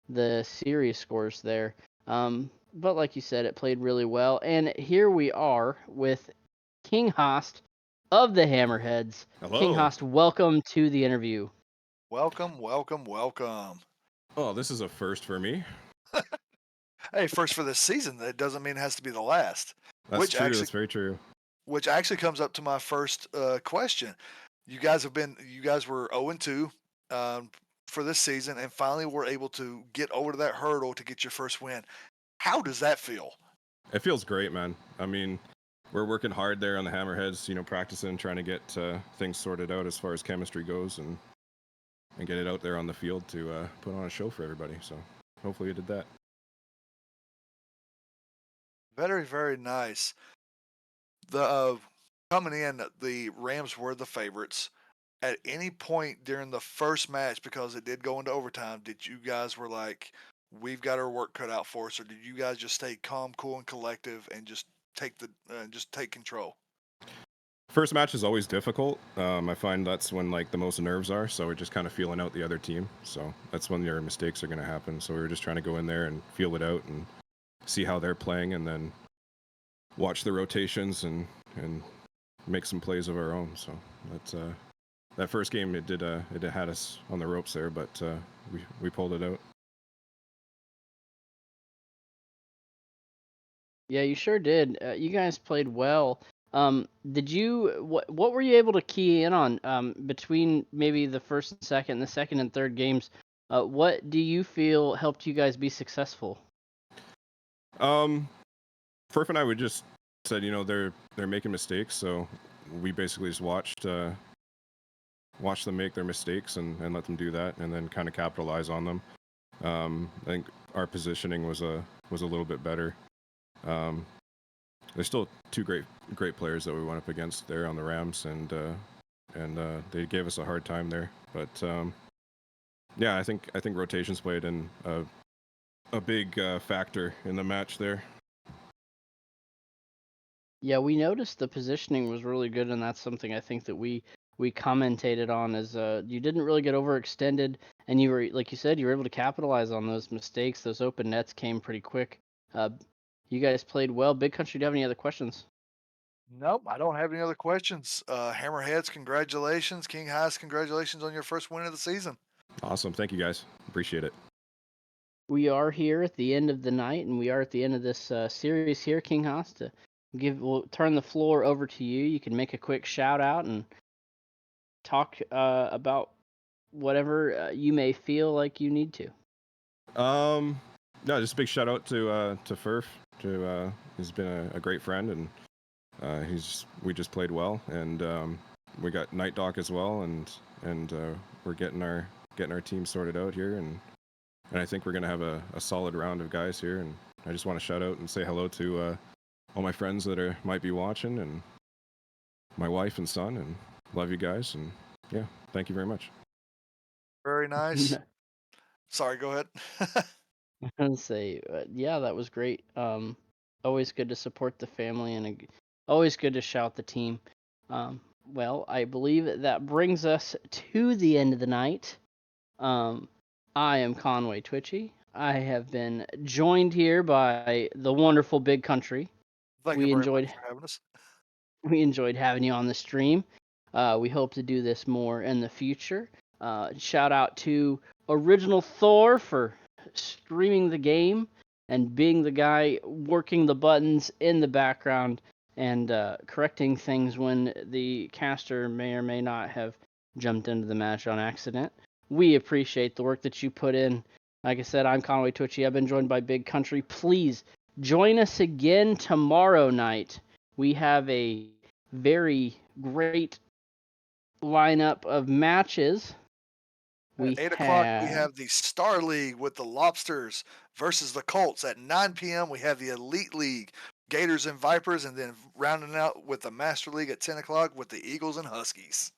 the series scores there. But like you said, it played really well, and here we are with King Host of the Hammerheads. King Hello. Host, welcome to the interview. Welcome, welcome, welcome. Oh, this is a first for me. Hey, first for this season. That doesn't mean it has to be the last. That's Which true. actually- That's very true. Which actually comes up to my first question. You guys were 0-2 for this season, and finally were able to get over to that hurdle to get your first win. How does that feel? It feels great, man. I mean, we're working hard there on the Hammerheads, practicing, trying to get things sorted out as far as chemistry goes, and get it out there on the field to put on a show for everybody. So hopefully you did that. Very, very nice. The coming in, the Rams were the favorites. At any point during the first match, because it did go into overtime, did you guys were like, we've got our work cut out for us, or did you guys just stay calm, cool, and collective and just take control? First match is always difficult. I find that's when the most nerves are. So we're just kind of feeling out the other team. So that's when your mistakes are going to happen. So we were just trying to go in there and feel it out and see how they're playing, and then watch the rotations and make some plays of our own. So that's that first game, it had us on the ropes there, but we pulled it out. Yeah, you sure did. You guys played well. Did you what were you able to key in on between maybe the first and second, the second and third games? What do you feel helped you guys be successful? Furf and I, we just said, they're making mistakes, so we basically just watched them make their mistakes and let them do that, and then kind of capitalize on them. I think our positioning was a little bit better. There's still 2 great players that we went up against there on the Rams, and they gave us a hard time there. But yeah, I think rotations played in a big factor in the match there. Yeah, we noticed the positioning was really good, and that's something I think that we commentated on as you didn't really get overextended, and you were, like you said, you were able to capitalize on those mistakes. Those open nets came pretty quick. You guys played well. Big Country, do you have any other questions? Nope, I don't have any other questions. Hammerheads, congratulations. King House, congratulations on your first win of the season. Awesome. Thank you, guys. Appreciate it. We are here at the end of the night, and we are at the end of this series here, King Haas. We'll turn the floor over to you. You can make a quick shout out and talk about whatever you may feel like you need to. No, just a big shout out to Furf. He's been a great friend, and we just played well, and we got Night Doc as well, and we're getting our getting our team sorted out here, and I think we're gonna have a solid round of guys here. And I just want to shout out and say hello to all my friends that might be watching, and my wife and son, and love you guys. And yeah, thank you very much. Very nice. Sorry, go ahead. And say, yeah, that was great. Always good to support the family, and always good to shout the team. Well, I believe that brings us to the end of the night. I am Conway Twitchy. I have been joined here by the wonderful Big Country. Thank We you very enjoyed much for having us. we enjoyed having you on the stream. We hope to do this more in the future. Shout out to Original Thor for streaming the game and being the guy working the buttons in the background and correcting things when the caster may or may not have jumped into the match on accident. We appreciate the work that you put in. Like I said, I'm Conway Twitchy. I've been joined by Big Country. Please join us again tomorrow night. We have a very great lineup of matches. At 8 o'clock, we have the Star League with the Lobsters versus the Colts. At 9 p.m., we have the Elite League, Gators and Vipers, and then rounding out with the Master League at 10 o'clock with the Eagles and Huskies.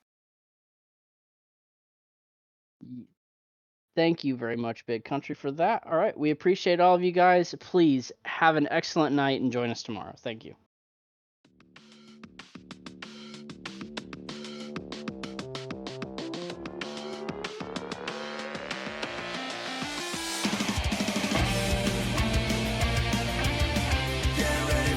Thank you very much, Big Country, for that. All right, we appreciate all of you guys. Please have an excellent night and join us tomorrow. Thank you. Get ready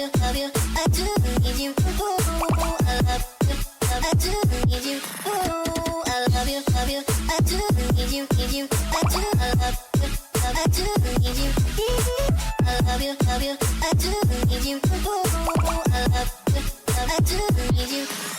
love you, I do need you. Ooh, I love you, I do need you. Ooh, I love you, I do need you, I do, I love you, I do need you. I love you, I do need you. Ooh, I love you, I do need you.